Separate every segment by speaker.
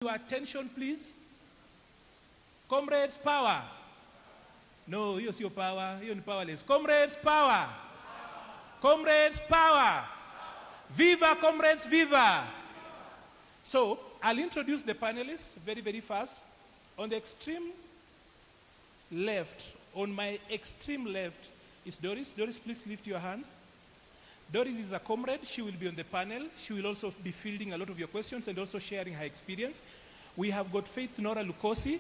Speaker 1: Your attention, please. Comrades, power. No, hiyo sio power, hiyo ni powerless. Comrades, power. Comrades, power. Viva, comrades, viva. So, I'll introduce the panelists very, very fast. On the extreme left, on my extreme left, is Doris. Doris, please lift your hand. Doris is a comrade. She will be on the panel. She will also be fielding a lot of your questions and also sharing her experience. We have got Faith Nora Lukosi.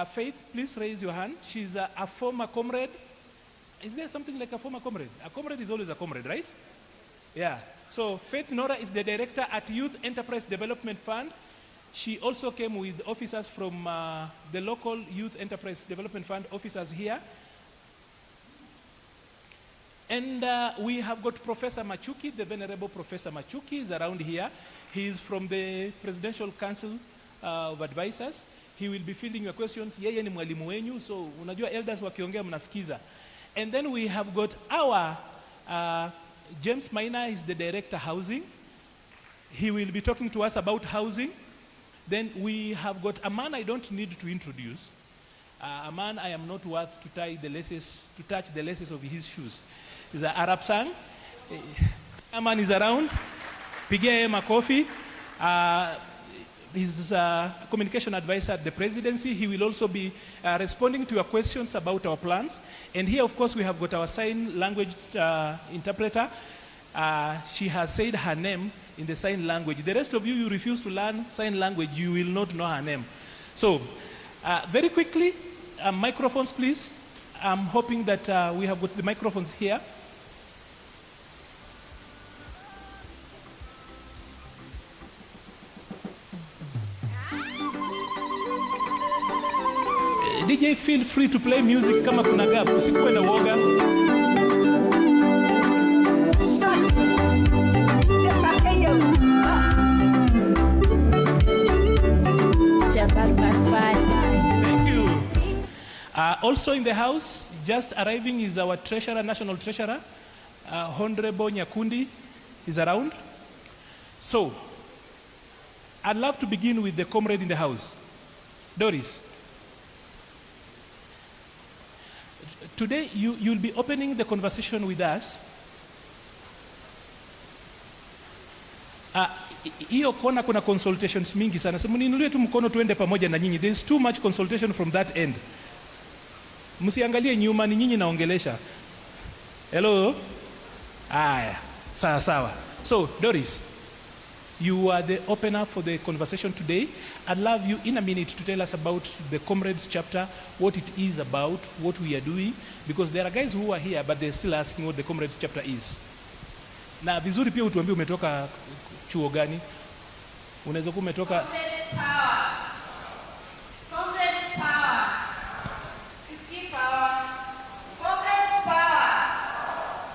Speaker 1: Faith, please raise your hand. She's a former comrade. Is there something like a former comrade? A comrade is always a comrade, right? Yeah. So Faith Nora is the director at Youth Enterprise Development Fund. She also came with officers from the local Youth Enterprise Development Fund officers here. And we have got Professor Machuki, the Venerable Professor Machuki is around here. He is from the Presidential Council of Advisors. He will be fielding your questions. Yeye ni mwalimu wenyu, so unajua elders wakiongea mnasikiza. And then we have got our James Maina is the Director Housing. He will be talking to us about housing. Then we have got a man I don't need to introduce. A man I am not worth to touch the laces of his shoes. He's an Arab sang. A man is around. Pigia yeye makofi. He's a communication advisor at the presidency. He will also be responding to your questions about our plans. And here, of course, we have got our sign language interpreter. She has said her name in the sign language. The rest of you, you refuse to learn sign language, you will not know her name. So, very quickly, microphones, please. I'm hoping that we have got the microphones here. DJ, feel free to play music kama kuna gap, usikuwe na woga. Thank you. Also in the house, just arriving is our treasurer, national treasurer, Honorable Nyakundi is around. So, I'd love to begin with the comrade in the house, Doris. Today, you'll be opening the conversation with us. Hiyo kona kuna consultations mingi sana. So mniinulie tu mkono tuende pamoja na nyinyi. There's too much consultation from that end. Msiangalie nyuma, ni nyinyi naongelesha. Hello? Aya, sawa sawa. So, Doris, you are the opener for the conversation today. I'd love you in a minute to tell us about the Comrades chapter, what it is about, what we are doing, because there are guys who are here, but they're still asking what the Comrades chapter is. Na vizuri pia utuambie umetoka chuo gani? Unaweza kuwa umetoka
Speaker 2: Comrades power. Comrades power. Fifty power. Comrades power.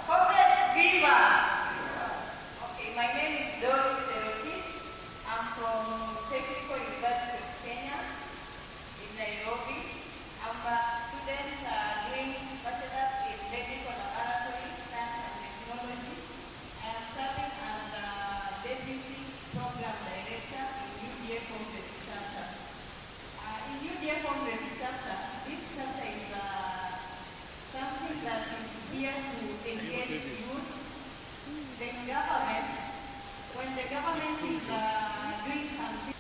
Speaker 2: Comrades viva. Okay, my name is Doris. I'm from Technical University of Kenya in Nairobi. I'm a student doing bachelor's in medical laboratory science and technology. I am serving as deputy program director in UDA Comrades chapter. In UDA Comrades chapter, this chapter is something that is here to engage youth, the government. When the government is doing something,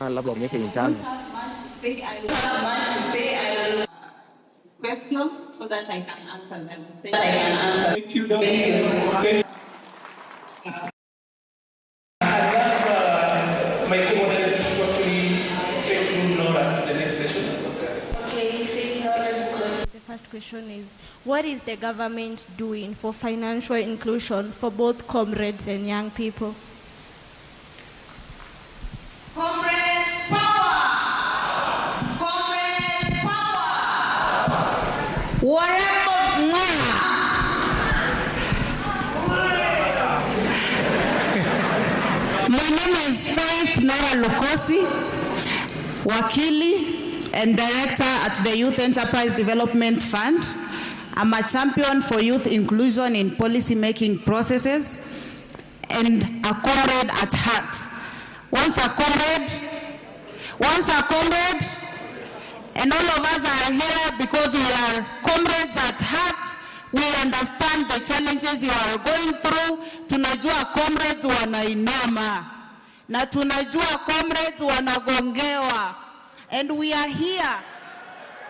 Speaker 3: labda uniweke intani.
Speaker 2: Questions so that I can answer them.
Speaker 1: Thank you. Thank you. My co-moderator is actually taking Nora to the next session.
Speaker 4: The first question is, what is the government doing for financial inclusion for both comrades and young people?
Speaker 2: Comrade power! Comrade power!
Speaker 5: My name is Faith Nora Lukosi, Wakili and Director at the Youth Enterprise Development Fund. I'm a champion for youth inclusion in policy-making processes and a comrade at heart. Once a comrade, and all of us are here because we are comrades at heart. We understand the challenges you are going through. Tunajua comrades wanainama. Na tunajua comrades wanagongewa. And we are here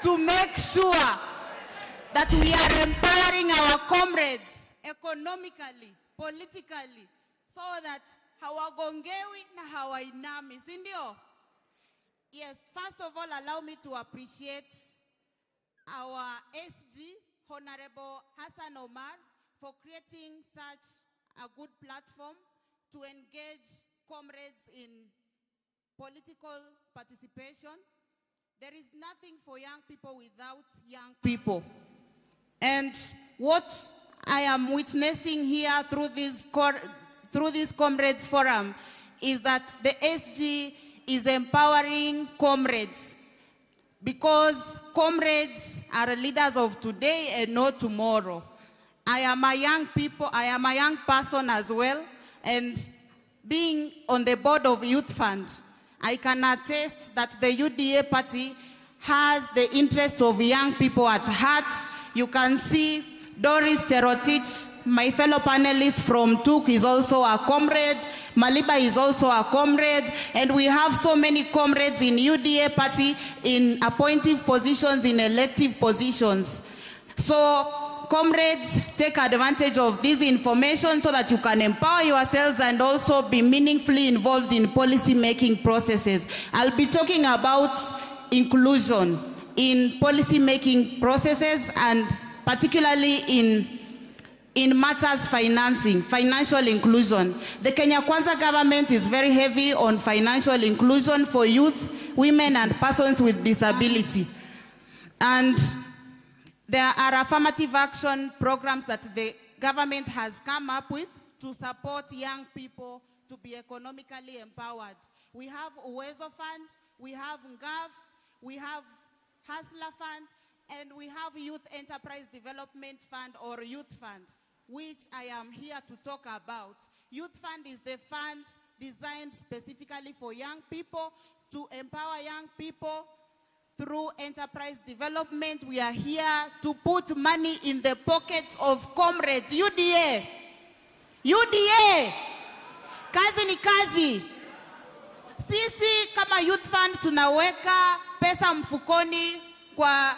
Speaker 5: to make sure that we are empowering our comrades economically, politically, so that hawagongewi na hawainami, si ndio? Yes, first of all, allow me to appreciate our SG, Honorable Hassan Omar, for creating such a good platform to engage comrades in political participation. There is nothing for young people without young people. And what I am witnessing here through this Comrades Forum is that the SG is empowering comrades, because comrades are leaders of today and not tomorrow. I am a young person as well, and being on the board of Youth Fund, I can attest that the UDA party has the interests of young people at heart. You can see Doris Cherotich, my fellow panelist from TUK, is also a comrade. Maliba is also a comrade. And we have so many comrades in UDA party in appointive positions, in elective positions. So comrades, take advantage of this information so that you can empower yourselves and also be meaningfully involved in policy-making processes. I'll be talking about inclusion in policy-making processes, and particularly in matters financing, financial inclusion. The Kenya Kwanza government is very heavy on financial inclusion for youth, women, and persons with disability. And there are affirmative action programs that the government has come up with to support young people to be economically empowered. We have Uwezo Fund, we have NGAV, we have Hustler Fund, and we have Youth Enterprise Development Fund, or Youth Fund, which I am here to talk about. Youth Fund is the fund designed specifically for young people, to empower young people through enterprise development. We are here to put money in the pockets of comrades. UDA, kazi ni kazi. Sisi kama Youth Fund tunaweka pesa mfukoni kwa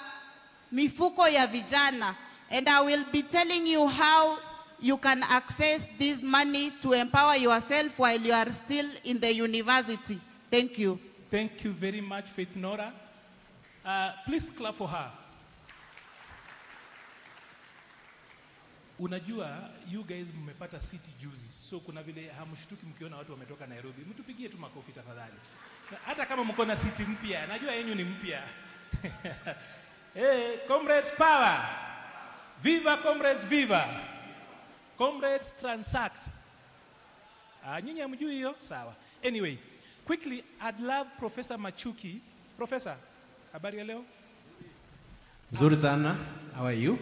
Speaker 5: mifuko ya vijana. And I will be telling you how you can access this money to empower yourself while you are still in the university. Thank you.
Speaker 1: Thank you very much, Faith Nora. Please clap for her. Unajua, you guys mmepata city juzi. So kuna vile hamshtuki mkiona watu wametoka Nairobi. Mtupigie tu makofi tafadhali. Hata kama mko na city mpya, najua yenu ni mpya. Hey, comrades power. Viva comrades, viva. Comrades transact. Nyinyi hamjui hiyo? Sawa. Anyway, quickly, I'd love Professor Machuki. Professor, habari ya leo?
Speaker 6: Mzuri sana. How are you?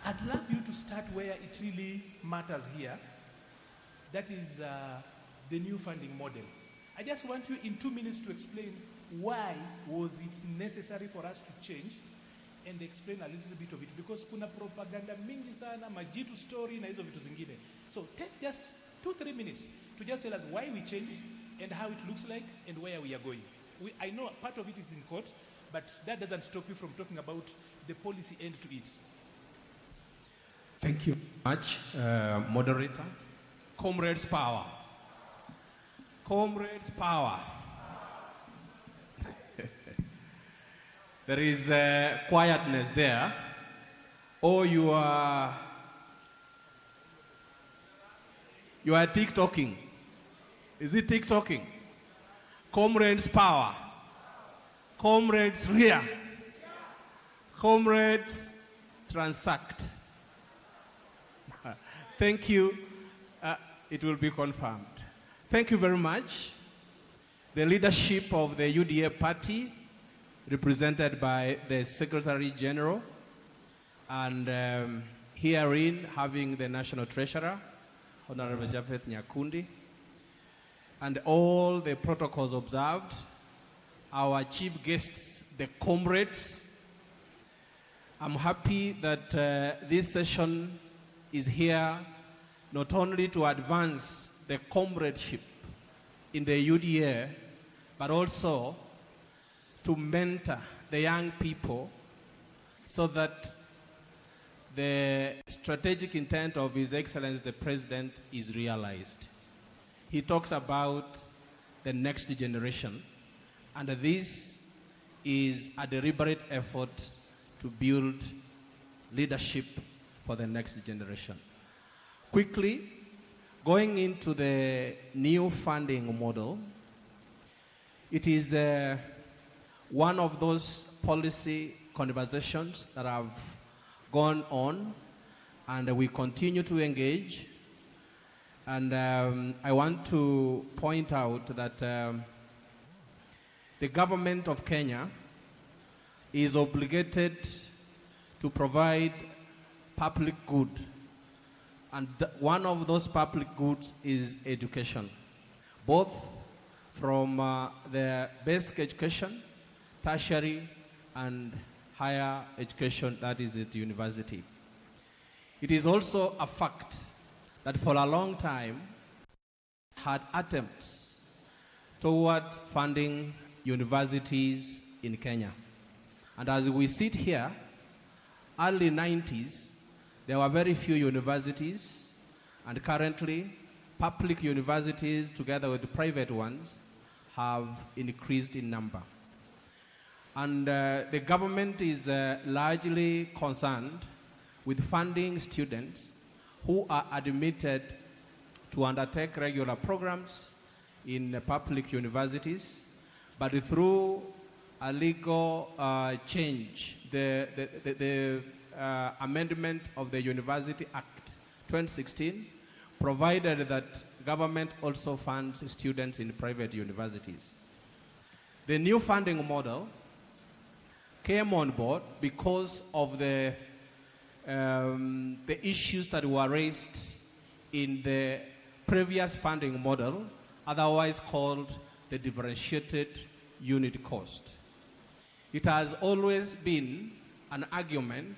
Speaker 1: I'd love you to start where it really matters here. That is the new funding model. I just want you in 2 minutes to explain why was it necessary for us to change, and explain a little bit of it, because kuna propaganda mingi sana, majitu story na hizo vitu zingine. So take just 2-3 minutes to just tell us why we changed and how it looks like and where we are going. I know part of it is in court, but that doesn't stop you from talking about the policy end to it.
Speaker 6: Thank you very much, moderator. Comrades power. Comrades power. There is quietness there. Or you are TikToking. Is it TikToking? Comrades power. Comrades rear. Comrades transact. Thank you. It will be confirmed. Thank you very much. The leadership of the UDA party, represented by the Secretary General, and herein having the National Treasurer, Honorable Japhet Nyakundi, and all the protocols observed, our chief guests, the comrades. I'm happy that this session is here not only to advance the comradeship in the UDA, but also to mentor the young people so that the strategic intent of His Excellency the President is realized. He talks about the next generation, and this is a deliberate effort to build leadership for the next generation. Quickly, going into the new funding model, it is one of those policy conversations that have gone on, and we continue to engage. And I want to point out that the government of Kenya is obligated to provide public good. And one of those public goods is education, both from the basic education, tertiary, and higher education, that is at university. It is also a fact that for a long time had attempts toward funding universities in Kenya. And as we sit here, early 90s, there were very few universities, and currently public universities together with the private ones have increased in number. And the government is largely concerned with funding students who are admitted to undertake regular programs in public universities, but through a legal change, the amendment of the University Act 2016 provided that government also funds students in private universities. The new funding model came on board because of the issues that were raised in the previous funding model, otherwise called the differentiated unit cost. It has always been an argument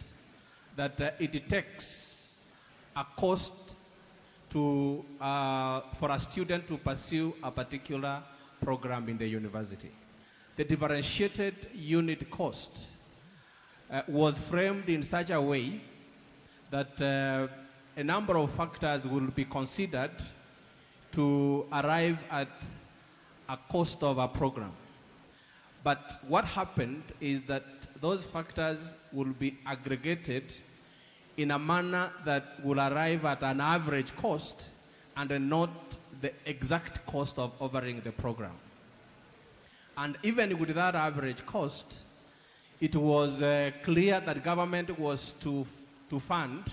Speaker 6: that it takes a cost to, for a student to pursue a particular program in the university. The differentiated unit cost was framed in such a way that a number of factors will be considered to arrive at a cost of a program. But what happened is that those factors will be aggregated in a manner that will arrive at an average cost and not the exact cost of offering the program. And even with that average cost, it was clear that government was to fund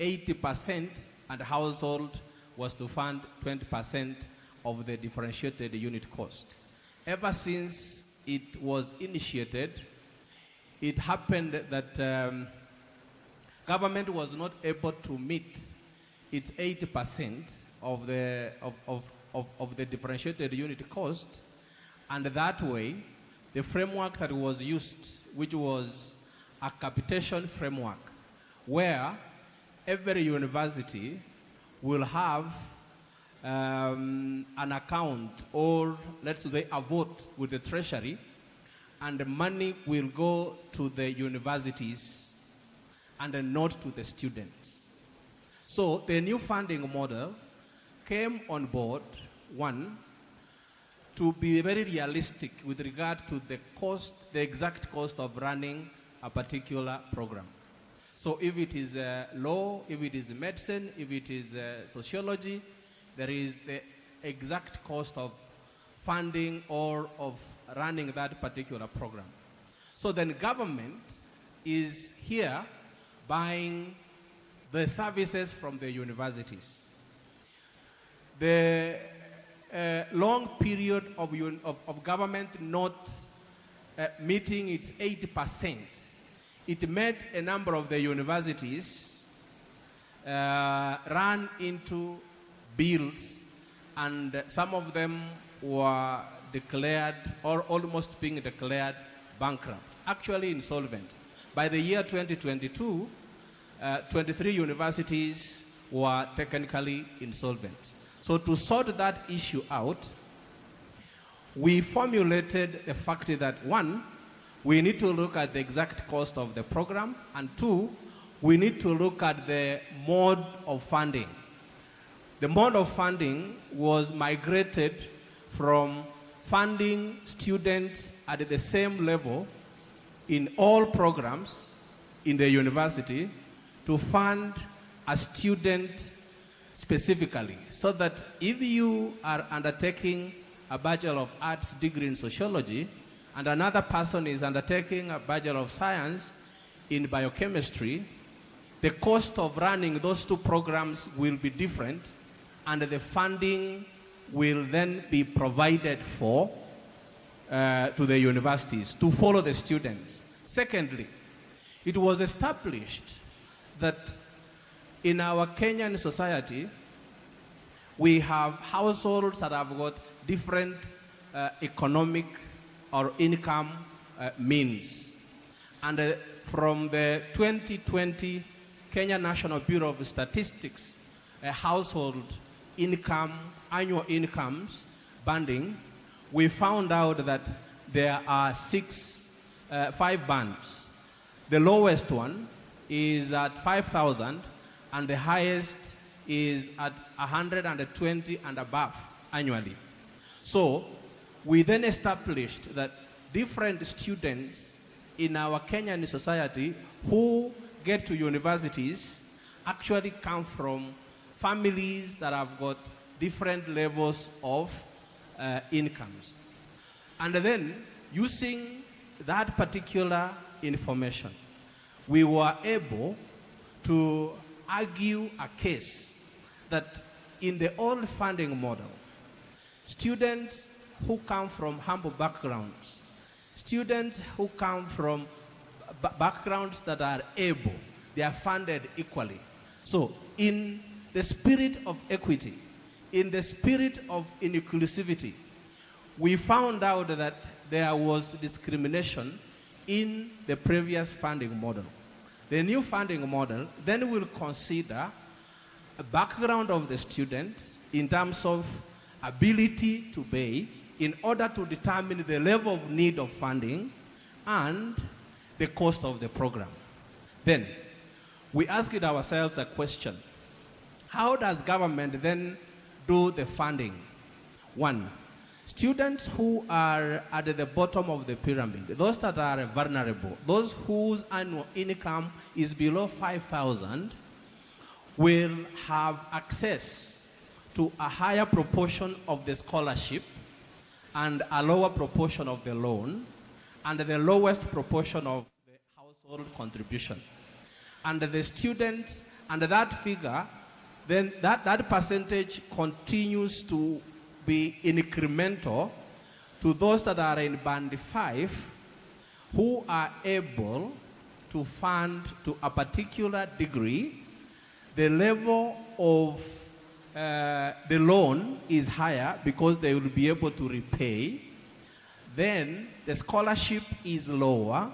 Speaker 6: 80% and household was to fund 20% of the differentiated unit cost. Ever since it was initiated, it happened that government was not able to meet its 80% of the differentiated unit cost, and that way, the framework that was used, which was a capitation framework, where every university will have an account, or let's say a vote with the treasury, and the money will go to the universities and not to the students. So the new funding model came on board, one, to be very realistic with regard to the cost, the exact cost of running a particular program. So if it is law, if it is medicine, if it is sociology, there is the exact cost of funding or of running that particular program. So then government is here buying the services from the universities. The long period of government not meeting its 80%, it made a number of the universities run into bills, and some of them were declared or almost being declared bankrupt, actually insolvent. By the year 2022, 23 universities were technically insolvent. So to sort that issue out, we formulated the fact that one, we need to look at the exact cost of the program, and two, we need to look at the mode of funding. The mode of funding was migrated from funding students at the same level in all programs in the university to fund a student specifically, so that if you are undertaking a Bachelor of Arts degree in sociology and another person is undertaking a Bachelor of Science in biochemistry, the cost of running those two programs will be different, and the funding will then be provided for to the universities to follow the students. Secondly, it was established that in our Kenyan society, we have households that have got different economic or income means. And from the 2020 Kenya National Bureau of Statistics household income, annual incomes banding, we found out that there are 5 bands. The lowest one is at 5,000, and the highest is at 120 and above annually. So we then established that different students in our Kenyan society who get to universities actually come from families that have got different levels of incomes. And then, using that particular information, we were able to argue a case that in the old funding model, students who come from humble backgrounds, students who come from backgrounds that are able, they are funded equally. So in the spirit of equity, in the spirit of inclusivity, we found out that there was discrimination in the previous funding model. The new funding model then will consider a background of the student in terms of ability to pay in order to determine the level of need of funding and the cost of the program. Then we asked ourselves a question: how does government then do the funding? One, students who are at the bottom of the pyramid, those that are vulnerable, those whose annual income is below 5,000, will have access to a higher proportion of the scholarship and a lower proportion of the loan, and the lowest proportion of the household contribution. And the students, and that figure, then that percentage continues to be incremental to those that are in band 5 who are able to fund to a particular degree. The level of the loan is higher because they will be able to repay. Then the scholarship is lower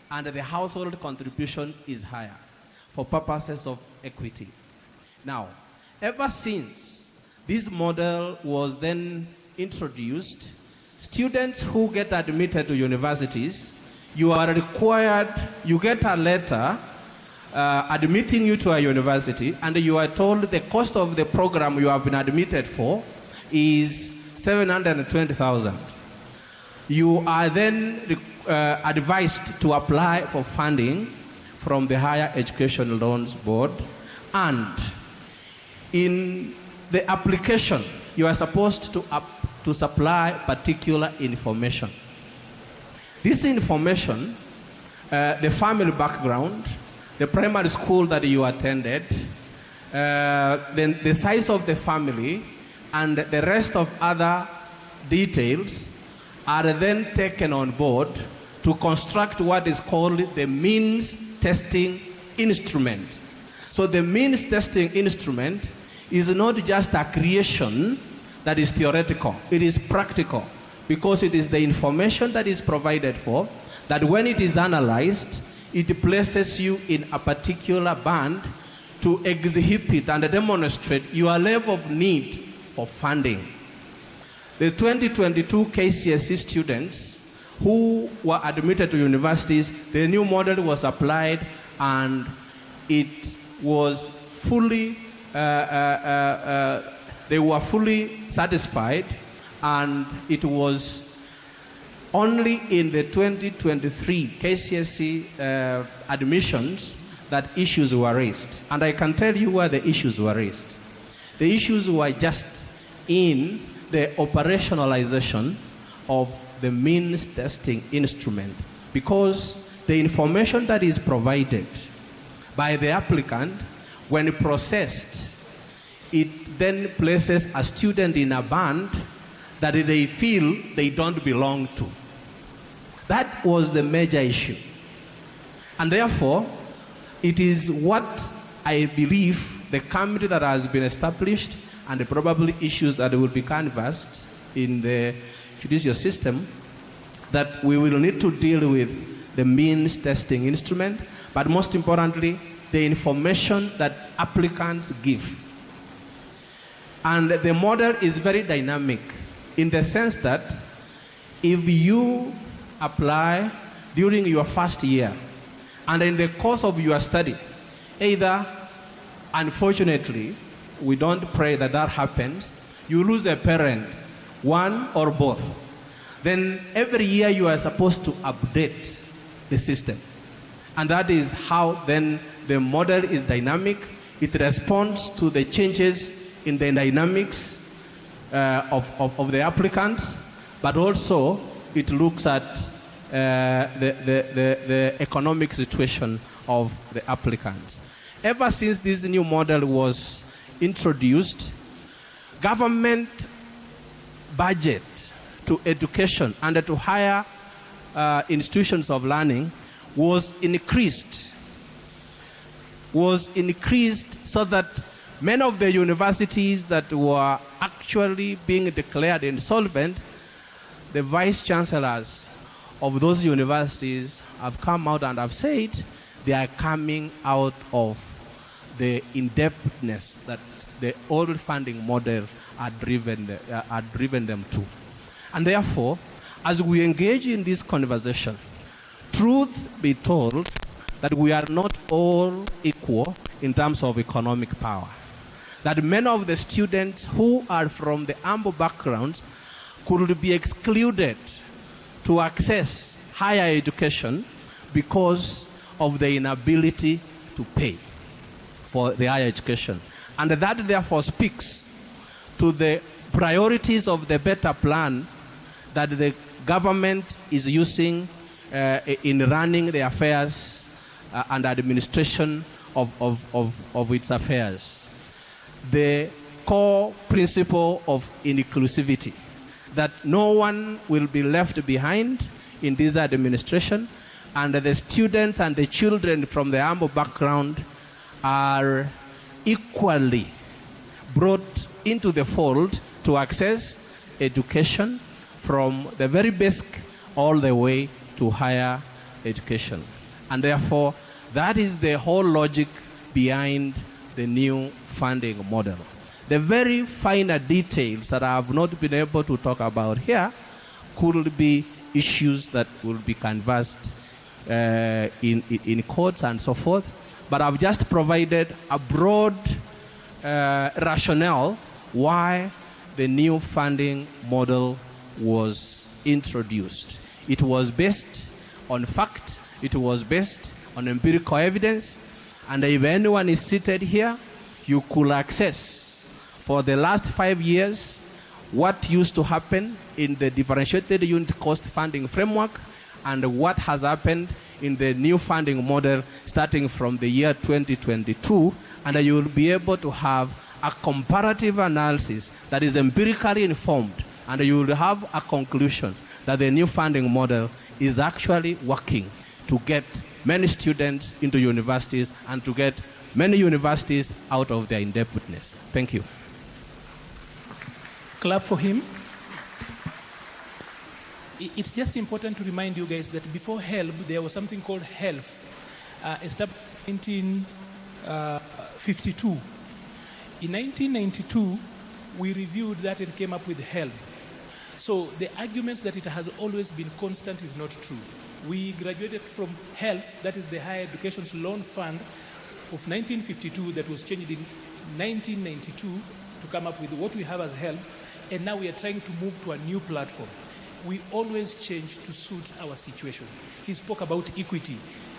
Speaker 6: and the household contribution is higher for purposes of equity. Now, ever since This model was then introduced. Students who get admitted to universities, you are required, you get a letter admitting you to a university, and you are told the cost of the program you have been admitted for is 720,000. You are then advised to apply for funding from the Higher Education Loans Board, and in the application, you are supposed to supply particular information. This information, the family background, the primary school that you attended, then the size of the family, and the rest of other details are then taken on board to construct what is called the means testing instrument. So the means testing instrument is not just a creation that is theoretical, it is practical, because it is the information that is provided for, that when it is analyzed, it places you in a particular band to exhibit and demonstrate your level of need for funding. The 2022 KCSE students who were admitted to universities, the new model was applied and it was fully, they were fully satisfied, and it was only in the 2023 KCSE admissions that issues were raised. And I can tell you where the issues were raised. The issues were just in the operationalization of the means testing instrument, because the information that is provided by the applicant, when processed, it then places a student in a band that they feel they don't belong to. That was the major issue. And therefore, it is what I believe the committee that has been established and the probably issues that will be canvassed in the judicial system, that we will need to deal with the means testing instrument, but most importantly, the information that applicants give. And the model is very dynamic in the sense that if you apply during your first year and in the course of your study, either, unfortunately, we don't pray that that happens, you lose a parent, one or both, then every year you are supposed to update the system. And that is how then the model is dynamic. It responds to the changes in the dynamics of the applicants, but also it looks at the economic situation of the applicants. Ever since this new model was introduced, government budget to education and to higher institutions of learning was increased so that many of the universities that were actually being declared insolvent, the vice chancellors of those universities have come out and have said they are coming out of the indebtedness that the old funding model had driven them to. And therefore, as we engage in this conversation, truth be told, that we are not all equal in terms of economic power. That many of the students who are from the humble backgrounds could be excluded to access higher education because of the inability to pay for the higher education. And that therefore speaks to the priorities of the better plan that the government is using in running the affairs and administration of its affairs. The core principle of inclusivity, that no one will be left behind in this administration, and the students and the children from the humble background are equally brought into the fold to access education from the very basic all the way to higher education. And therefore, that is the whole logic behind the new funding model. The very finer details that I have not been able to talk about here could be issues that will be canvassed in courts and so forth. But I've just provided a broad rationale why the new funding model was introduced. It was based on fact, it was based on empirical evidence, and if anyone is seated here, you could access for the last 5 years what used to happen in the differentiated unit cost funding framework and what has happened in the new funding model starting from the year 2022, and you will be able to have a comparative analysis that is empirically informed, and you will have a conclusion that the new funding model is actually working to get many students into universities and to get many universities out of their indebtedness. Thank you.
Speaker 1: Clap for him. It's just important to remind you guys that before HELB, there was something called HELF, established in 1952. In 1992, we reviewed that and came up with HELB. So the arguments that it has always been constant is not true. We graduated from HELF, that is the Higher Education Loan Fund of 1952 that was changed in 1992 to come up with what we have as HELB, and now we are trying to move to a new platform. We always change to suit our situation. He spoke about equity.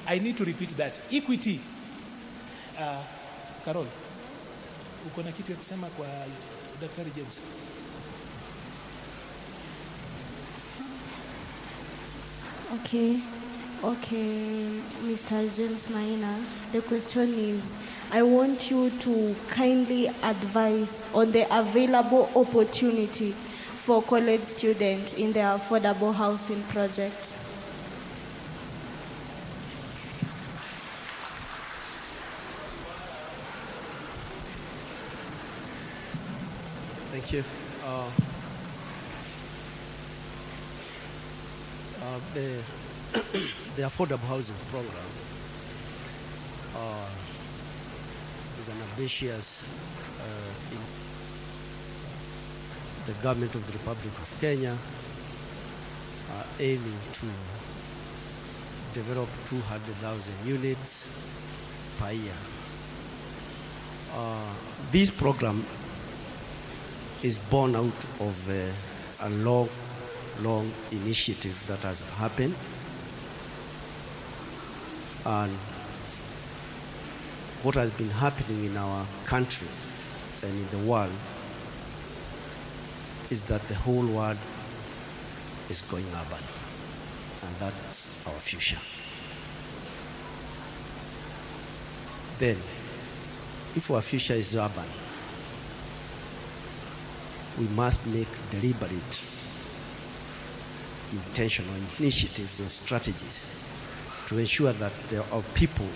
Speaker 1: I need to repeat that. Equity. Carol, uko na kitu ya kusema kwa Dr. James?
Speaker 4: Okay, Mr. James Maina, the question is, I want you to kindly advise on the available opportunity for college students in their affordable housing project.
Speaker 3: Thank you. The affordable housing program is an ambitious in the government of the Republic of Kenya aiming to develop 200,000 units per year. This program is born out of a long initiative that has happened, and what has been happening in our country and in the world is that the whole world is going urban, and that's our future. Then, if our future is urban, we must make deliberate, intentional initiatives and strategies to ensure that our people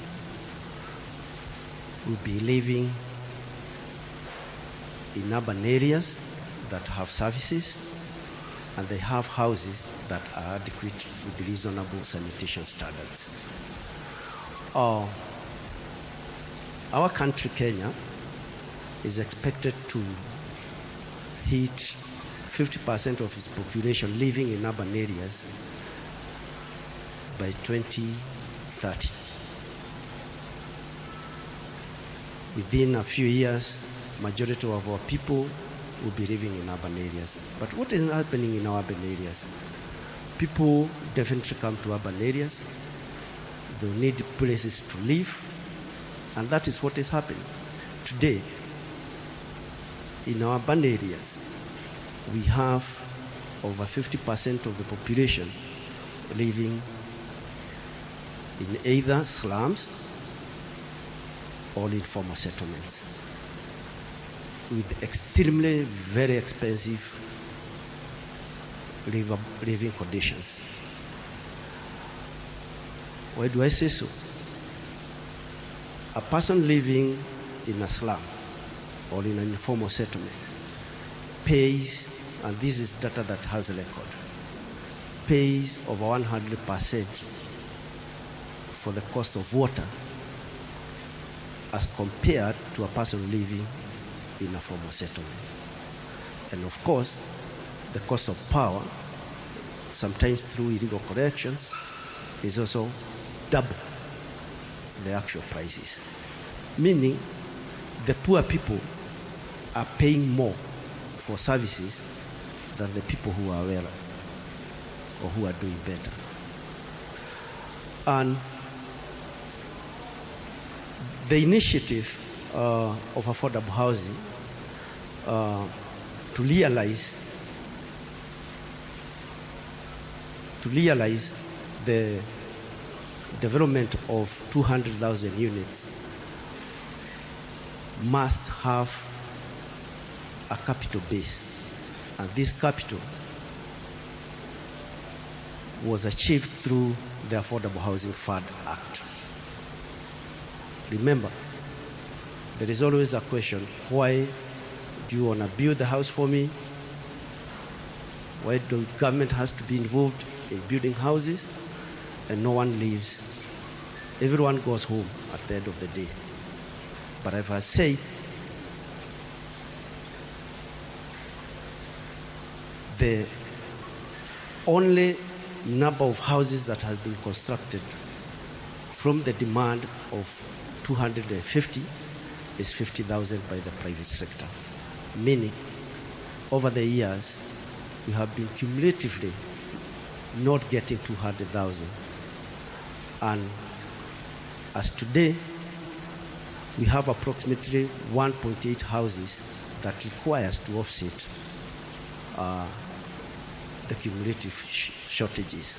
Speaker 3: will be living in urban areas that have services, and they have houses that are adequate with reasonable sanitation standards. Our country, Kenya, is expected to hit 50% of its population living in urban areas by 2030. Within a few years, majority of our people will be living in urban areas. But what is happening in our urban areas? People definitely come to urban areas. They need places to live, and that is what is happening. Today, in our urban areas, we have over 50% of the population living in either slums or informal settlements with extremely very expensive living conditions. Why do I say so? A person living in a slum or in an informal settlement pays, and this is data that has a record, pays over 100% for the cost of water as compared to a person living in a formal settlement. And of course, the cost of power, sometimes through illegal collections, is also double the actual prices. Meaning, the poor people are paying more for services than the people who are well or who are doing better. And the initiative of affordable housing to realize the development of 200,000 units must have a capital base, and this capital was achieved through the Affordable Housing Fund Act. Remember, there is always a question, why do you want to build the house for me? Why the government has to be involved in building houses and no one leaves? Everyone goes home at the end of the day. But if I say, the only number of houses that has been constructed from the demand of 250 is 50,000 by the private sector. Meaning, over the years, we have been cumulatively not getting 200,000. And as today, we have approximately 1.8 houses that requires to offset the cumulative shortages.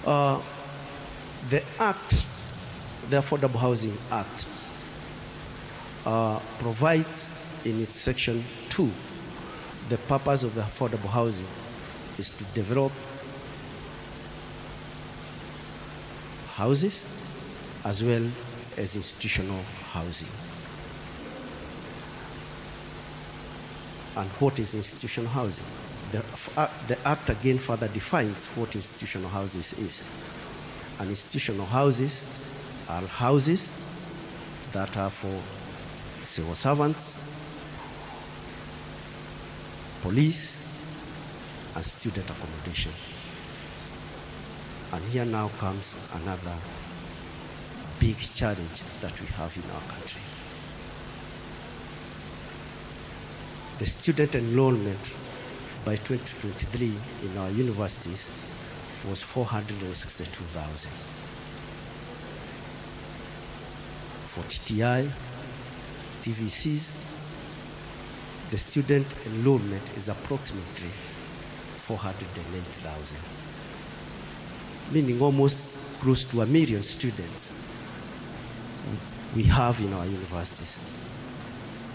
Speaker 3: The Act, the Affordable Housing Act, provides in its section 2, the purpose of the affordable housing is to develop houses as well as institutional housing. And what is institutional housing? The Act again further defines what institutional houses is. And institutional houses are houses that are for civil servants, police, and student accommodation. And here now comes another big challenge that we have in our country. The student enrollment by 2023 in our universities was 462,000. For TTI, TVCs, the student enrollment is approximately 408,000, meaning almost close to 1 million students we have in our universities.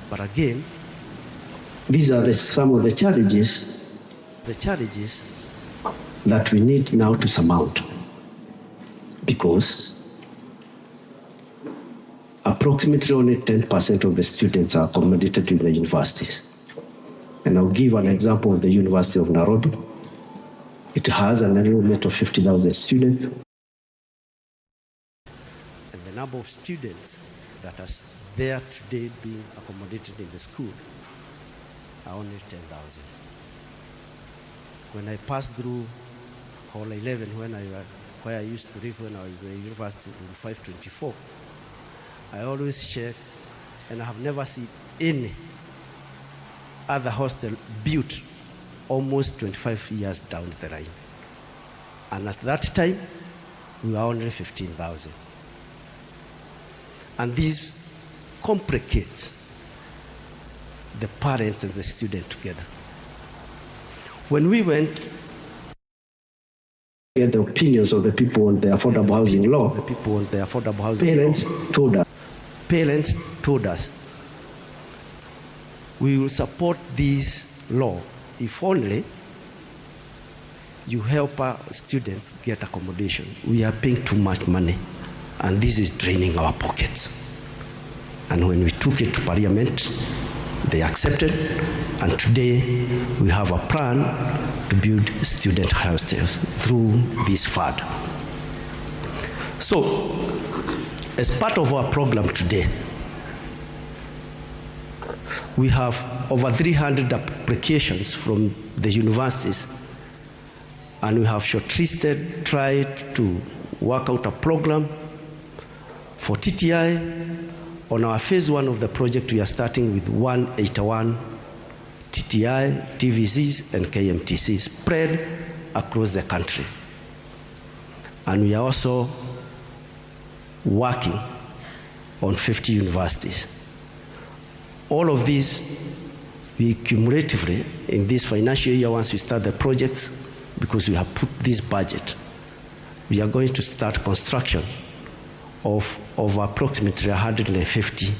Speaker 3: But again, these are some of the challenges that we need now to surmount, because approximately only 10% of the students are accommodated in the universities. And I'll give an example of the University of Nairobi. It has an enrollment of 50,000 students. And the number of students that are there today being accommodated in the school are only 10,000. When I passed through Hall 11, where I used to live when I was in the university in 524, I always check, and I have never seen any other hostel built almost 25 years down the line. And at that time, we were only 15,000. And this complicates the parents and the student together. When we went to get the opinions of the people on the affordable housing law, parents told us, we will support this law if only you help our students get accommodation. We are paying too much money, and this is draining our pockets. And when we took it to Parliament, they accepted, and today we have a plan to build student hostels through this fund. So, as part of our program today, We have over 300 applications from the universities, and we have shortlisted, tried to work out a program for TTI. On our phase 1 of the project, we are starting with 181 TTI, TVCs, and KMTCs spread across the country. And we are also working on 50 universities. All of these, we cumulatively, in this financial year, once we start the projects, because we have put this budget, we are going to start construction of approximately 150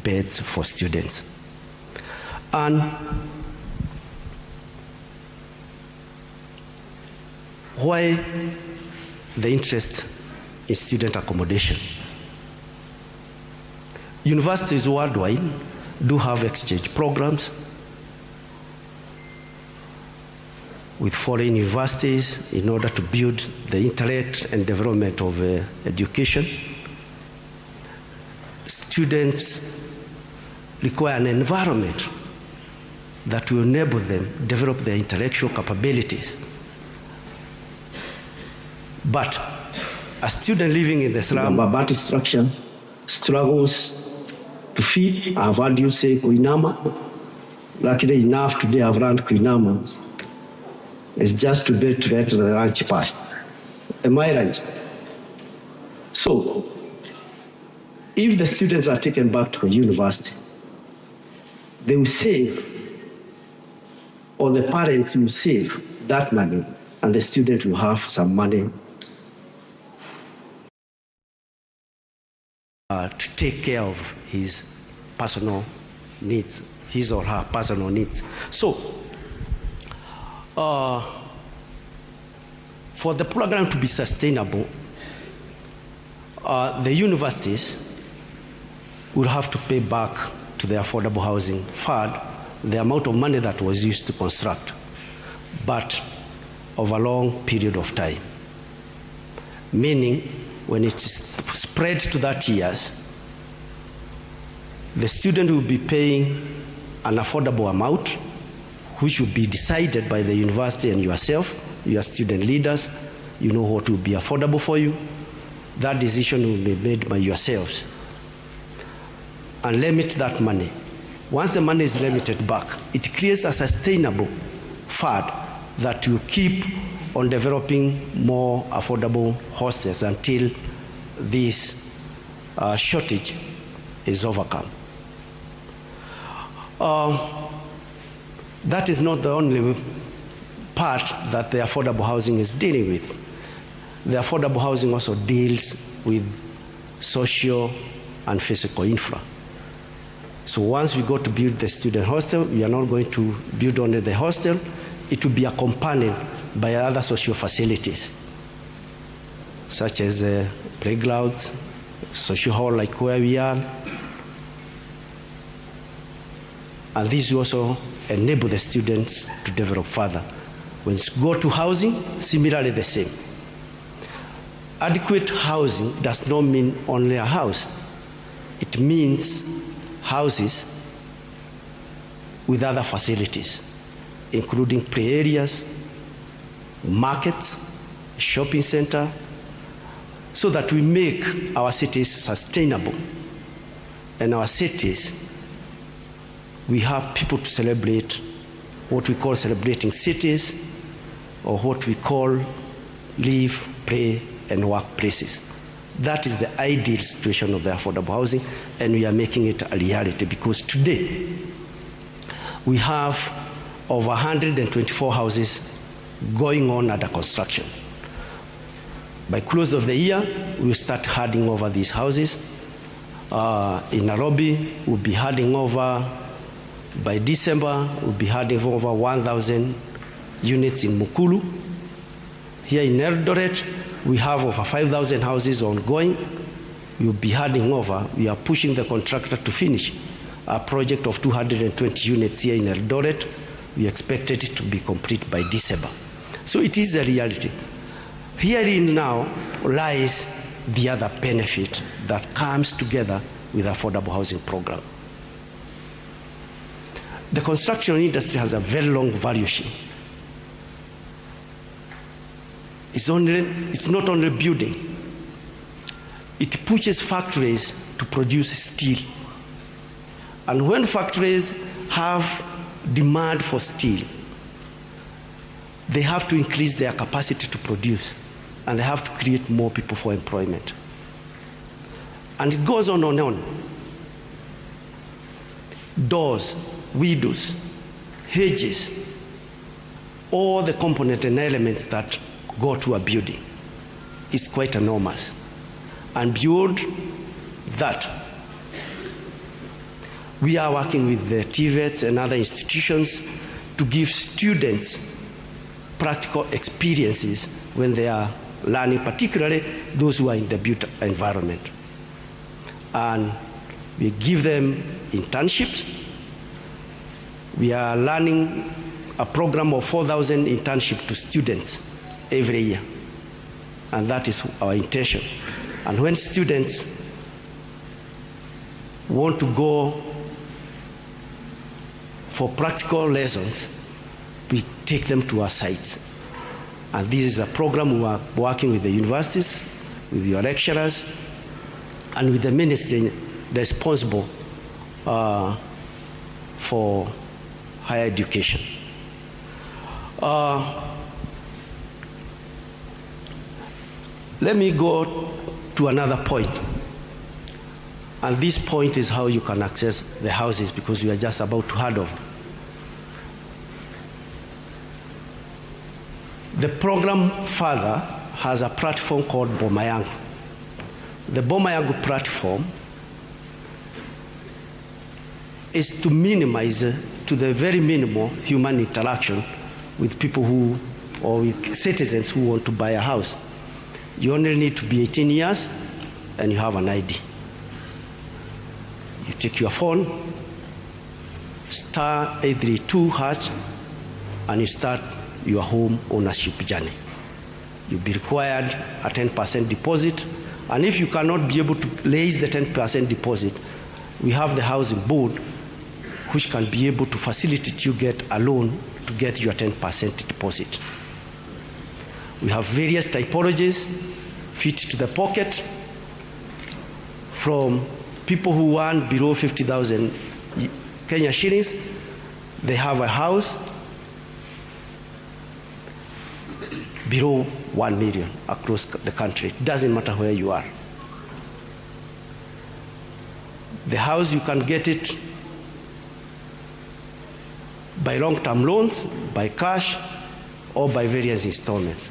Speaker 3: beds for students. And why the interest in student accommodation? Universities worldwide do have exchange programs with foreign universities in order to build the intellect and development of education. Students require an environment that will enable them develop their intellectual capabilities. But a student living in the slum,
Speaker 7: Babati structure struggles to feed. I've heard you say Kuinama. Luckily enough, today I've run Kuinama. It's just today to let the lunch pass. Am I right? So, if the students are taken back to a university, they will save, or the parents will save that money, and the student will have some money
Speaker 3: to take care of his personal needs, his or her personal needs. So, for the program to be sustainable, the universities will have to pay back to the Affordable Housing Fund the amount of money that was used to construct, but over a long period of time. Meaning, when it is spread to 30 years, the student will be paying an affordable amount, which will be decided by the university and yourself, your student leaders. You know what will be affordable for you. That decision will be made by yourselves. And limit that money. Once the money is limited back, it creates a sustainable fund that will keep on developing more affordable hostels until this shortage is overcome. That is not the only part that the affordable housing is dealing with. The affordable housing also deals with social and physical infra. So once we go to build the student hostel, we are not going to build only the hostel, it will be accompanied by other social facilities, such as playgrounds, social hall like where we are. And this will also enable the students to develop further. When you go to housing, similarly the same. Adequate housing does not mean only a house. It means houses with other facilities, including play areas, markets, shopping center, so that we make our cities sustainable. And our cities, we have people to celebrate what we call celebrating cities, or what we call live, play, and work places. That is the ideal situation of the affordable housing, and we are making it a reality because today we have over 124 houses going on under construction. By close of the year, we'll start handing over these houses. In Nairobi, we'll be handing over, by December, we'll be handing over 1,000 units in Mukulu. Here in Eldoret, we have over 5,000 houses ongoing. We'll be handing over. We are pushing the contractor to finish a project of 220 units here in Eldoret. We expected it to be complete by December. So it is a reality. Herein now lies the other benefit that comes together with the affordable housing program. the construction industry has a very long value chain. It's not only building. It pushes factories to produce steel. And when factories have demand for steel, they have to increase their capacity to produce, and they have to create more people for employment. And it goes on and on. Doors, windows, hedges, all the components and elements that go to a building is quite enormous. And beyond that, we are working with the TVETs and other institutions to give students practical experiences when they are learning, particularly those who are in the built environment. And we give them internships. We are learning a program of 4,000 internships to students every year. And that is our intention. And when students want to go for practical lessons, we take them to our sites. And this is a program we are working with the universities, with your lecturers, and with the ministry responsible for higher education. Let me go to another point. And this point is how you can access the houses, because we are just about to hand over. The program further has a platform called Boma Yangu. The Boma Yangu platform is to minimize to the very minimal human interaction with people who, or with citizens who want to buy a house. You only need to be 18 years and you have an ID. You take your phone, star 832 hash, and you start your home ownership journey. You'll be required a 10% deposit, and if you cannot be able to raise the 10% deposit, we have the housing board which can be able to facilitate you get a loan to get your 10% deposit. We have various typologies fit to the pocket, from people who earn below 50,000 Kenya shillings. They have a house below 1 million across the country. It doesn't matter where you are. The house, you can get it by long-term loans, by cash, or by various installments.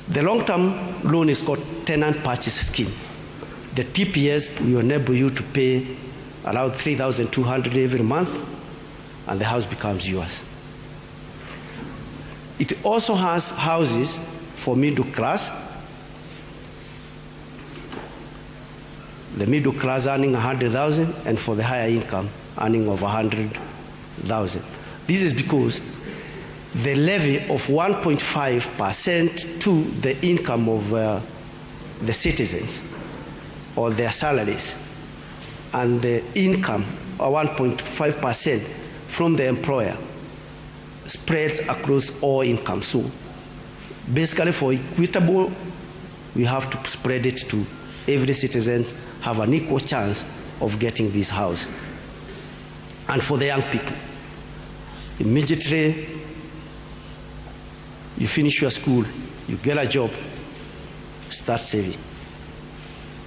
Speaker 3: The long-term loan is called tenant purchase scheme. The TPS will enable you to pay around 3,200 every month, and the house becomes yours. It also has houses for middle class. The middle class earning 100,000, and for the higher income earning over 100,000. This is because the levy of 1.5% to the income of the citizens, or their salaries, and the income, or 1.5% from the employer, spreads across all income. So basically, for equitable, we have to spread it to every citizen, have an equal chance of getting this house. And for the young people, immediately you finish your school, you get a job, start saving.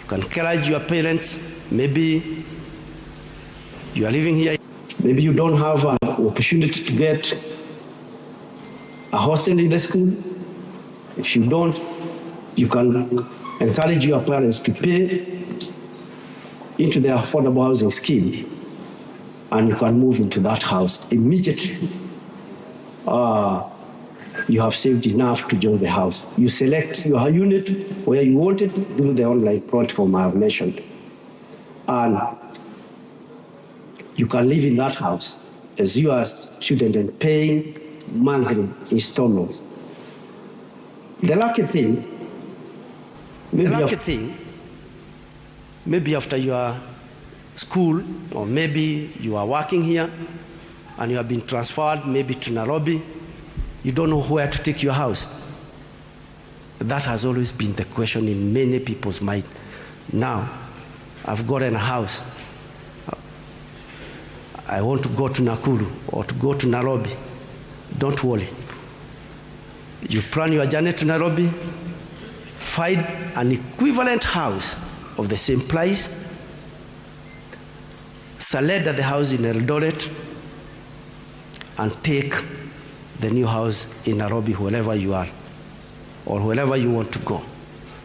Speaker 3: You can encourage your parents. Maybe you are living here, maybe you don't have an opportunity to get a hostel in the school. If you don't, you can encourage your parents to pay into the affordable housing scheme, and you can move into that house immediately. You have saved enough to join the house. You select your unit where you want it through the online platform I have mentioned. And you can live in that house as you are a student and paying monthly installments. The lucky thing, maybe after you are school, or maybe you are working here and you have been transferred maybe to Nairobi, you don't know where to take your house. That has always been the question in many people's mind. Now, I've gotten a house. I want to go to Nakuru or to go to Nairobi. Don't worry. You plan your journey to Nairobi, find an equivalent house of the same price, select the house in Eldoret, and take the new house in Nairobi, wherever you are, or wherever you want to go.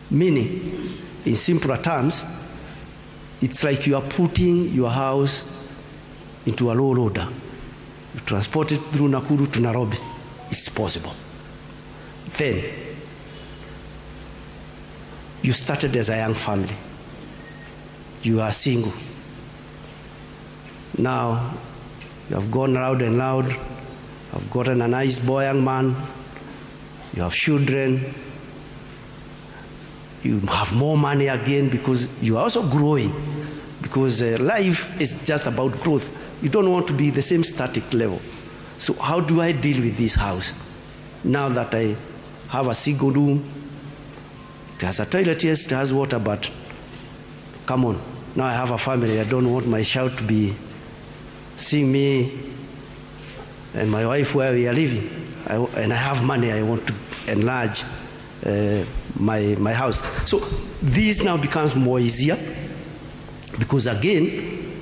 Speaker 3: Meaning, in simpler terms, it's like you are putting your house into a low loader. You transport it through Nakuru to Nairobi. It's possible. Then, you started as a young family. You are single. Now, you have gone loud and loud. You have gotten a nice boy, young man. You have children. You have more money again because you are also growing. Because life is just about growth. You don't want to be the same static level. So how do I deal with this house? Now that I have a single room, it has a toilet, yes, it has water, but come on. Now I have a family. I don't want my child to be seeing me and my wife where we are living. And I have money. I want to enlarge my house. So this now becomes more easier because again,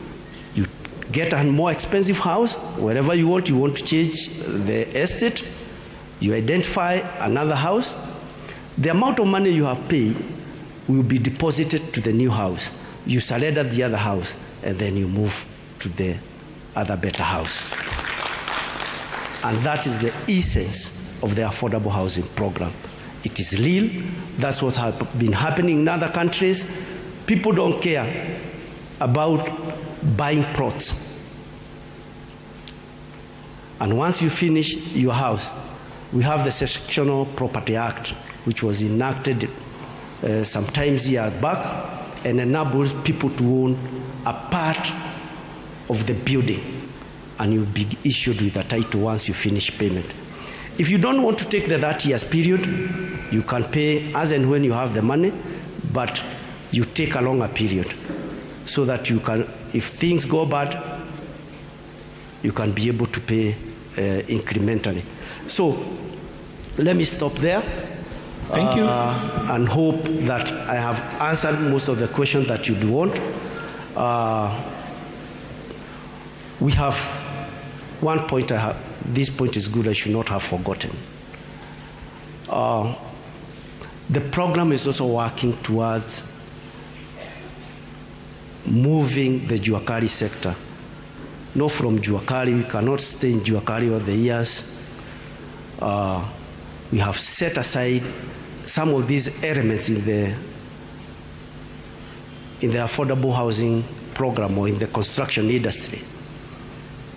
Speaker 3: you get a more expensive house. Wherever you want to change the estate, you identify another house. The amount of money you have paid will be deposited to the new house. You surrender the other house, and then you move to the other better house. And that is the essence of the affordable housing program. It is real. That's what has been happening in other countries. People don't care about buying plots. And once you finish your house, we have the Sectional Property Act, which was enacted sometimes years back, and enables people to own a part of the building, and you'll be issued with a title once you finish payment. If you don't want to take the 30 years period, you can pay as and when you have the money, but you take a longer period so that you can, if things go bad, you can be able to pay incrementally. So let me stop there.
Speaker 1: Thank you.
Speaker 3: And hope that I have answered most of the questions that you'd want. We have one point this point is good, I should not have forgotten. The program is also working towards moving the Juakali sector. Not from Juakali, we cannot stay in Juakali all the years. We have set aside some of these elements in the affordable housing program or in the construction industry.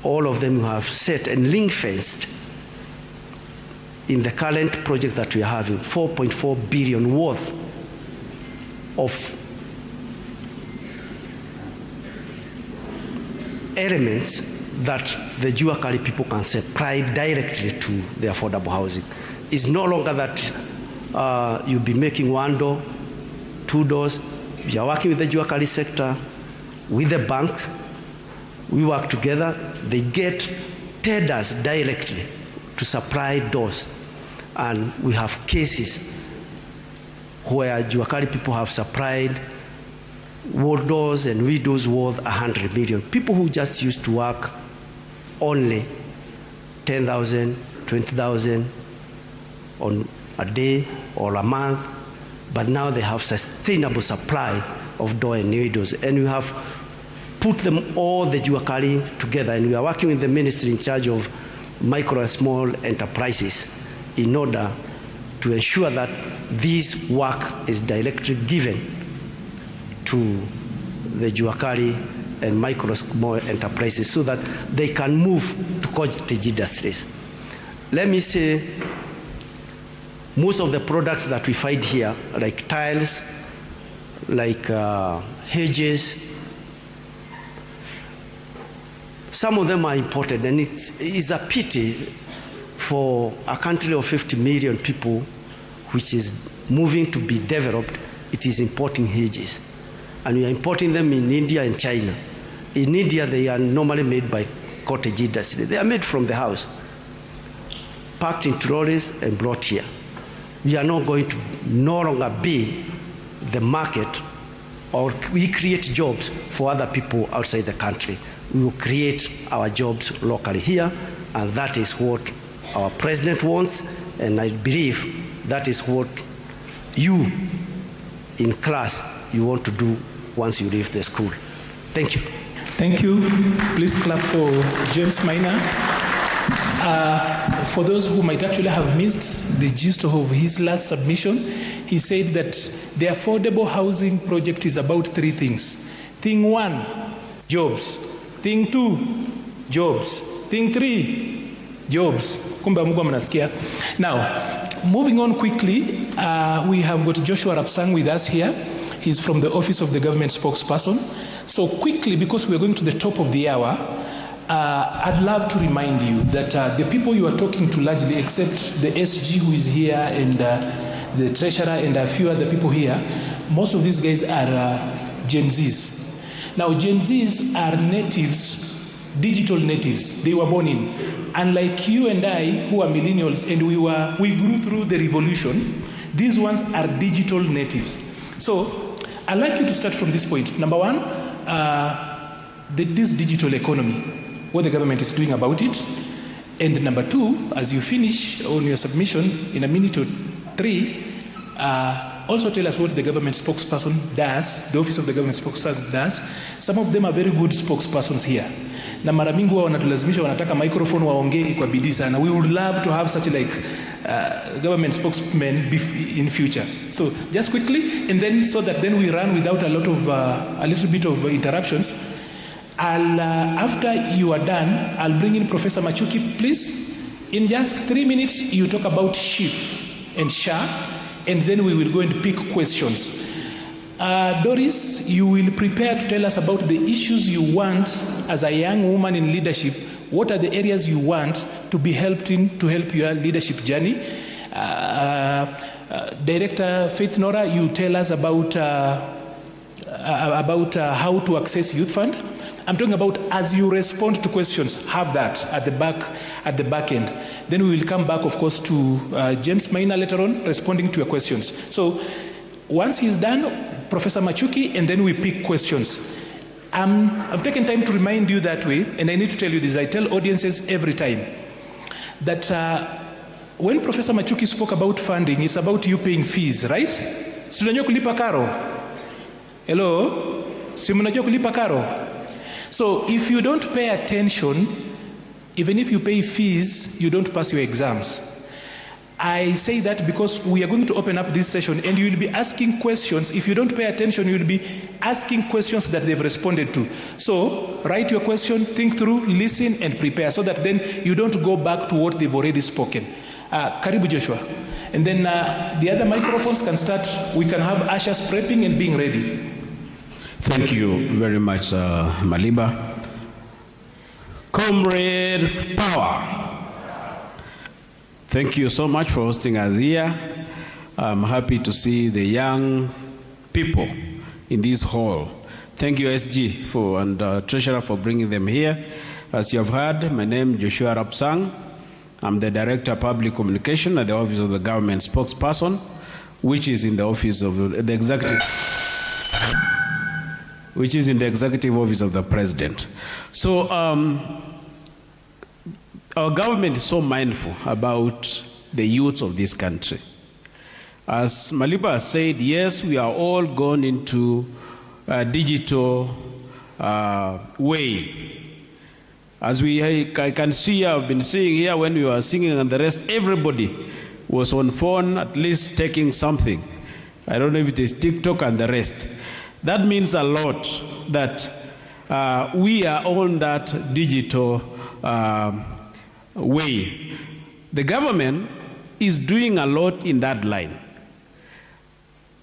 Speaker 3: All of them have set and link-fenced in the current project that we are having, 4.4 billion worth of elements that the Juakali people can supply directly to the affordable housing. It's no longer that you'll be making one door, two doors. We are working with the Juakali sector, with the banks. We work together. They get tenders directly to supply doors. And we have cases where Juakali people have supplied wall doors and windows worth 100 million. People who just used to work only 10,000, 20,000 on a day or a month, but now they have sustainable supply of door and windows. And we have put them all, the Juakali, together, and we are working with the ministry in charge of micro and small enterprises in order to ensure that this work is directly given to the Juakali and micro small enterprises so that they can move to cottage industries. Let me say, most of the products that we find here, like tiles, like hedges, Some of them are imported, and it's a pity for a country of 50 million people, which is moving to be developed. It is importing hedges, and we are importing them in India and China. In India, they are normally made by cottage industry. They are made from the house, packed in trolleys and brought here. We are not going to no longer be the market, or we create jobs for other people outside the country. We will create our jobs locally here, and that is what our president wants, and I believe that is what you in class you want to do once you leave the school. Thank you.
Speaker 1: Thank you. Please clap for James Maina. For those who might actually have missed the gist of his last submission, he said that the affordable housing project is about three things. Thing one, jobs. Thing two, jobs. Thing three, jobs. Now, moving on quickly, we have got Joshua Rapsang with us here. He's from the Office of the Government Spokesperson. So quickly, because we're going to the top of the hour, I'd love to remind you that the people you are talking to largely, except the SG who is here and the treasurer and a few other people here, most of these guys are Gen Zs. Now, Gen Zs are natives, digital natives. They were born in. Unlike you and I, who are millennials, and we grew through the revolution, these ones are digital natives. So I'd like you to start from this point. Number one, this digital economy, what the government is doing about it. And number two, as you finish on your submission in a minute or three, also tell us what the government spokesperson does, the Office of the Government Spokesperson does. Some of them are very good spokespersons here. Na mara mingi wao wanatulazimisha wanataka microphone waongee kwa bidii sana. We would love to have such like government spokesmen in future. So just quickly, and then so that then we run without a little bit of interruptions. After you are done, I'll bring in Professor Machuki, please. In just 3 minutes, you talk about SHIF and SHA, and then we will go and pick questions. Doris, you will prepare to tell us about the issues you want as a young woman in leadership. What are the areas you want to be helped in to help your leadership journey? Director Faith Nora, you tell us about how to access Youth Fund. I'm talking about as you respond to questions, have that at the back end. Then we will come back, of course, to James Maina later on, responding to your questions. So once he's done, Professor Machuki, and then we pick questions. I've taken time to remind you that way, and I need to tell you this. I tell audiences every time that when Professor Machuki spoke about funding, it's about you paying fees, right? Si unajua kulipa karo? Hello? Si unajua kulipa karo? So if you don't pay attention, even if you pay fees, you don't pass your exams. I say that because we are going to open up this session and you will be asking questions. If you don't pay attention, you will be asking questions that they've responded to. So write your question, think through, listen and prepare so that then you don't go back to what they've already spoken. Karibu Joshua. And then the other microphones can start. We can have ushers prepping and being ready.
Speaker 8: Thank you very much, Maliba. Comrade Power. Thank you so much for hosting us here. I'm happy to see the young people in this hall. Thank you, SG, and Treasurer for bringing them here. As you have heard, my name is Joshua Rapsang. I'm the Director of Public Communication at the Office of the Government Spokesperson, which is in the Office of the Executive, which is in the Executive Office of the President. So our government is so mindful about the youth of this country. As Maliba said, yes, we are all gone into a digital way. As I can see, I've been seeing here when we were singing and the rest, everybody was on phone, at least taking something. I don't know if it is TikTok and the rest. That means a lot that we are on that digital way. The government is doing a lot in that line.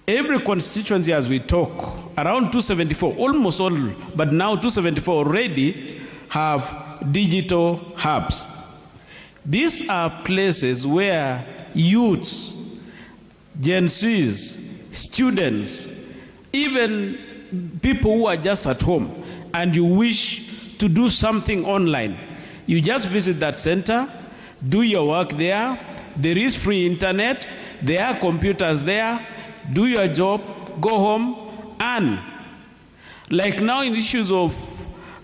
Speaker 8: Every constituency, as we talk, around 274, almost all, but now 274 already have digital hubs. These are places where youths, Gen Zs, students, even people who are just at home and you wish to do something online, you just visit that center, do your work there. There is free internet, there are computers there, do your job, go home, and like now in issues of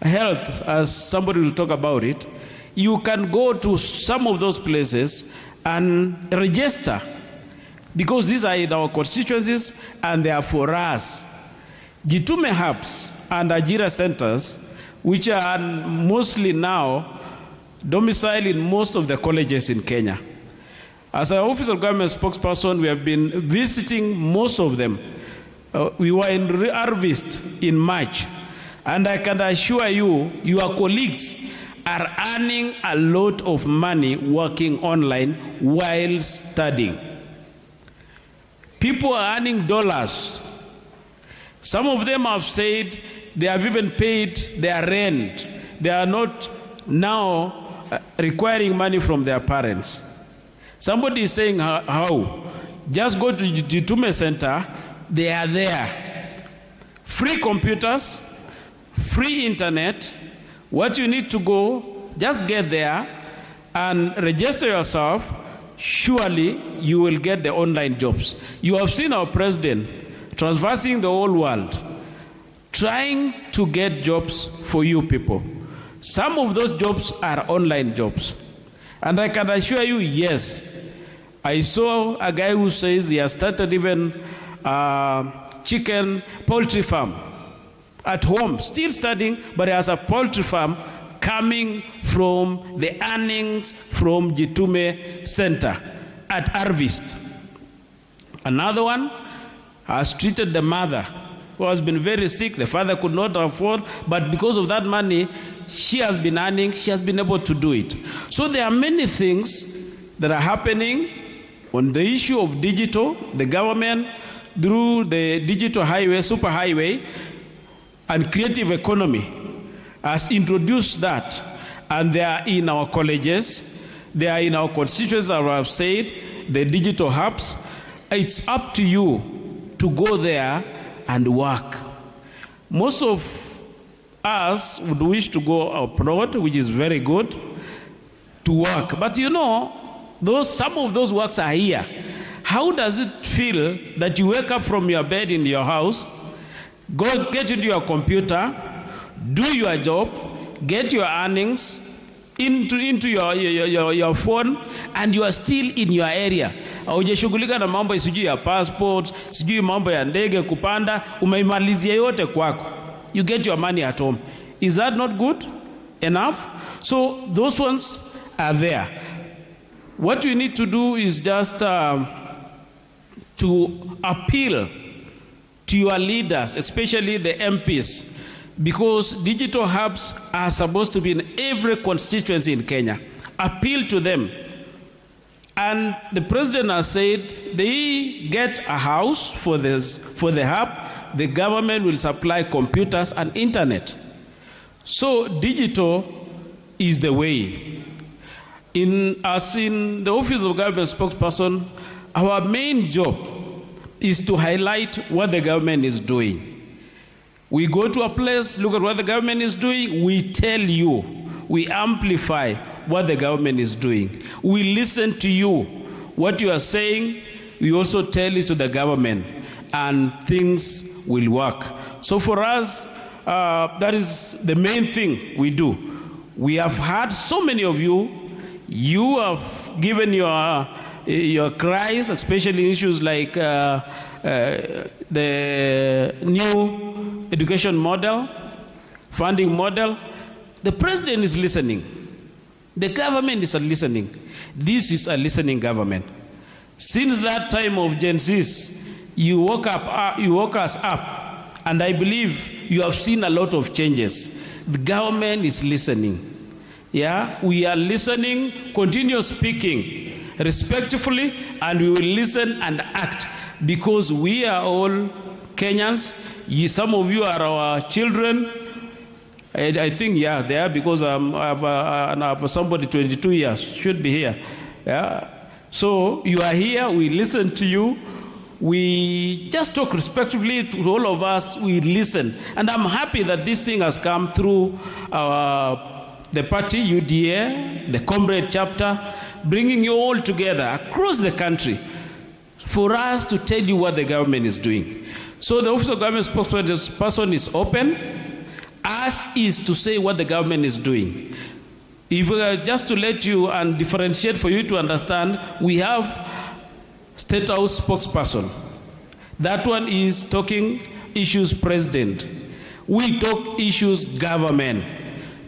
Speaker 8: health, as somebody will talk about it, you can go to some of those places and register, because these are in our constituencies and they are for us. Jitume hubs and Ajira centers, which are mostly now domiciled in most of the colleges in Kenya. As an Office of Government spokesperson, we have been visiting most of them. We were in Harvest in March, and I can assure you, your colleagues are earning a lot of money working online while studying. People are earning dollars. Some of them have said they have even paid their rent. They are not now requiring money from their parents. Somebody is saying how? Just go to Jitume Center, they are there. Free computers, free internet. What you need to go, just get there and register yourself. Surely you will get the online jobs. You have seen our president traversing the whole world, trying to get jobs for you people. Some of those jobs are online jobs. And I can assure you, yes, I saw a guy who says he has started even chicken poultry farm at home, still studying, but he has a poultry farm coming from the earnings from Jitume Center at Harvest. Another one has treated the mother who has been very sick. The father could not afford, but because of that money she has been earning, she has been able to do it. So there are many things that are happening on the issue of digital. The government, through the digital highway, super highway, and creative economy, has introduced that, and they are in our colleges, they are in our constituencies, as I have said, the digital hubs. It's up to you to go there and work. Most of us would wish to go abroad, which is very good, to work. But you know, some of those works are here. How does it feel that you wake up from your bed in your house, go get into your computer, do your job, get your earnings into your phone, and you are still in your area? Haujashughulika na mambo sijui ya passport, sijui mambo ya ndege kupanda, umeimalizia yote kwako. You get your money at home. Is that not good enough? So those ones are there. What we need to do is just to appeal to your leaders, especially the MPs, because digital hubs are supposed to be in every constituency in Kenya. Appeal to them. And the president has said they get a house for the hub, the government will supply computers and internet. So digital is the way. As in the Office of Government spokesperson, our main job is to highlight what the government is doing. We go to a place, look at what the government is doing, we tell you, we amplify what the government is doing. We listen to you. What you are saying, we also tell it to the government, and things will work. So for us, that is the main thing we do. We have had so many of you. You have given your cries, especially issues like the new education model, funding model. The president is listening. The government is listening. This is a listening government. Since that time of Gen Zs, you woke us up, and I believe you have seen a lot of changes. The government is listening. Yeah, we are listening, continue speaking respectfully, and we will listen and act, because we are all Kenyans. Some of you are our children, I think, yeah, they are, because I have somebody 22 years, should be here. Yeah. So you are here, we listen to you. We just talk respectively to all of us, we listen. And I'm happy that this thing has come through the party, UDA, the Comrade chapter, bringing you all together across the country for us to tell you what the government is doing. So the Office of Government Spokesperson is open, as is to say what the government is doing. If just to let you and differentiate for you to understand, we have State House spokesperson. That one is talking issues president. We talk issues government.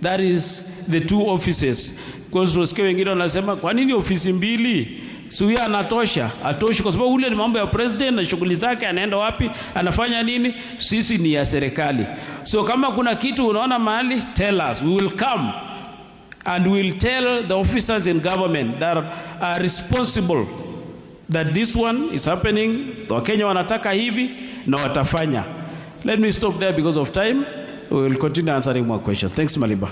Speaker 8: That is the two offices. Because Rosike wengine wanasema kwa nini ofisi mbili? Suya anatosha, atoshi kwa sababu ule ni mambo ya president na shughuli zake, anaenda wapi, anafanya nini? Sisi ni ya serikali. So kama kuna kitu unaona mahali, tell us, we will come and we will tell the officers in government that are responsible that this one is happening, Wakenya wanataka hivi na watafanya. Let me stop there because of time. We will continue answering more questions. Thanks, Maliba.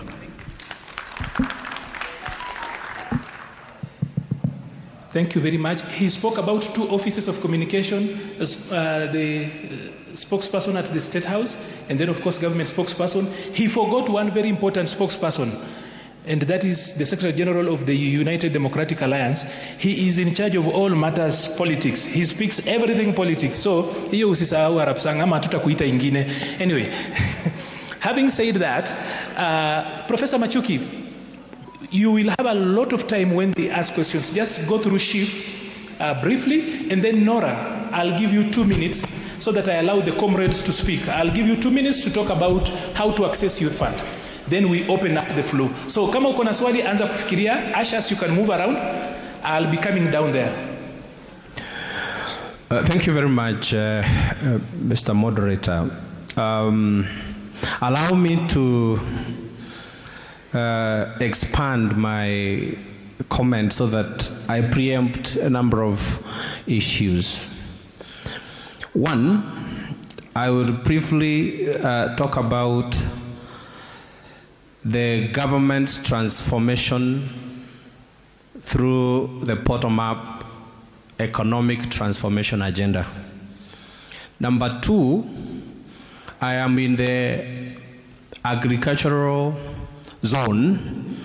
Speaker 1: Thank you very much. He spoke about two offices of communication, the spokesperson at the State House, and then of course government spokesperson. He forgot one very important spokesperson, and that is the Secretary General of the United Democratic Alliance. He is in charge of all matters politics. He speaks everything politics. So, hiyo usisahau Arab sang ama tutakuita ingine. Anyway, having said that, Professor Machuki, you will have a lot of time when they ask questions. Just go through Chief briefly, and then Nora, I'll give you 2 minutes so that I allow the comrades to speak. I'll give you 2 minutes to talk about how to access youth fund. Then we open up the floor. So kama uko na swali, anza kufikiria. Ashas, you can move around. I'll be coming down there.
Speaker 6: Thank you very much, Mr. Moderator. Allow me to expand my comment so that I preempt a number of issues. One, I will briefly talk about the government's transformation through the bottom-up economic transformation agenda. Number two, I am in the agricultural zone,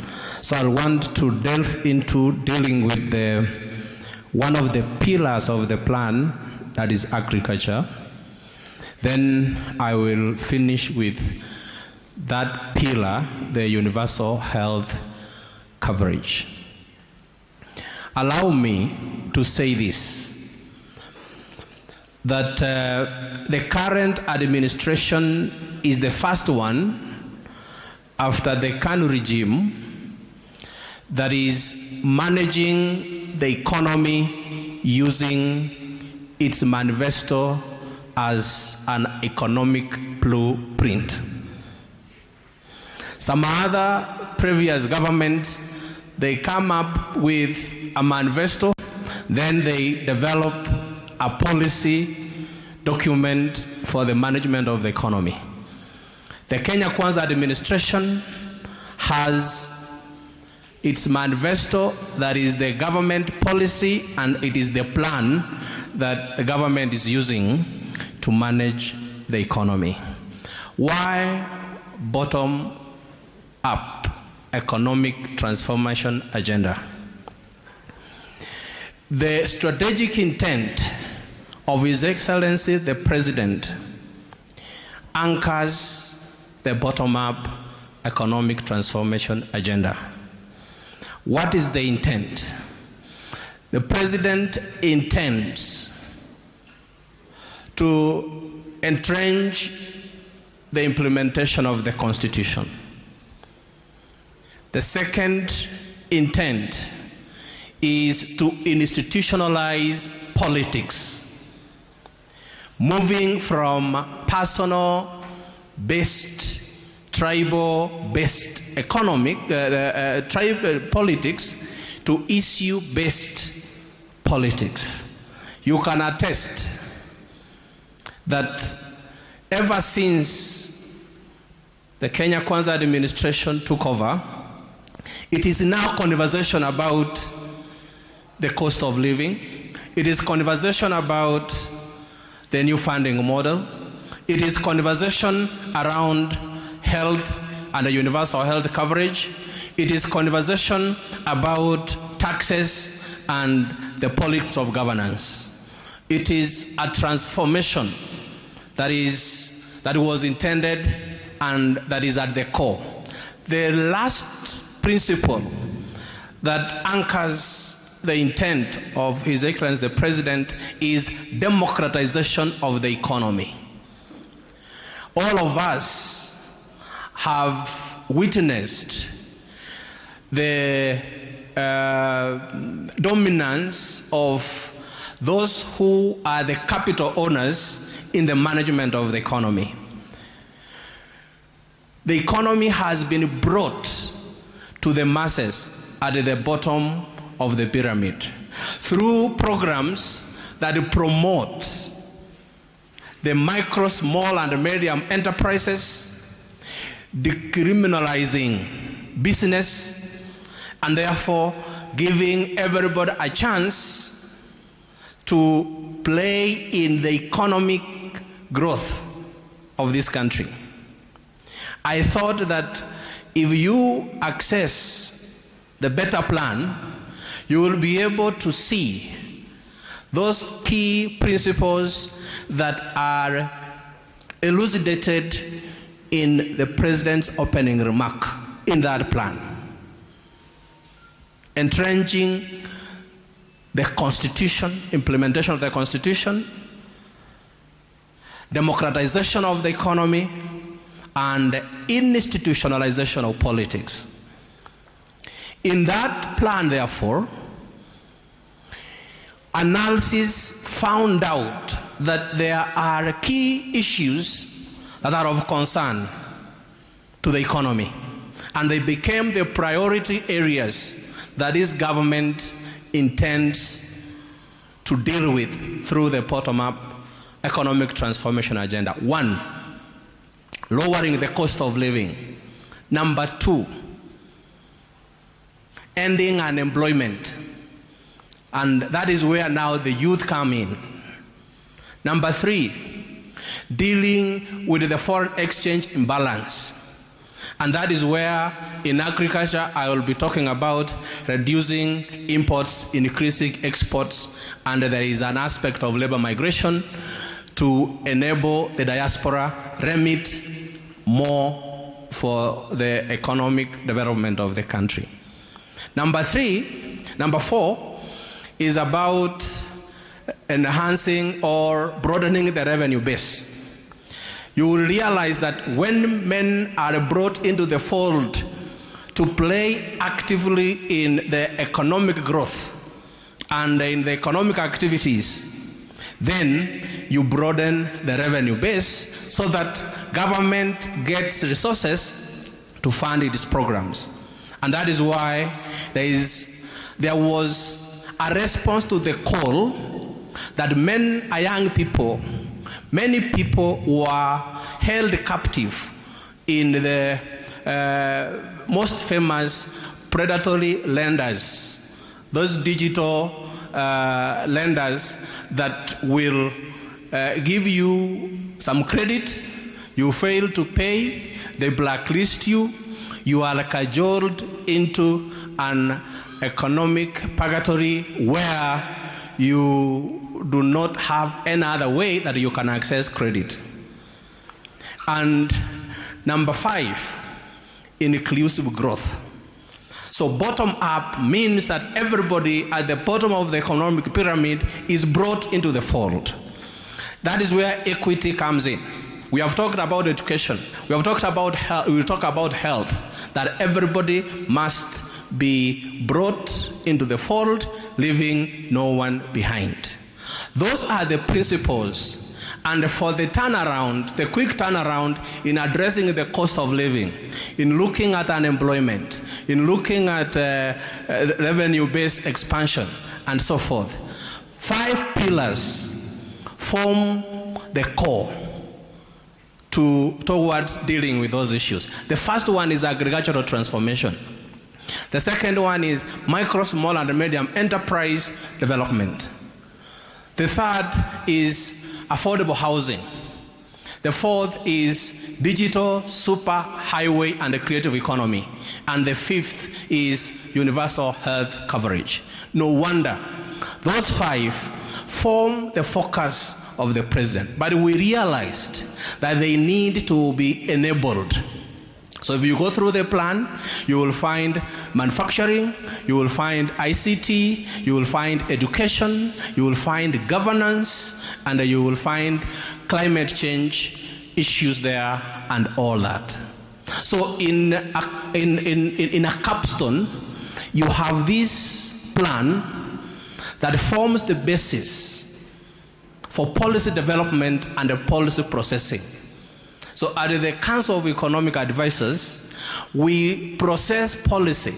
Speaker 6: so I want to delve into dealing with one of the pillars of the plan, that is agriculture. Then I will finish with that pillar, the universal health coverage. Allow me to say this, that the current administration is the first one after the KANU regime that is managing the economy using its manifesto as an economic blueprint. Some other previous governments, they come up with a manifesto, then they develop a policy document for the management of the economy. The Kenya Kwanza administration has its manifesto, that is the government policy, and it is the plan that the government is using to manage the economy. Why bottom up economic transformation agenda? The strategic intent of His Excellency the President anchors the bottom-up economic transformation agenda. What is the intent? The President intends to entrench the implementation of the Constitution. The second intent is to institutionalize politics, moving from personal-based, tribal-based tribal politics to issue-based politics. You can attest that ever since the Kenya Kwanza administration took over, it is now conversation about the cost of living. It is conversation about the new funding model. It is conversation around health and the universal health coverage. It is conversation about taxes and the politics of governance. It is a transformation that was intended and that is at the core. The last principle that anchors the intent of His Excellency the President is democratization of the economy. All of us have witnessed the dominance of those who are the capital owners in the management of the economy. The economy has been brought to the masses at the bottom of the pyramid through programs that promote the micro, small, and medium enterprises, decriminalizing business, and therefore giving everybody a chance to play in the economic growth of this country. I thought that if you access the better plan, you will be able to see those key principles that are elucidated in the President's opening remark in that plan. Entrenching the Constitution, implementation of the Constitution, democratization of the economy, and institutionalization of politics. In that plan, therefore, analysis found out that there are key issues that are of concern to the economy, and they became the priority areas that this government intends to deal with through the bottom-up economic transformation agenda. 1, lowering the cost of living. Number 2, ending unemployment. And that is where now the youth come in. Number 3, dealing with the foreign exchange imbalance. And that is where in agriculture I will be talking about reducing imports, increasing exports, and there is an aspect of labor migration to enable the diaspora remit more for the economic development of the country. Number 4 is about enhancing or broadening the revenue base. You will realize that when men are brought into the fold to play actively in the economic growth and in the economic activities, then you broaden the revenue base so that government gets resources to fund its programs. And that is why there was a response to the call that young people, many people were held captive in the most famous predatory lenders, those digital lenders that will give you some credit, you fail to pay, they blacklist you, you are cajoled into an economic purgatory where you do not have any other way that you can access credit. And number 5, inclusive growth. So bottom up means that everybody at the bottom of the economic pyramid is brought into the fold. That is where equity comes in. We have talked about education. We have talked about health. We will talk about health, that everybody must be brought into the fold, leaving no one behind. Those are the principles. And for the turnaround, the quick turnaround in addressing the cost of living, in looking at unemployment, in looking at revenue-based expansion, and so forth, 5 pillars form the core towards dealing with those issues. The first one is agricultural transformation. The second one is micro, small, and medium enterprise development. The third is affordable housing. The fourth is digital, super, highway, and the creative economy. And the fifth is universal health coverage. No wonder those five form the focus of the president. But we realized that they need to be enabled. So if you go through the plan, you will find manufacturing, you will find ICT, you will find education, you will find governance, and you will find climate change issues there and all that. So in a capstone, you have this plan that forms the basis for policy development and policy processing. So at the Council of Economic Advisors, we process policy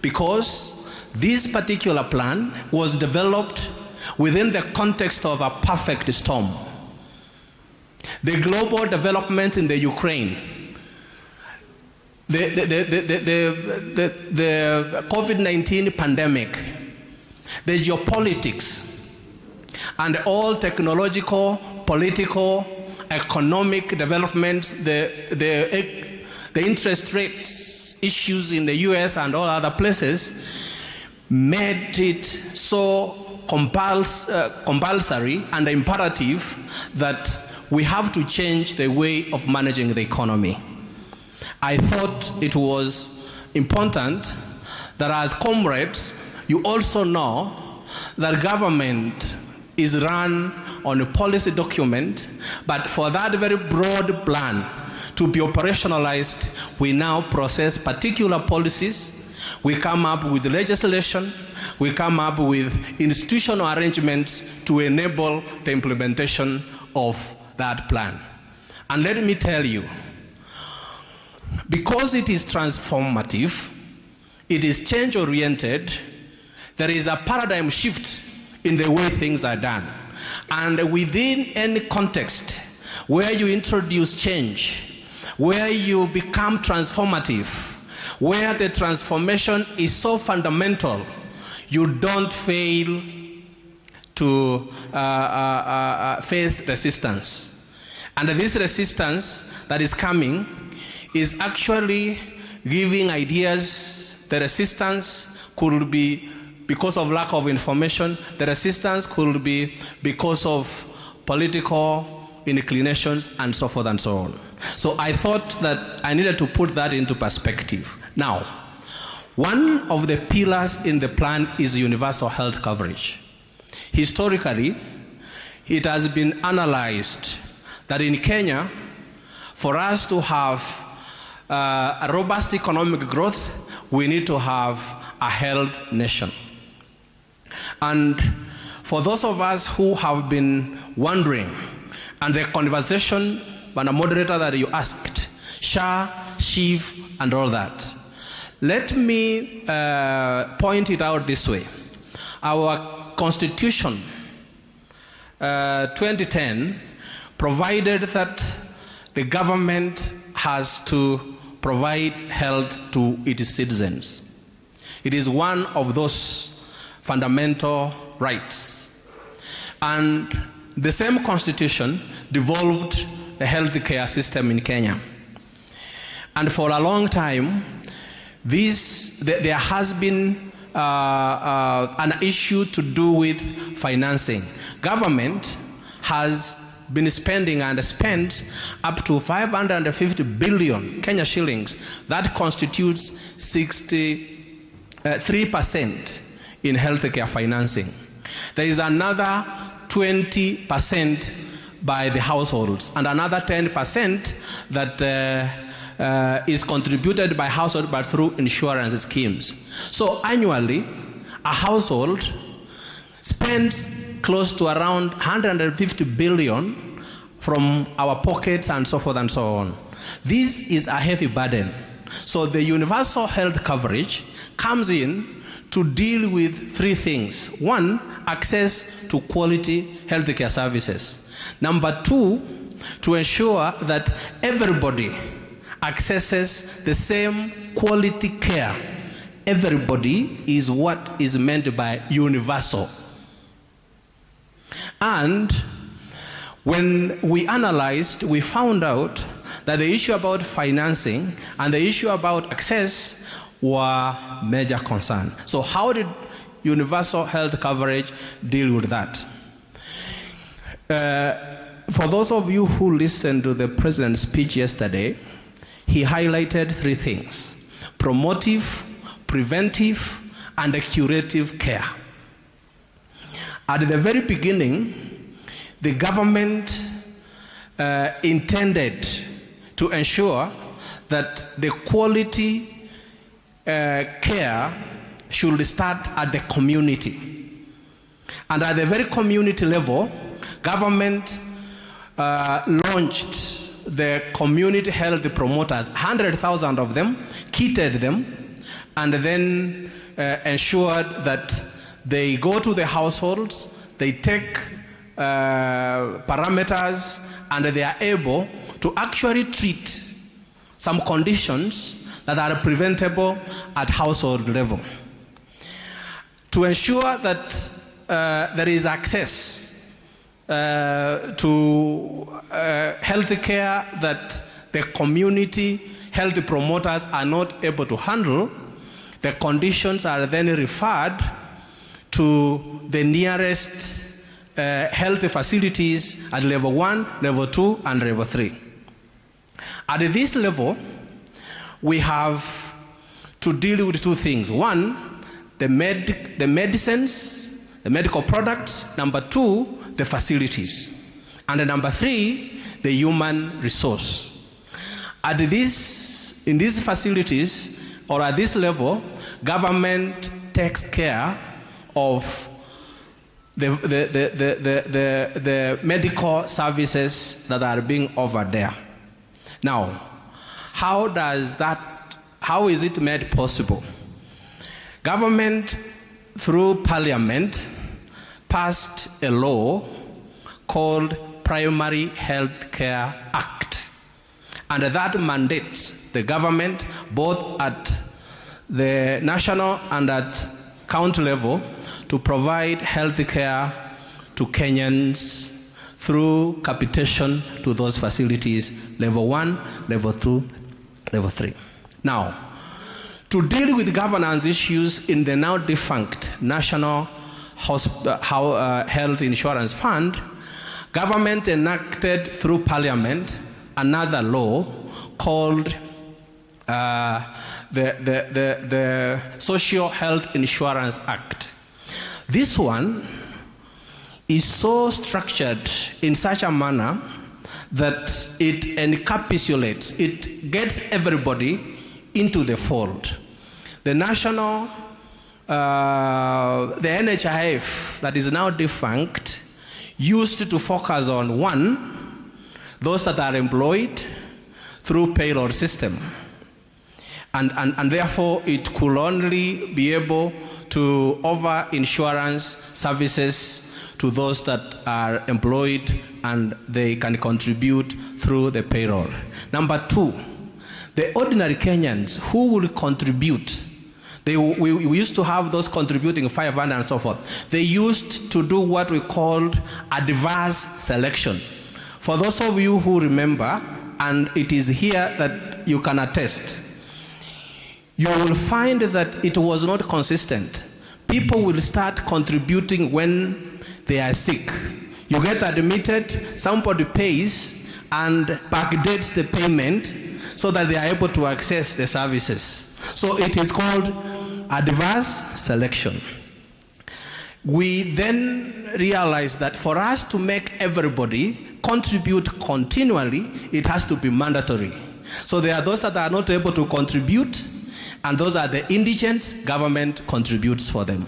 Speaker 6: because this particular plan was developed within the context of a perfect storm. The global development in the Ukraine, the COVID-19 pandemic, the geopolitics, and all technological, political, economic developments, the interest rates issues in the US and all other places made it so compulsory and imperative that we have to change the way of managing the economy. I thought it was important that as comrades, you also know that government is run on a policy document, but for that very broad plan to be operationalized, we now process particular policies, we come up with legislation, we come up with institutional arrangements to enable the implementation of that plan. And let me tell you, because it is transformative, it is change-oriented, there is a paradigm shift in the way things are done. And within any context where you introduce change, where you become transformative, where the transformation is so fundamental, you don't fail to face resistance. And this resistance that is coming is actually giving ideas. The resistance could be because of lack of information. The resistance could be because of political inclinations and so forth and so on. So I thought that I needed to put that into perspective. Now, one of the pillars in the plan is universal health coverage. Historically, it has been analyzed that in Kenya, for us to have a robust economic growth, we need to have a health nation. And for those of us who have been wondering, and the conversation by the moderator that you asked, SHA, SHIV, and all that, let me point it out this way. Our Constitution, 2010, provided that the government has to provide health to its citizens. It is one of those fundamental rights. And the same Constitution devolved the healthcare system in Kenya. And for a long time, there has been an issue to do with financing. Government has been spending and spent up to 550 billion Kenya shillings. That constitutes 63% in healthcare financing. There is another 20% by the households and another 10% that is contributed by household but through insurance schemes. So annually, a household spends close to around 150 billion from our pockets and so forth and so on. This is a heavy burden. So the universal health coverage comes in to deal with three things. One, access to quality healthcare services. Number two, to ensure that everybody accesses the same quality care. Everybody is what is meant by universal. And when we analyzed, we found out that the issue about financing and the issue about access were major concern. So how did universal health coverage deal with that? For those of you who listened to the president's speech yesterday, he highlighted three things: promotive, preventive, and curative care. At the very beginning, the government intended to ensure that the quality care should start at the community. And at the very community level, government launched the community health promoters, 100,000 of them, kitted them, and then ensured that they go to the households, they take parameters, and they are able to actually treat some conditions that are preventable at household level. To ensure that there is access to health care that the community health promoters are not able to handle, the conditions are then referred to the nearest health facilities at level 1, level 2, and level 3. At this level, we have to deal with two things. One, the medicines, the medical products. Number 2, the facilities. And number 3, the human resource. In these facilities, or at this level, government takes care of the medical services that are being offered there. Now, how is it made possible? Government, through Parliament, passed a law called Primary Health Care Act. And that mandates the government, both at the national and at county level, to provide health care to Kenyans through capitation to those facilities, level 1, level 2, level 3. Now, to deal with governance issues in the now defunct National Health Insurance Fund, government enacted through Parliament another law called the Social Health Insurance Act. This one is so structured in such a manner that it encapsulates, it gets everybody into the fold. The national, the NHIF that is now defunct used to focus on, one, those that are employed through payroll system. And therefore it could only be able to offer insurance services to those that are employed and they can contribute through the payroll. Number 2, the ordinary Kenyans who will contribute, we used to have those contributing 500 and so forth. They used to do what we called adverse selection. For those of you who remember, and it is here that you can attest, you will find that it was not consistent. People will start contributing when they are sick. You get admitted, somebody pays and backdates the payment so that they are able to access the services. So it is called adverse selection. We then realized that for us to make everybody contribute continually, it has to be mandatory. So there are those that are not able to contribute, and those are the indigents, government contributes for them.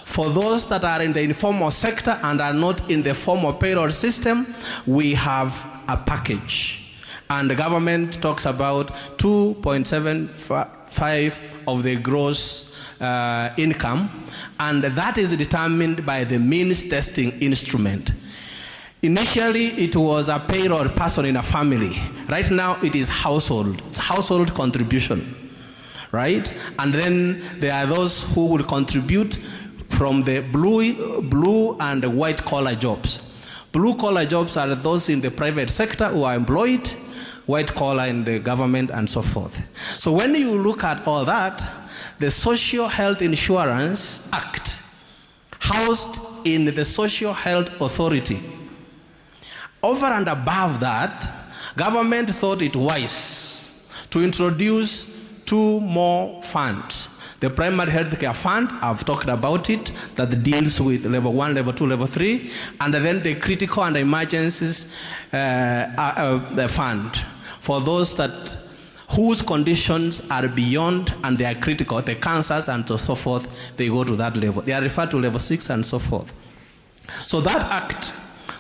Speaker 6: For those that are in the informal sector and are not in the formal payroll system, we have a package. And the government talks about 2.75 of the gross income, and that is determined by the means testing instrument. Initially, it was a payroll person in a family. Right now, it is household contribution, right? And then there are those who will contribute from the blue and the white collar jobs. Blue collar jobs are those in the private sector who are employed, white collar in the government, and so forth. So when you look at all that, the Social Health Insurance Act, housed in the Social Health Authority, over and above that, government thought it wise to introduce 2 more funds. The primary health care fund, I've talked about it, that deals with level 1, level 2, level 3, and then the critical and emergencies the fund for those that whose conditions are beyond and they are critical, the cancers and so forth, they go to that level. They are referred to level 6 and so forth. So that act,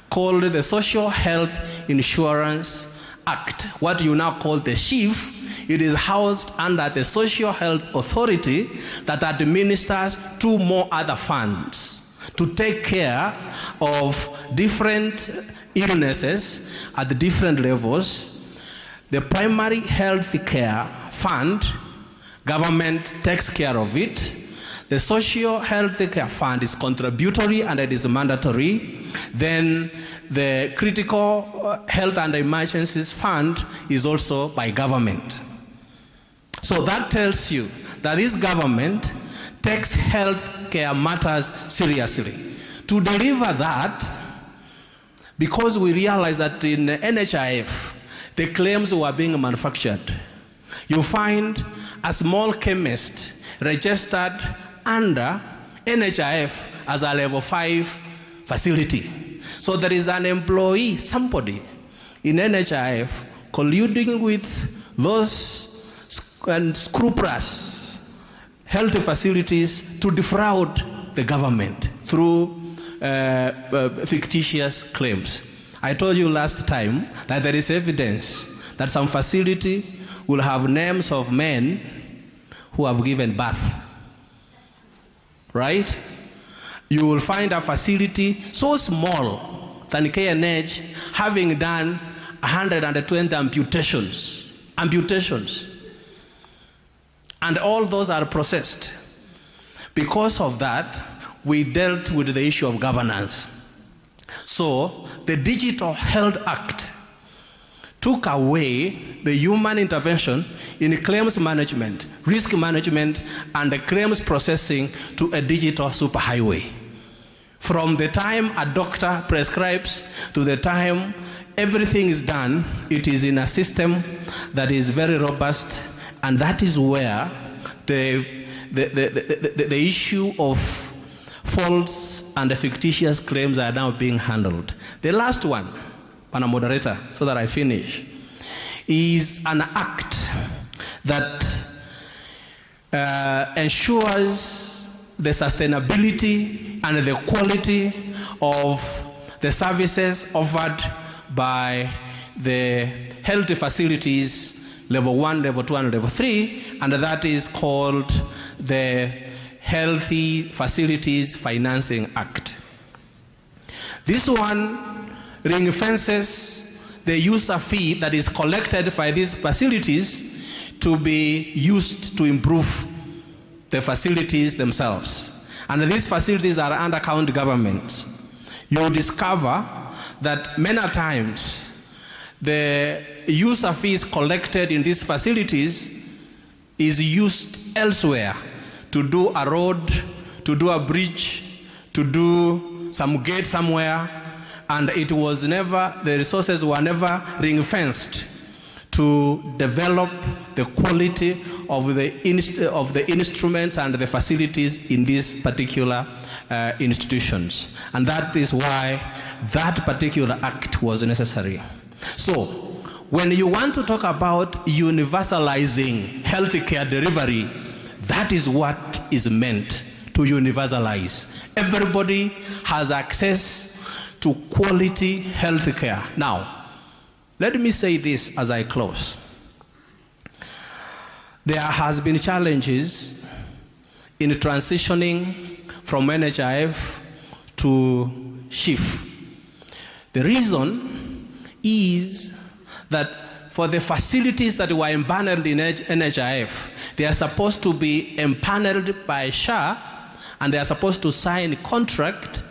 Speaker 6: called the Social Health Insurance Act, what you now call the SHIF, it is housed under the Social Health Authority that administers 2 more other funds to take care of different illnesses at the different levels. The primary health care fund, government takes care of it. The social health care fund is contributory and it is mandatory. Then the critical health and emergencies fund is also by government. So that tells you that this government takes health care matters seriously. To deliver that, because we realize that in NHIF, the claims were being manufactured. You find a small chemist registered under NHIF as a level 5 facility. So there is an employee, somebody in NHIF colluding with those scrupulous health facilities to defraud the government through fictitious claims. I told you last time that there is evidence that some facility will have names of men who have given birth. Right? You will find a facility so small than KNH having done 120 amputations. And all those are processed. Because of that, we dealt with the issue of governance. So the Digital Health Act took away the human intervention in claims management, risk management, and the claims processing to a digital superhighway. From the time a doctor prescribes to the time everything is done, it is in a system that is very robust, and that is where the issue of false and fictitious claims are now being handled. The last one, Pana Moderator, so that I finish, is an act that ensures the sustainability and the quality of the services offered by the health facilities, level 1, level 2, and level 3, and that is called the Healthy Facilities Financing Act. This one ring-fences the user fee that is collected by these facilities to be used to improve the facilities themselves. And these facilities are under county governments. You'll discover that many times the user fees collected in these facilities is used elsewhere to do a road, to do a bridge, to do some gate somewhere, and it was never, the resources were never ring-fenced to develop the quality of the instruments and the facilities in these particular institutions. And that is why that particular act was necessary. So, when you want to talk about universalizing healthcare delivery, that is what is meant to universalize. Everybody has access to quality health care. Now, let me say this as I close. There has been challenges in transitioning from NHIF to SHIF. The reason is that for the facilities that were empaneled in NHIF, they are supposed to be empaneled by SHA, and they are supposed to sign contract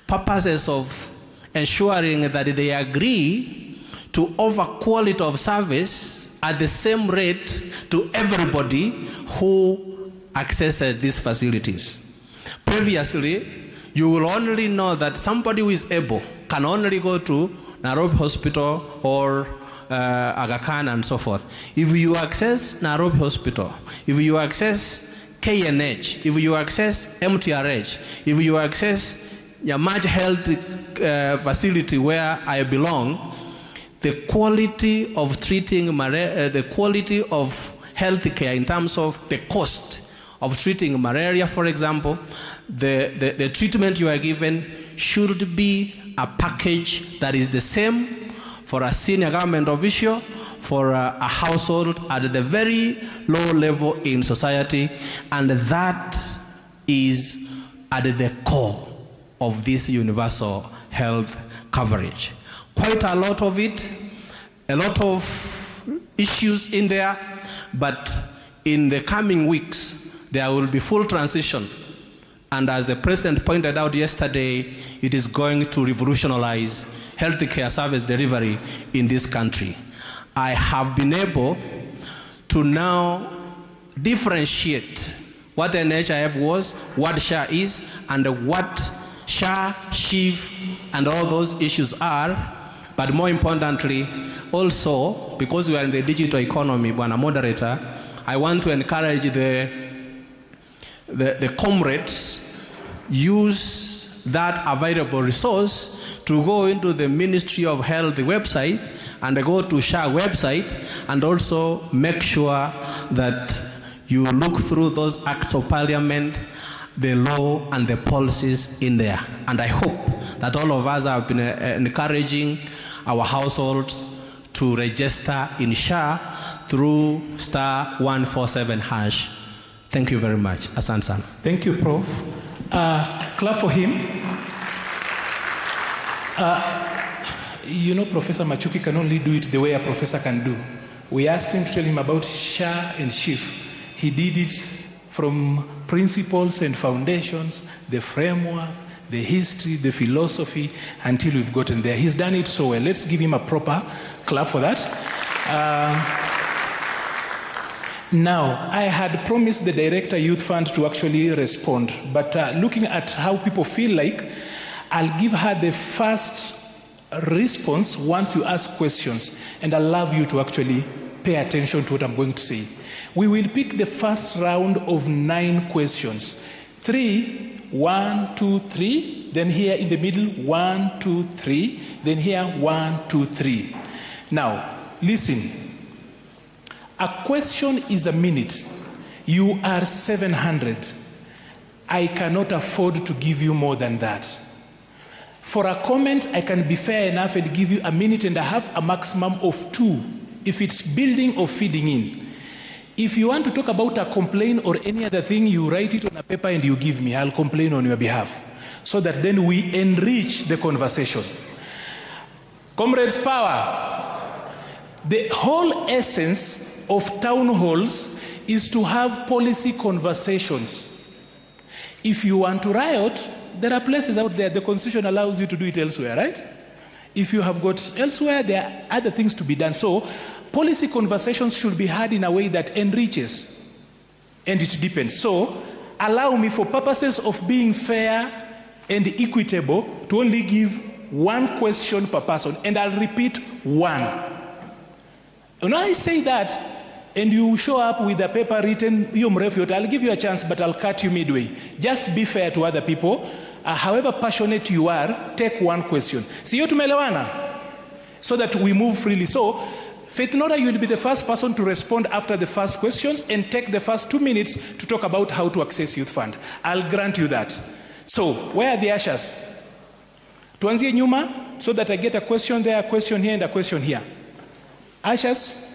Speaker 6: purposes of ensuring that they agree to offer quality of service at the same rate to everybody who accesses these facilities. Previously, you will only know that somebody who is able can only go to Nairobi Hospital or Aga Khan and so forth. If you access Nairobi Hospital, if you access KNH, if you access MTRH, if you access Yamaj Health facility where I belong, the quality of treating the quality of health care in terms of the cost of treating malaria, for example, the treatment you are given should be a package that is the same for a senior government official, for a household at the very low level in society, and that is at the core of this universal health coverage. Quite a lot of it, a lot of issues in there, but in the coming weeks, there will be full transition. And as the President pointed out yesterday, it is going to revolutionize healthcare service delivery in this country. I have been able to now differentiate what NHIF was, what SHA is, and what SHA, SHIV, and all those issues are. But more importantly, also, because we are in the digital economy, Bwana Moderator, I want to encourage the comrades use that available resource to go into the Ministry of Health website and go to SHA website and also make sure that you look through those acts of parliament, the law and the policies in there. And I hope that all of us have been encouraging our households to register in SHA through *147#. Thank you very much. Asante sana.
Speaker 1: Thank you, Prof. Clap for him. You know, Professor Machuki can only do it the way a professor can do. We asked him to tell him about SHA and SHIF. He did it from principles and foundations, the framework, the history, the philosophy, until we've gotten there. He's done it so well. Let's give him a proper clap for that. Now, I had promised the Director Youth Fund to actually respond, but looking at how people feel like, I'll give her the first response once you ask questions, and I'll love you to actually pay attention to what I'm going to say. We will pick the first round of 9 questions. 3, 1, 2, 3, then here in the middle, 1, 2, 3, then here, 1, 2, 3. Now, listen. A question is a minute. You are 700. I cannot afford to give you more than that. For a comment, I can be fair enough and give you a minute and a half, a maximum of 2, if it's building or feeding in. If you want to talk about a complaint or any other thing, you write it on a paper and you give me. I'll complain on your behalf, so that then we enrich the conversation. Comrades, power. The whole essence of town halls is to have policy conversations. If you want to riot, there are places out there. The Constitution allows you to do it elsewhere, right? If you have got elsewhere, there are other things to be done. So policy conversations should be had in a way that enriches, and it depends. So allow me, for purposes of being fair and equitable, to only give 1 question per person, and I'll repeat 1. When I say that, and you show up with a paper written, I'll give you a chance, but I'll cut you midway. Just be fair to other people. However passionate you are, take 1 question. Siyo tumelewana? So that we move freely. So, Faith Nora, you will be the first person to respond after the first questions and take the first 2 minutes to talk about how to access Youth Fund. I'll grant you that. So, where are the ushers? Tuanzie nyuma, so that I get a question there, a question here, and a question here. Ushers?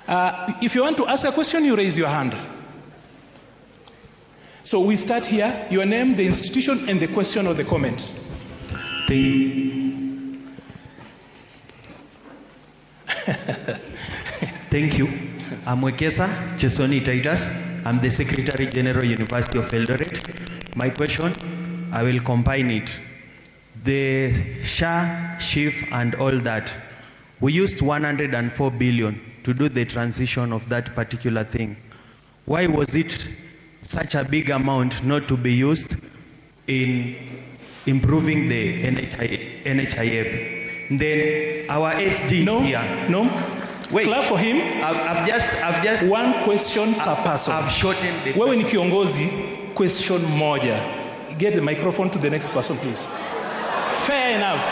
Speaker 1: If you want to ask a question, you raise your hand. So we start here, your name, the institution, and the question or the comment.
Speaker 9: Thank you. I'm Wekesa Chesoni Titus. I'm the Secretary General, University of Eldoret. My question, I will combine it. The SHA, SHIF, and all that. We used 104 billion to do the transition of that particular thing. Why was it such a big amount not to be used in improving the NHIF? Then our SD here.
Speaker 1: No.
Speaker 9: Wait.
Speaker 1: Clap for him.
Speaker 9: I've just
Speaker 1: one question per person.
Speaker 9: I've shortened the
Speaker 1: Wewe ni kiongozi, question moja. Get the microphone to the next person, please. Fair enough.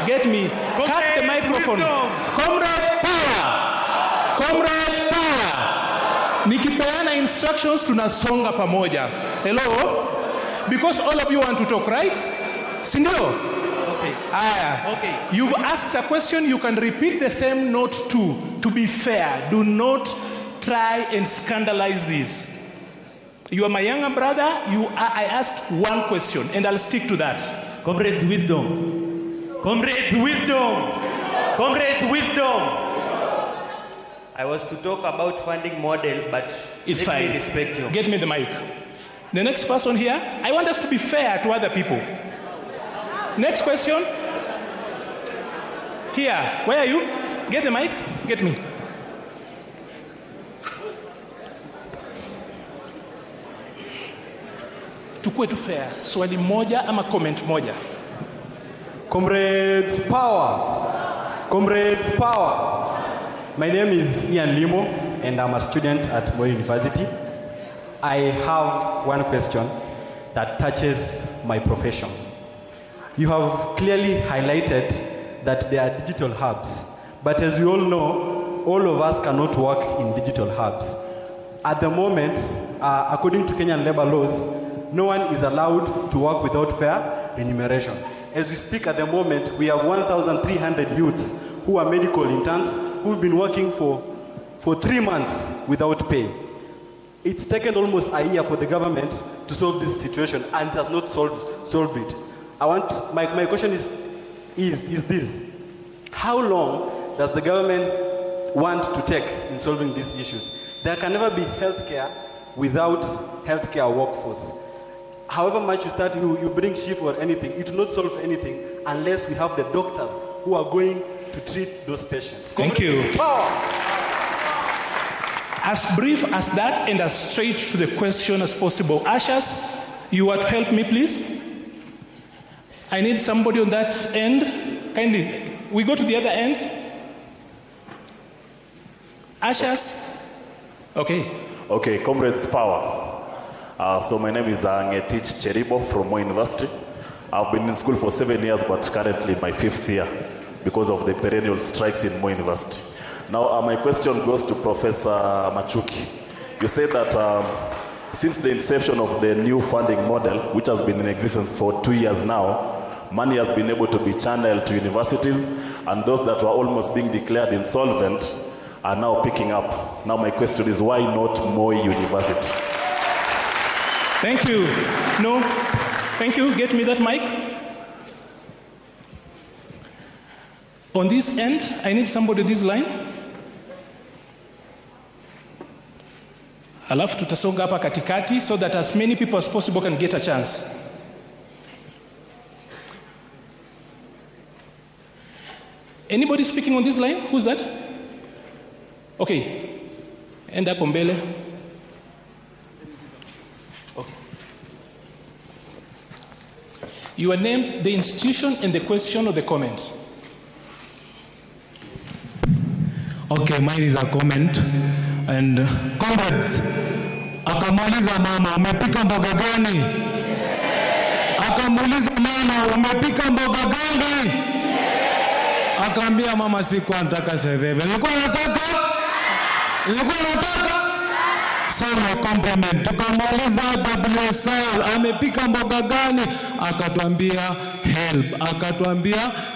Speaker 1: Get me. Cut the microphone. Comrades power. Comrades power. Nikipeana instructions tunasonga pamoja. Hello? Because all of you want to talk, right? Sindio?
Speaker 9: Okay.
Speaker 1: Okay. You've asked a question, you can repeat the same note too. To be fair, do not try and scandalize this. You are my younger brother, I asked one question and I'll stick to that.
Speaker 9: Comrades, wisdom. Comrades, wisdom. Comrades, wisdom. I was to talk about funding model, but
Speaker 1: it's fine.
Speaker 9: Respect you.
Speaker 1: Get me the mic. The next person here, I want us to be fair to other people. Next question. Here, where are you? Get the mic. Get me. Tukue tu fair. Swali moja ama comment moja.
Speaker 10: Comrades power. Comrades power. My name is Ian Limo and I'm a student at Moi University. I have one question that touches my profession. You have clearly highlighted that there are digital hubs, but as we all know, all of us cannot work in digital hubs. At the moment, according to Kenyan labor laws, no one is allowed to work without fair remuneration. As we speak at the moment, we have 1,300 youths who are medical interns who've been working for 3 months without pay. It's taken almost a year for the government to solve this situation and it has not solved it. My question is this. How long does the government want to take in solving these issues? There can never be healthcare without healthcare workforce. However much you bring shift or anything, it will not solve anything unless we have the doctors who are going to treat those patients.
Speaker 1: Thank you. As brief as that and as straight to the question as possible. Ushers, you want to help me, please? I need somebody on that end. Kindly, we go to the other end. Ushers? Okay.
Speaker 11: Okay, Comrades Power. So my name is Ngetich Cheribo from Moi University. I've been in school for 7 years, but currently my 5th year because of the perennial strikes in Moi University. Now, my question goes to Professor Machuki. You said that since the inception of the new funding model, which has been in existence for 2 years now, money has been able to be channeled to universities, and those that were almost being declared insolvent are now picking up. Now my question is, why not Moi University?
Speaker 1: Thank you. No, thank you. Get me that mic. On this end, I need somebody this line. Alafu tutasonga hapa katikati so that as many people as possible can get a chance. Anybody speaking on this line? Who's that? Okay. End up mbele. Okay. Your name, the institution, and the question or the comment.
Speaker 12: Okay, mine is a comment. And comrades, akamuuliza mama, umepika mboga gani? Akamuuliza mama, umepika mboga gani? Akaambia mama, sikuwa nataka seveve. Nilikuwa nataka sana compliment. Tukamuuliza WSR, amepika mboga gani? Akatuambia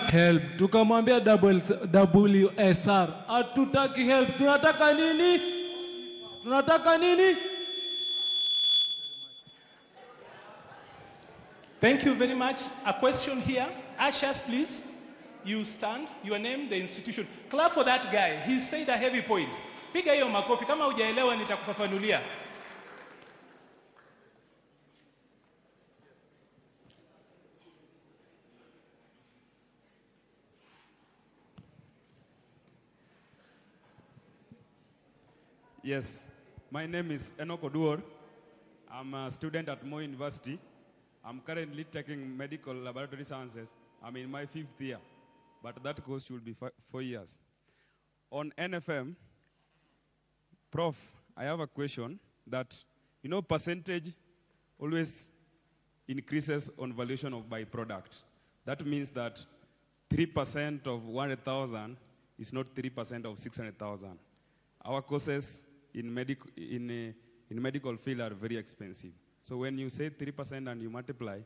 Speaker 12: help. Tukamwambia WSR, hatutaki help. Tunataka nini?
Speaker 1: Thank you very much. A question here. Ushers, please. You stand, your name, the institution. Clap for that guy. He said a heavy point. Piga hiyo makofi. Kama hujaelewa nitakufafanulia.
Speaker 13: Yes, my name is Enoch Oduor. I'm a student at Moi University. I'm currently taking medical laboratory sciences. I'm in my 5th year, but that course should be 4 years. On NFM, Prof, I have a question that, you know, percentage always increases on valuation of byproduct. That means that 3% of 100,000 is not 3% of 600,000. Our courses in medical field are very expensive. So when you say 3% and you multiply,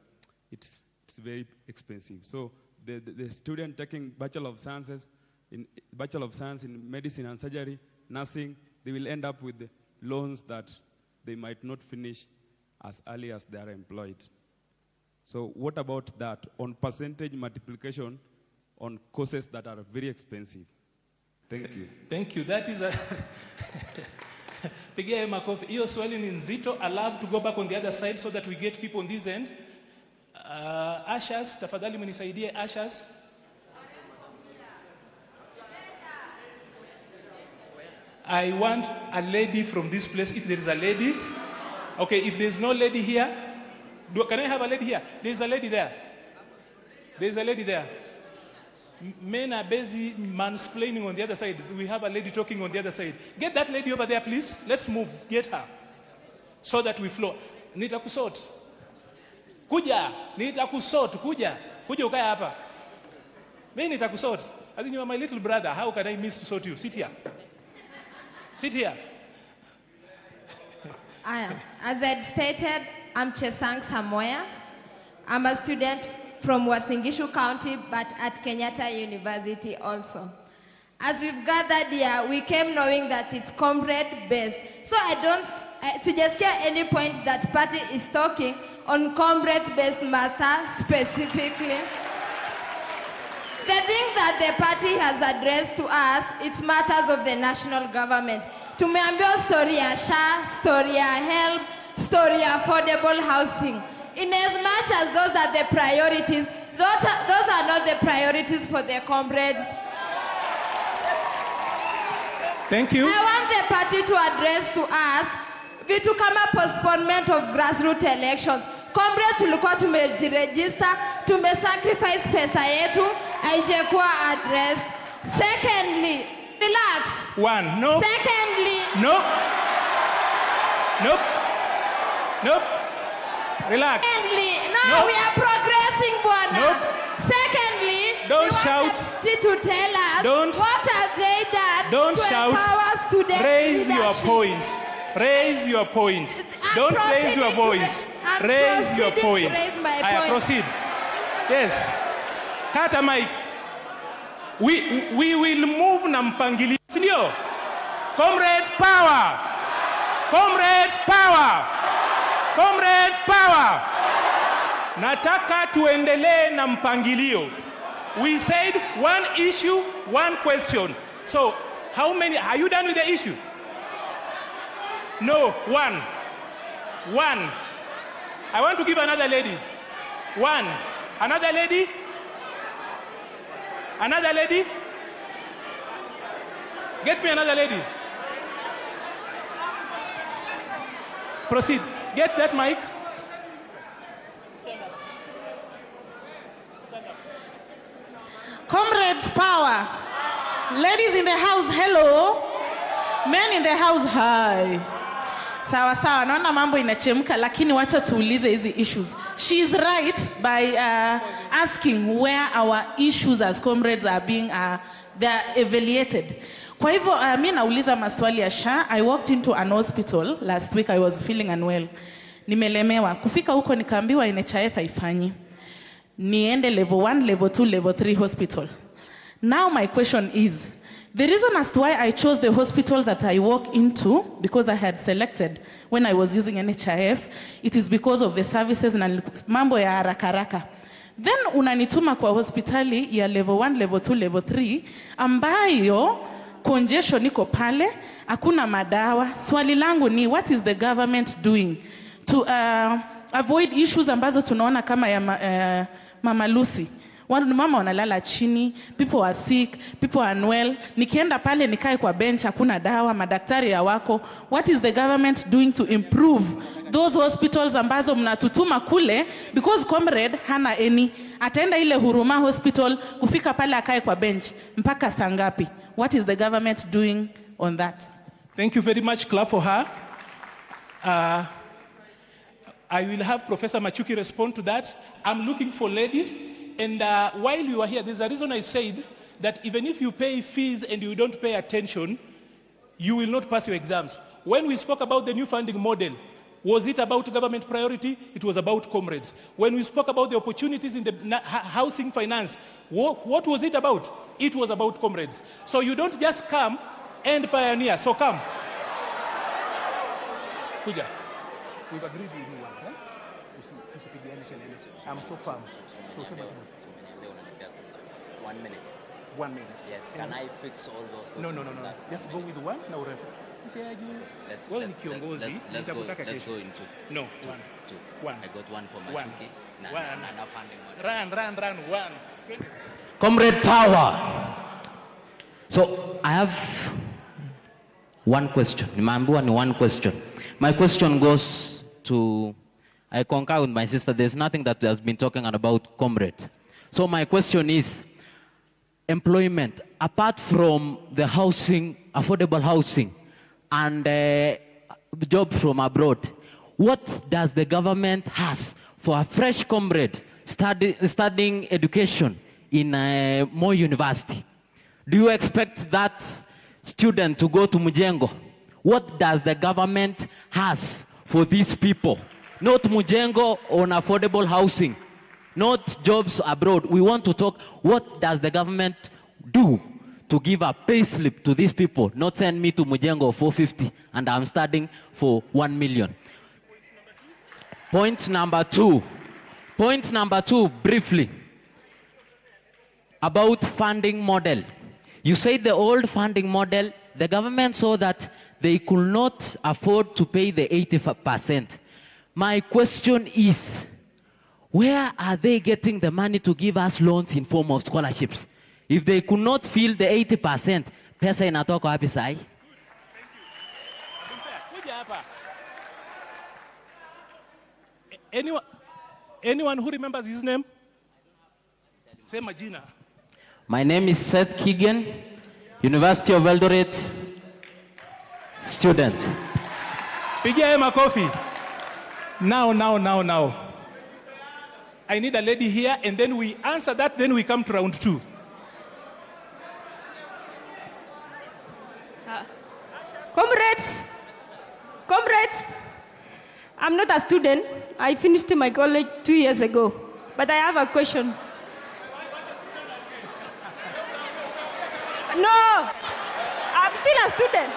Speaker 13: it's very expensive. So the student taking Bachelor of Science in Medicine and Surgery, nursing, they will end up with loans that they might not finish as early as they are employed. So what about that on percentage multiplication on courses that are very expensive? Thank you.
Speaker 1: Thank you. That is a... Pigia makofi. Hiyo swali ni nzito. Allowed to go back on the other side so that we get people on this end. Ushers, tafadhali mnisaidie ushers. I want a lady from this place, if there is a lady. Okay, if there's no lady here, can I have a lady here? There's a lady there. There's a lady there. Men are busy mansplaining on the other side. We have a lady talking on the other side. Get that lady over there, please. Let's move. Get her. So that we flow. Nitakusort. Kuja. Nitakusort. Kuja. Kuja ukaya hapa. Mimi nitakusort. As in you are my little brother. How can I miss to sort you? Sit here. Sit here.
Speaker 14: As I stated, I'm Chesang Samoya. I'm a student from Wasingishu County, but at Kenyatta University also. As we've gathered here, we came knowing that it's comrade-based. So I don't suggest any point that party is talking on comrade-based matter specifically. The thing that the party has addressed to us, it's matters of the national government. Tumeambiwa story ya SHA, story ya HELP, story ya affordable housing. In as much as those are the priorities, those are not the priorities for the comrades.
Speaker 1: Thank you.
Speaker 14: I want the party to address to us vitu kama postponement of grassroots elections. Comrades tulikuwa tumejiregister, tumesacrifice pesa yetu, haijakuwa addressed. Secondly, relax.
Speaker 1: One, no.
Speaker 14: Secondly,
Speaker 1: no. Nope. Nope. Relax.
Speaker 14: Secondly, no, we are progressing, Bwana.
Speaker 1: Nope.
Speaker 14: Secondly,
Speaker 1: don't shout.
Speaker 14: To tell us what have they done to empower students.
Speaker 1: Raise your point. Raise your point. Don't raise your voice. Raise your point. I proceed. Yes. Kata mic. We will move na mpangilio. Sindio? Comrades power. Comrades power. Comrades power. Nataka tuendelee na mpangilio. We said one issue, one question. So, how many, are you done with the issue? No, one. One. I want to give another lady. One. Another lady? Another lady? Get me another lady. Proceed. Get that mic.
Speaker 15: Comrades power. Ladies in the house, hello. Men in the house, hi. Sawa sawa, naona mambo inachemka, lakini wacha tuulize hizi issues. She is right by asking where our issues as comrades are being they are evaluated. Kwa hivyo mimi nauliza maswali ya SHA. I walked into an hospital last week. I was feeling unwell. Nimelemewa. Kufika huko nikaambiwa NHIF haifanyi. Niende level 1, level 2, level 3 hospital. Now my question is, The reason as to why I chose the hospital that I walk into, because I had selected when I was using NHIF, it is because of the services na mambo ya haraka haraka. Then unanituma kwa hospitali ya level 1, level 2, level 3, ambayo congestion iko pale, hakuna madawa. Swali langu ni, what is the government doing to avoid issues ambazo tunaona kama ya Mama Lucy? Mama wanalala chini, people are sick, people are unwell. Nikienda pale nikae kwa bench, hakuna dawa, madaktari hawako. What is the government doing to improve those hospitals ambazo mnatutuma kule? Because comrade hana any. Ataenda ile Huruma hospital, kufika pale akae kwa bench. Mpaka saa ngapi? What is the government doing on that?
Speaker 1: Thank you very much. Clap for her. I will have Professor Machuki respond to that. I'm looking for ladies. And while you are here, there's a reason I said that even if you pay fees and you don't pay attention, you will not pass your exams. When we spoke about the new funding model, was it about government priority? It was about comrades. When we spoke about the opportunities in the housing finance, what was it about? It was about comrades. So you don't just come and pioneer. So come. Kuja. We've agreed with you, right? I'm so firm. So
Speaker 16: 1 minute.
Speaker 1: 1 minute.
Speaker 16: Yes. Can I fix all those questions?
Speaker 1: No. Just go with one. Now,
Speaker 16: Let's
Speaker 1: go
Speaker 16: go into.
Speaker 1: No,
Speaker 16: two.
Speaker 1: One.
Speaker 16: I got one for
Speaker 1: One.
Speaker 16: Machuki.
Speaker 1: Run. One.
Speaker 16: Comrade power. So I have one question. Nimeambiwa ni one question. My question goes to, I concur with my sister. There's nothing that has been talking about comrade. So my question is, employment, apart from the housing, affordable housing, and job from abroad, what does the government has for a fresh comrade studying education in Moi University? Do you expect that student to go to Mujengo? What does the government has for these people? Not Mujengo on affordable housing, not jobs abroad. We want to talk, what does the government do to give a pay slip to these people? Not send me to Mujengo 450 and I'm studying for 1 million. Point number two, briefly, about funding model. You said the old funding model, the government saw that they could not afford to pay the 80%. My question is, where are they getting the money to give us loans in form of scholarships? If they could not fill the 80%, pesa inatoka wapi sai?
Speaker 1: Anyone who remembers his name? Say Magina.
Speaker 16: My name is Seth Keegan, University of Eldoret student.
Speaker 1: Pigia hema makofi. Now. I need a lady here, and then we answer that, then we come to round 2.
Speaker 17: Comrades, I'm not a student. I finished my college 2 years ago, but I have a question. No, I'm still a student.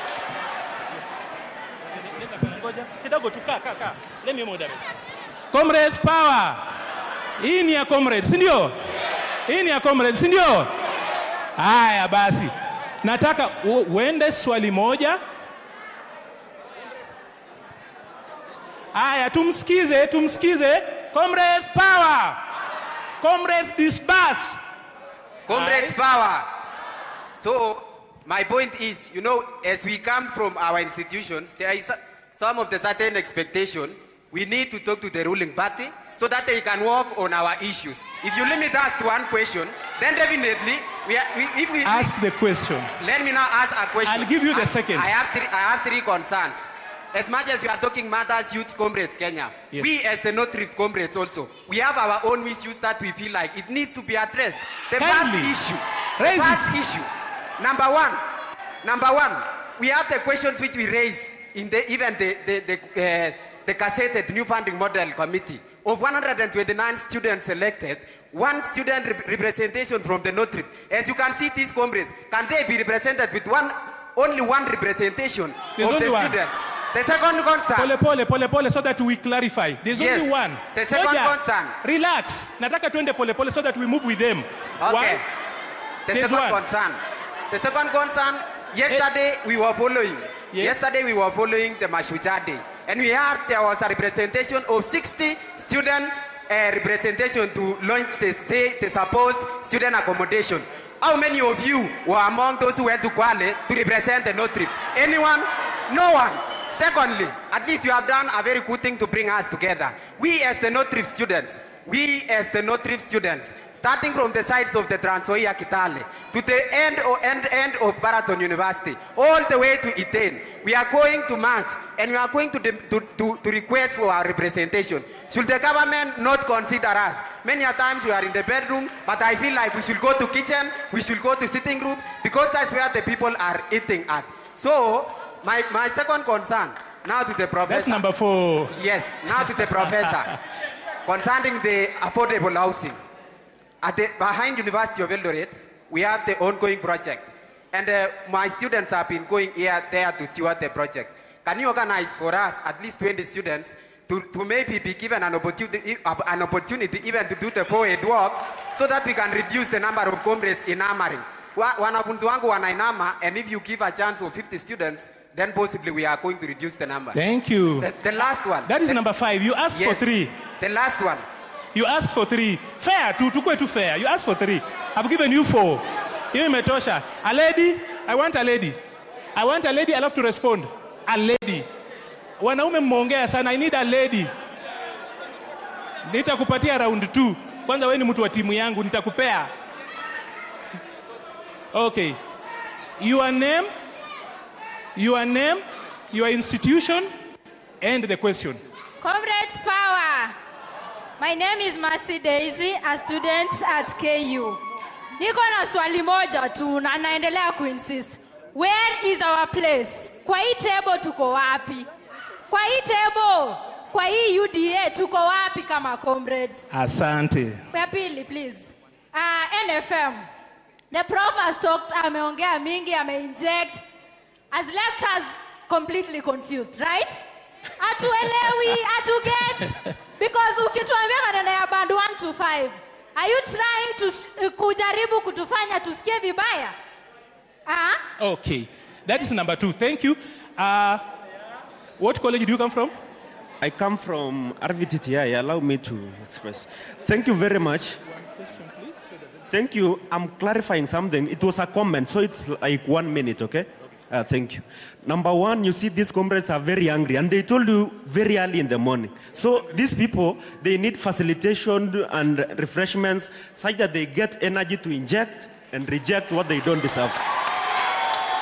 Speaker 1: Let me moderate. Comrades power. Hii ni ya comrades, si ndio? Hii ni ya comrades, si ndio? Haya basi. Nataka uende swali moja. Haya tumsikize. Comrades power. Comrades disperse.
Speaker 18: Comrades power. So my point is, as we come from our institutions, there is some of the certain expectation. We need to talk to the ruling party so that they can work on our issues. If you limit us to one question, then definitely if we
Speaker 1: ask the question.
Speaker 18: Let me now ask a question.
Speaker 1: I'll give you the second.
Speaker 18: I have three concerns. As much as we are talking matters, youth comrades, Kenya, yes. We as the North Rift comrades also, we have our own issues that we feel like it needs to be addressed. The first issue. Number one, we have the questions which we raised in the gazetted new funding model committee. Of 129 students selected, one student representation from the North Rift. As you can see, these comrades, can they be represented with only one representation
Speaker 1: There's
Speaker 18: of
Speaker 1: only
Speaker 18: the
Speaker 1: one.
Speaker 18: students? The second concern.
Speaker 1: Pole, so that we clarify. There's
Speaker 18: Yes.
Speaker 1: only one.
Speaker 18: The second
Speaker 1: Ngoja,
Speaker 18: concern.
Speaker 1: Relax. Nataka tuende pole so that we move with them.
Speaker 18: Okay.
Speaker 1: One.
Speaker 18: The
Speaker 1: There's
Speaker 18: second
Speaker 1: one.
Speaker 18: concern. The second concern, yesterday we were following.
Speaker 1: Yes.
Speaker 18: Yesterday we were following the Mashujaa Day. And we heard there was a representation of 60 student representation to launch the supposed student accommodation. How many of you were among those who went to Kwale to represent the North Rift? Anyone? No one. Secondly, at least you have done a very good thing to bring us together. We as the North Rift students, starting from the sides of the Trans Nzoia Kitale to the end of Baraton University, all the way to Iten, we are going to march and we are going to request for our representation. Should the government not consider us? Many a times we are in the bedroom, but I feel like we should go to kitchen, we should go to sitting room, because that's where the people are eating at. So, my second concern, now to the professor.
Speaker 1: That's number 4.
Speaker 18: Yes, now to the professor. Concerning the affordable housing. Behind University of Eldoret, we have the ongoing project. And my students have been going here, there to tour the project. Can you organize for us at least 20 students to maybe be given an opportunity even to do the forward work so that we can reduce the number of comrades in Amaring? Wanafunzi wangu wanainama, and if you give a chance of 50 students, then possibly we are going to reduce the number.
Speaker 1: Thank you.
Speaker 18: The last one.
Speaker 1: That is number 5. You asked for 3.
Speaker 18: The last one.
Speaker 1: You asked for 3. Fair, tukue tu fair. You asked for 3. I've given you 4. Hiyo imetosha. A lady, I want a lady. I want a lady, I love to respond. A lady. Wanaume mmeongea sana, I need a lady. Nitakupatia round 2. Kwanza wewe ni mtu wa timu yangu, nitakupea. Okay. Your name, your institution, and the question.
Speaker 17: Comrades Power. My name is Mercy Daisy, a student at KU. Niko na swali moja tu na naendelea kuinsist. Where is our place? Kwa hii table tuko wapi? Kwa hii table, kwa hii UDA tuko wapi kama comrades?
Speaker 1: Asante.
Speaker 17: Kwa pili, please. NFM. The prof has talked, ameongea mingi, ameinject, has left us completely confused, right? Atuelewi, atuget. Because ukituambia maneno ya band 1 to 5, are you trying to kujaribu kutufanya tusikie vibaya?
Speaker 1: Okay. That is number 2. Thank you. What college do you come from?
Speaker 19: I come from RVTTI. Allow me to express. Thank you very much.
Speaker 1: One question, please.
Speaker 19: Thank you. I'm clarifying something. It was a comment, so it's like 1 minute, okay? Thank you. Number 1, you see these comrades are very angry, and they told you very early in the morning. So these people, they need facilitation and refreshments such that they get energy to inject and reject what they don't deserve.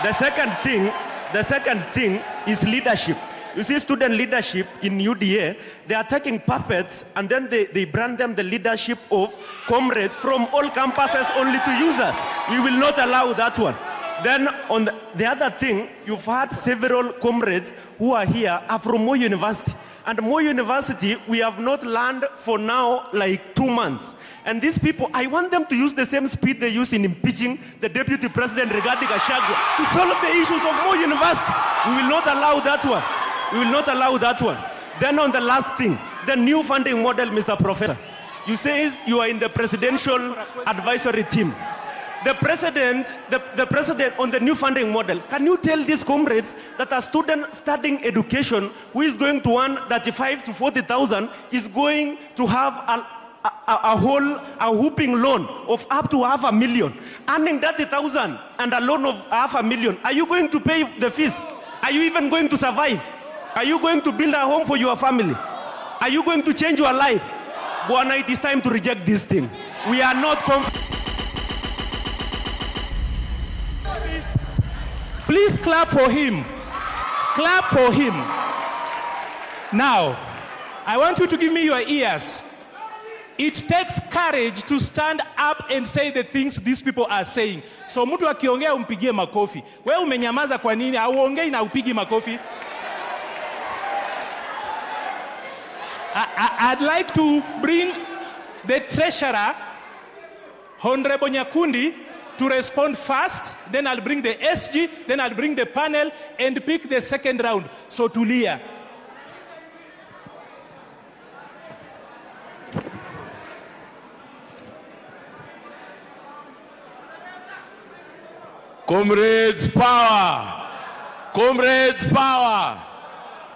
Speaker 19: The second thing is leadership. You see, student leadership in UDA, they are taking puppets and then they brand them the leadership of comrades from all campuses only to users. We will not allow that one. Then on the other thing, you've had several comrades who are here are from Moi University. And Moi University, we have not learned for now like 2 months. And these people, I want them to use the same speed they use in impeaching the Deputy President Rigathi Gachagua to solve the issues of Moi University. We will not allow that one. We will not allow that one. Then on the last thing, the new funding model, Mr. Professor. You say you are in the presidential advisory team. The president on the new funding model, can you tell these comrades that a student studying education who is going to earn 35 to 40,000 is going to have a whooping loan of up to $500,000, earning 30,000 and a loan of $500,000? Are you going to pay the fees? Are you even going to survive? Are you going to build a home for your family? Are you going to change your life? Bwana, it is time to reject this thing. We are not
Speaker 1: Please clap for him. Clap for him. Now, I want you to give me your ears. It takes courage to stand up and say the things these people are saying. So mtu akiongea umpigie makofi. Wewe umenyamaza kwa nini? Hauongei na upigi makofi? I'd like to bring the treasurer Honorable Nyakundi to respond first, then I'll bring the SG, then I'll bring the panel and pick the second round. So tulia.
Speaker 20: Comrades power! Comrades power!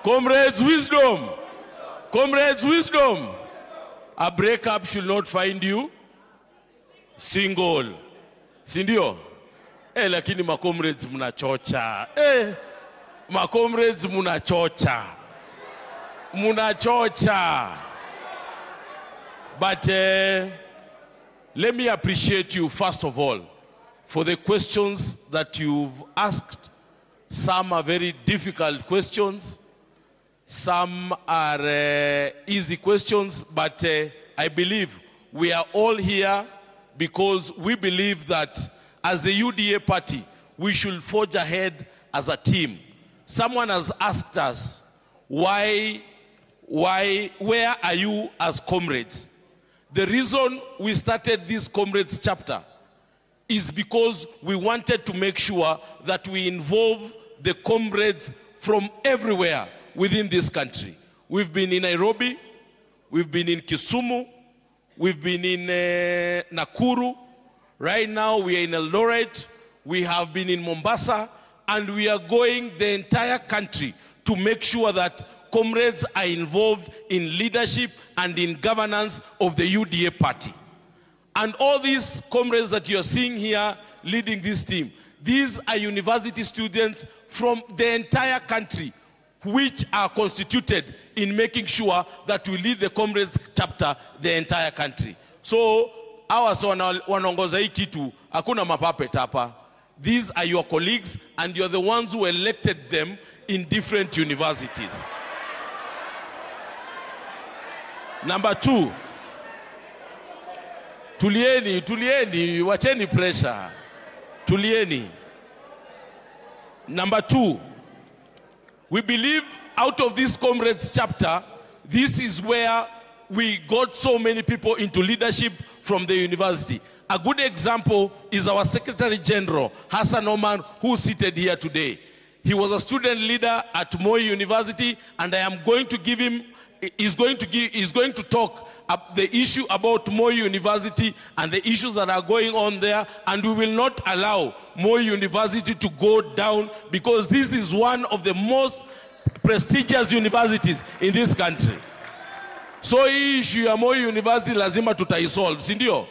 Speaker 20: Comrades wisdom! Comrades wisdom! A breakup should not find you single. Sindio? Lakini comrades munachocha. Comrades munachocha. Munachocha. But let me appreciate you first of all for the questions that you've asked. Some are very difficult questions. Some are easy questions, but I believe we are all here because we believe that as the UDA party, we should forge ahead as a team. Someone has asked us, where are you as comrades? The reason we started this comrades chapter is because we wanted to make sure that we involve the comrades from everywhere within this country. We've been in Nairobi, we've been in Kisumu, we've been in Nakuru, right now we are in Eldoret, we have been in Mombasa, and we are going the entire country to make sure that comrades are involved in leadership and in governance of the UDA party. And all these comrades that you are seeing here leading this team, these are university students from the entire country which are constituted in making sure that we lead the comrades chapter the entire country. So hawa wanaongoza hii kitu, hakuna mapuppet hapa. These are your colleagues and you're the ones who elected them in different universities. Number two, tulieni, wacheni pressure. Tulieni. Number two, we believe out of this comrades chapter, this is where we got so many people into leadership from the university. A good example is our Secretary General, Hassan Omar, who is seated here today. He was a student leader at Moi University, and I am going to give him, he's going to talk the issue about Moi University and the issues that are going on there, and we will not allow Moi University to go down because this is one of the most prestigious universities in this country. So hii issue ya Moi University lazima tutaisolve, si ndio?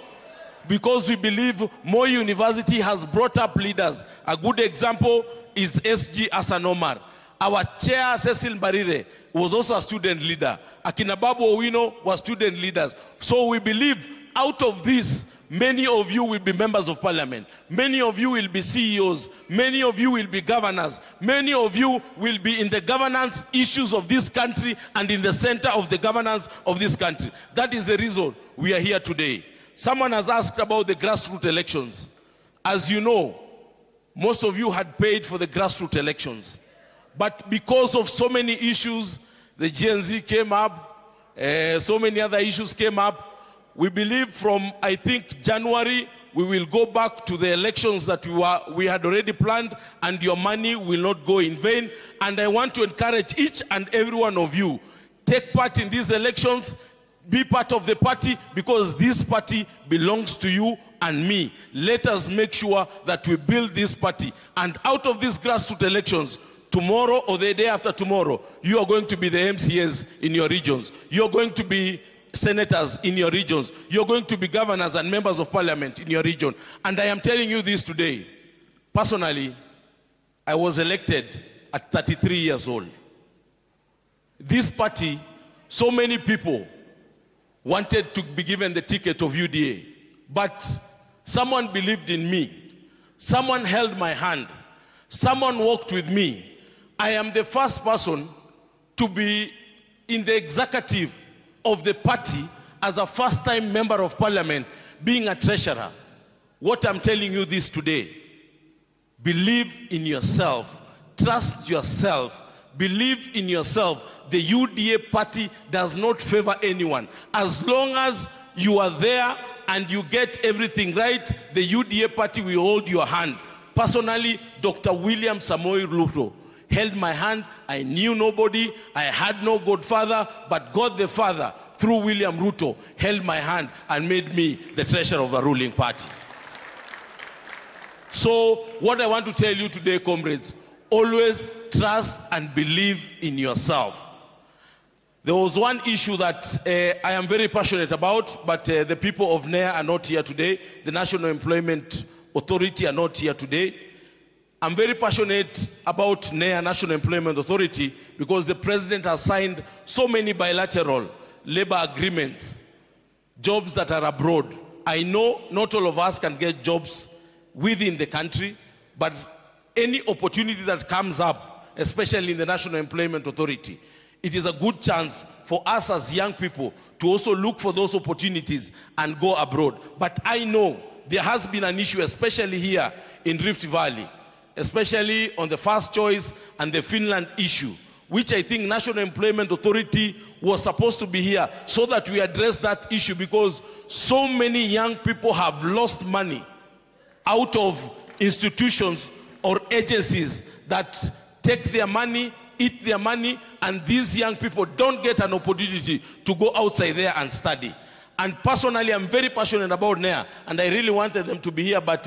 Speaker 20: Because we believe Moi University has brought up leaders. A good example is SG Hassan Omar. Our chair, Cecil Barire, was also a student leader. Akina Babu Owino was student leaders. So we believe out of this, many of you will be members of parliament. Many of you will be CEOs. Many of you will be governors. Many of you will be in the governance issues of this country and in the center of the governance of this country. That is the reason we are here today. Someone has asked about the grassroots elections. As you know, most of you had paid for the grassroots elections. But because of so many issues, the GNZ came up, so many other issues came up. We believe from, I think, January, we will go back to the elections that we had already planned, and your money will not go in vain. And I want to encourage each and every one of you, take part in these elections, be part of the party, because this party belongs to you and me. Let us make sure that we build this party. And out of these grassroots elections, tomorrow or the day after tomorrow, you are going to be the MCAs in your regions. You are going to be senators in your regions. You're going to be governors and members of parliament in your region. And I am telling you this today. Personally, I was elected at 33 years old. This party, so many people wanted to be given the ticket of UDA. But someone believed in me. Someone held my hand. Someone walked with me. I am the first person to be in the executive of the party as a first-time member of parliament, being a treasurer. What I'm telling you this today, believe in yourself, trust yourself, believe in yourself. The UDA party does not favor anyone. As long as you are there and you get everything right, the UDA party will hold your hand. Personally, Dr. William Samoei Ruto held my hand. I knew nobody. I had no godfather, but God the Father, through William Ruto, held my hand and made me the treasurer of a ruling party. So what I want to tell you today, comrades, always trust and believe in yourself. There was one issue that I am very passionate about, but the people of NEA are not here today. The National Employment Authority are not here today. I'm very passionate about NEA, National Employment Authority, because the president has signed so many bilateral labor agreements, jobs that are abroad. I know not all of us can get jobs within the country, but any opportunity that comes up, especially in the National Employment Authority, it is a good chance for us as young people to also look for those opportunities and go abroad. But I know there has been an issue, especially here in Rift Valley, especially on the first choice and the Finland issue, which I think National Employment Authority was supposed to be here so that we address that issue, because so many young people have lost money out of institutions or agencies that take their money, eat their money, and these young people don't get an opportunity to go outside there and study. And personally, I'm very passionate about NEA, and I really wanted them to be here, but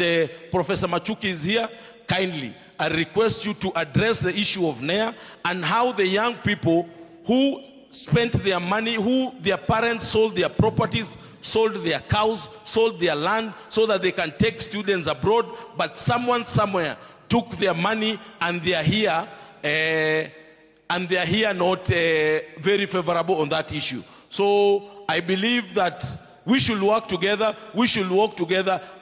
Speaker 20: Professor Machuki is here. Kindly, I request you to address the issue of NEA and how the young people who spent their money, who their parents sold their properties, sold their cows, sold their land so that they can take students abroad, but someone somewhere took their money and they are here not very favorable on that issue. So I believe that we should work together,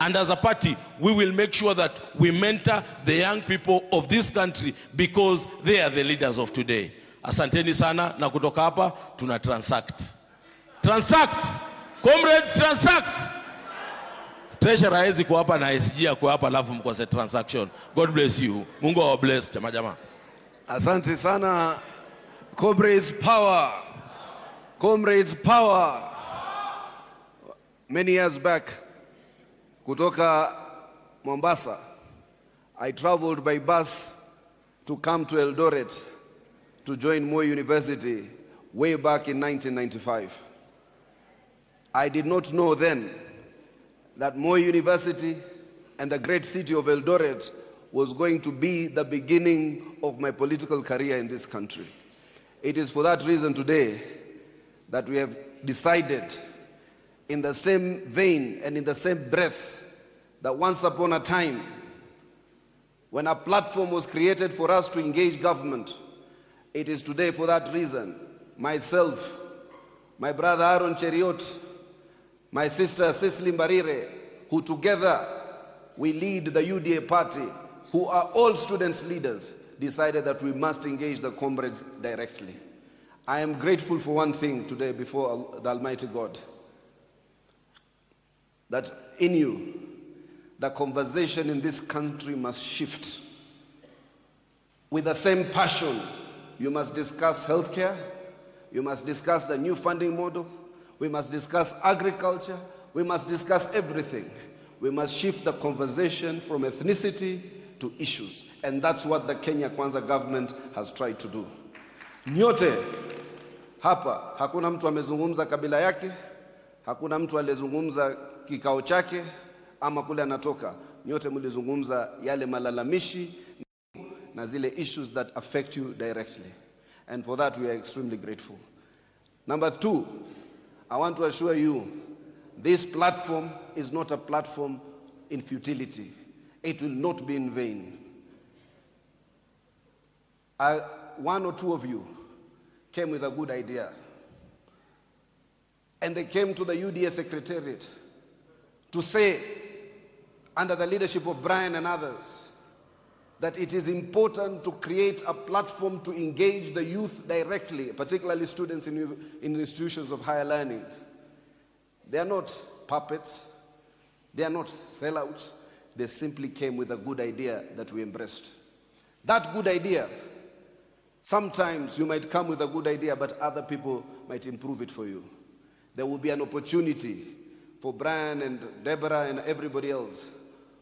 Speaker 20: and as a party, we will make sure that we mentor the young people of this country, because they are the leaders of today. Asanteni sana, na kutoka hapa tuna transact. Transact! Comrades, transact! Treasurer hawezi kuwa hapa na SG ya kuwa hapa alafu mkose transaction. God bless you. Mungu awa bless, jamaa.
Speaker 21: Asante sana. Comrades power. Comrades power. Many years back, kutoka Mombasa, I traveled by bus to come to Eldoret to join Moi University way back in 1995. I did not know then that Moi University and the great city of Eldoret was going to be the beginning of my political career in this country. It is for that reason today that we have decided, in the same vein and in the same breath, that once upon a time, when a platform was created for us to engage government, it is today for that reason, myself, my brother Aaron Cheriot, my sister Cecily Mbarire, who together we lead the UDA party, who are all students' leaders, decided that we must engage the comrades directly. I am grateful for one thing today before the Almighty God, that in you, the conversation in this country must shift. With the same passion, you must discuss healthcare, you must discuss the new funding model, we must discuss agriculture, we must discuss everything. We must shift the conversation from ethnicity to issues. And that's what the Kenya Kwanza government has tried to do. Nyote, hapa, hakuna mtu amezungumza kabila yake, hakuna mtu aliyezungumza kikao chake, ama kule anatoka. Nyote mlizungumza yale malalamishi na zile issues that affect you directly. And for that we are extremely grateful. Number two, I want to assure you, this platform is not a platform in futility. It will not be in vain. One or two of you came with a good idea. And they came to the UDA Secretariat to say, under the leadership of Brian and others, that it is important to create a platform to engage the youth directly, particularly students in institutions of higher learning. They are not puppets. They are not sellouts. They simply came with a good idea that we embraced. That good idea, sometimes you might come with a good idea, but other people might improve it for you. There will be an opportunity for Brian and Deborah and everybody else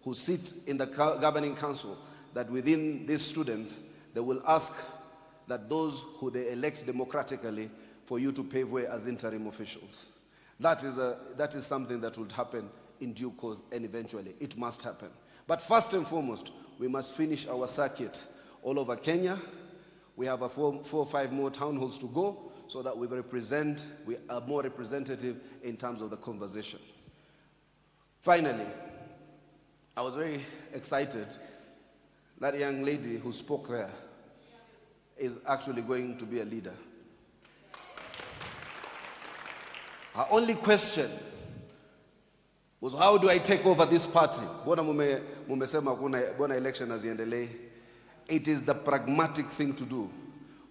Speaker 21: who sit in the governing council, that within these students, they will ask that those who they elect democratically for you to pave way as interim officials. That is something that will happen in due course, and eventually it must happen. But first and foremost, we must finish our circuit all over Kenya. We have 4 or 5 more town halls to go, so that we are more representative in terms of the conversation. Finally, I was very excited. That young lady who spoke there is actually going to be a leader. Her only question was, how do I take over this party? Bona election haziendelei. It is the pragmatic thing to do.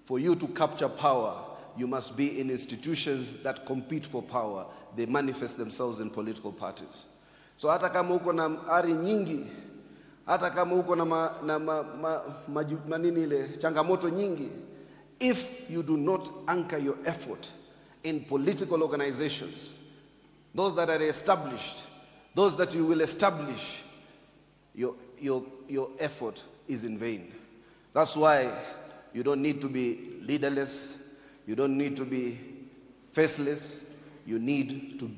Speaker 21: For you to capture power, you must be in institutions that compete for power. They manifest themselves in political parties. So hata kama uko na ari nyingi, hata kama uko na changamoto nyingi, if you do not anchor your effort in political organizations, those that are established, those that you will establish, your effort is in vain. That's why you don't need to be leaderless, you don't need to be faceless.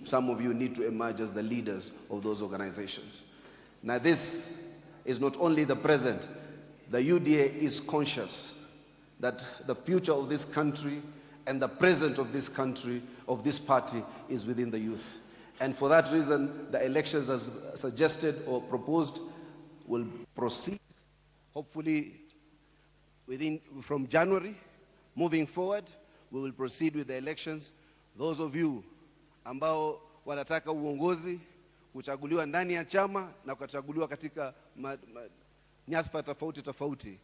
Speaker 21: Some of you need to emerge as the leaders of those organizations. Now this is not only the present, the UDA is conscious that the future of this country and the present of this country, of this party, is within the youth. And for that reason, the elections as suggested or proposed will proceed, hopefully from January. Moving forward, we will proceed with the elections. Those of you ambao wanataka uongozi, kuchaguliwa ndani ya chama na kuchaguliwa katika nyadhifa tofauti,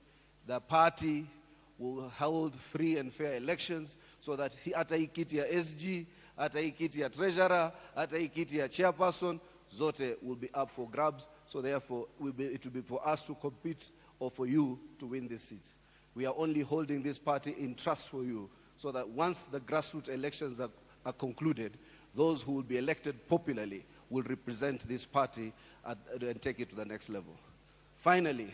Speaker 21: the party will hold free and fair elections, so that hata hii kiti ya SG, hata hii kiti ya treasurer, hata hii kiti ya chairperson, zote will be up for grabs. So therefore, it will be for us to compete or for you to win these seats. We are only holding this party in trust for you, so that once the grassroots elections are concluded, those who will be elected popularly will represent this party and take it to the next level. Finally,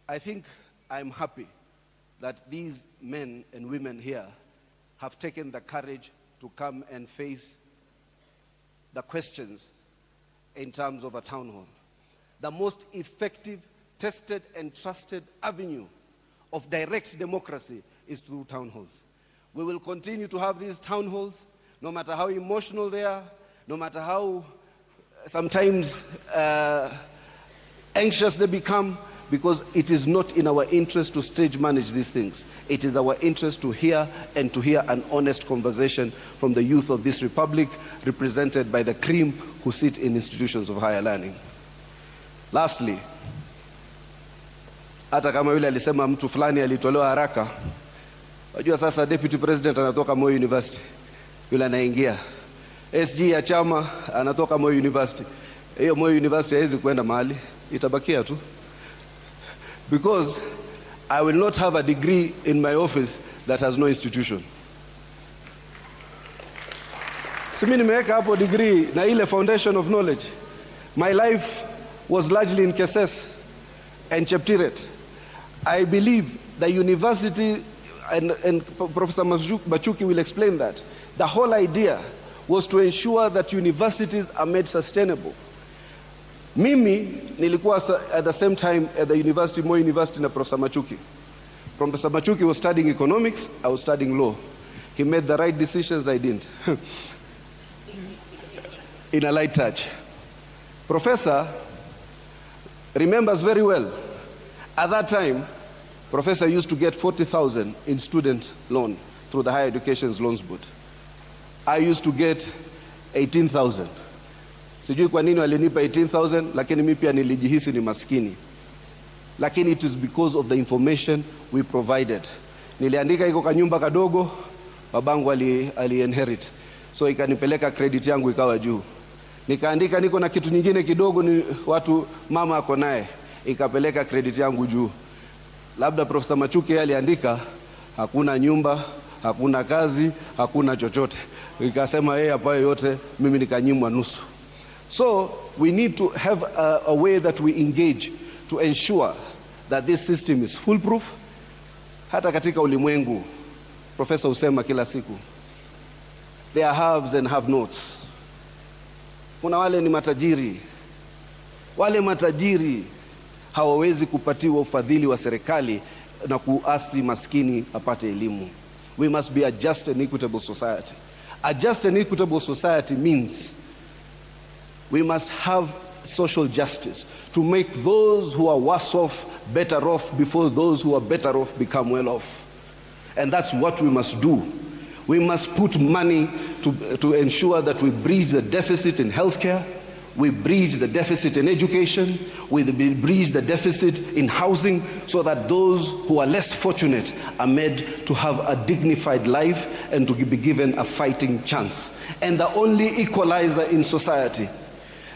Speaker 21: I think I'm happy that these men and women here have taken the courage to come and face the questions in terms of a town hall. The most effective, tested and trusted avenue of direct democracy is through town halls. We will continue to have these town halls, no matter how emotional they are, no matter how sometimes anxious they become, because it is not in our interest to stage manage these things. It is our interest to hear an honest conversation from the youth of this republic, represented by the cream who sit in institutions of higher learning. Lastly, hata kama yule alisema mtu fulani alitolewa haraka, wajua sasa deputy president anatoka Moi University, yule anaingia SG ya chama anatoka Moi University. Hiyo Moi University haiwezi kwenda mahali, itabakia tu, because I will not have a degree in my office that has no institution. Simi nimeweka hapo degree na ile foundation of knowledge. My life was largely in Keses and Cheptiret. I believe the university, and Professor Machuki will explain that, the whole idea was to ensure that universities are made sustainable. Mimi nilikuwa at the same time at the university, Moi University, na Professor Machuki. Professor Machuki was studying economics, I was studying law. He made the right decisions, I didn't. In a light touch. Professor remembers very well, at that time, Professor used to get 40,000 in student loan through the Higher Education Loans Board. I used to get 18,000. Sijui kwa nini walinipa 18,000, lakini mimi pia nilijihisi ni maskini. Lakini it is because of the information we provided. Niliandika iko kanyumba kadogo, babangu ali inherit. So ikanipeleka credit yangu ikawa juu. Nikaandika niko na kitu nyingine kidogo, ni watu mama ako naye, ikapeleka credit yangu juu. Labda Professor Machuki aliandika hakuna nyumba, hakuna kazi, hakuna chochote. Ikasema yeye apaye yote, mimi nikanyimwa nusu. So we need to have a way that we engage to ensure that this system is foolproof. Hata katika ulimwengu, Profesa husema kila siku, there are haves and have-nots. Kuna wale ni matajiri. Wale matajiri hawawezi kupatiwa ufadhili wa serikali na kuasi maskini apate elimu. We must be a just and equitable society. A just and equitable society means we must have social justice to make those who are worse off better off before those who are better off become well off. And that's what we must do. We must put money to ensure that we bridge the deficit in healthcare, we bridge the deficit in education, we bridge the deficit in housing, so that those who are less fortunate are made to have a dignified life and to be given a fighting chance. And the only equalizer in society,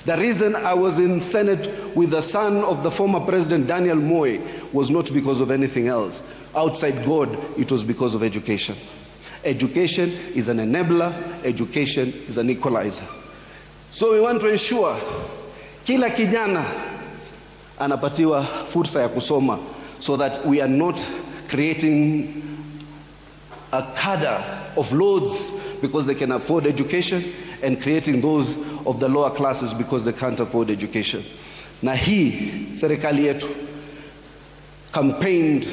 Speaker 21: the reason I was in Senate with the son of the former President Daniel Moi was not because of anything else. Outside God, it was because of education. Education is an enabler, education is an equalizer. So we want to ensure kila kijana anapatiwa fursa ya kusoma, so that we are not creating a cadre of lords because they can afford education and creating those of the lower classes because they can't afford education. Na hii serikali yetu campaigned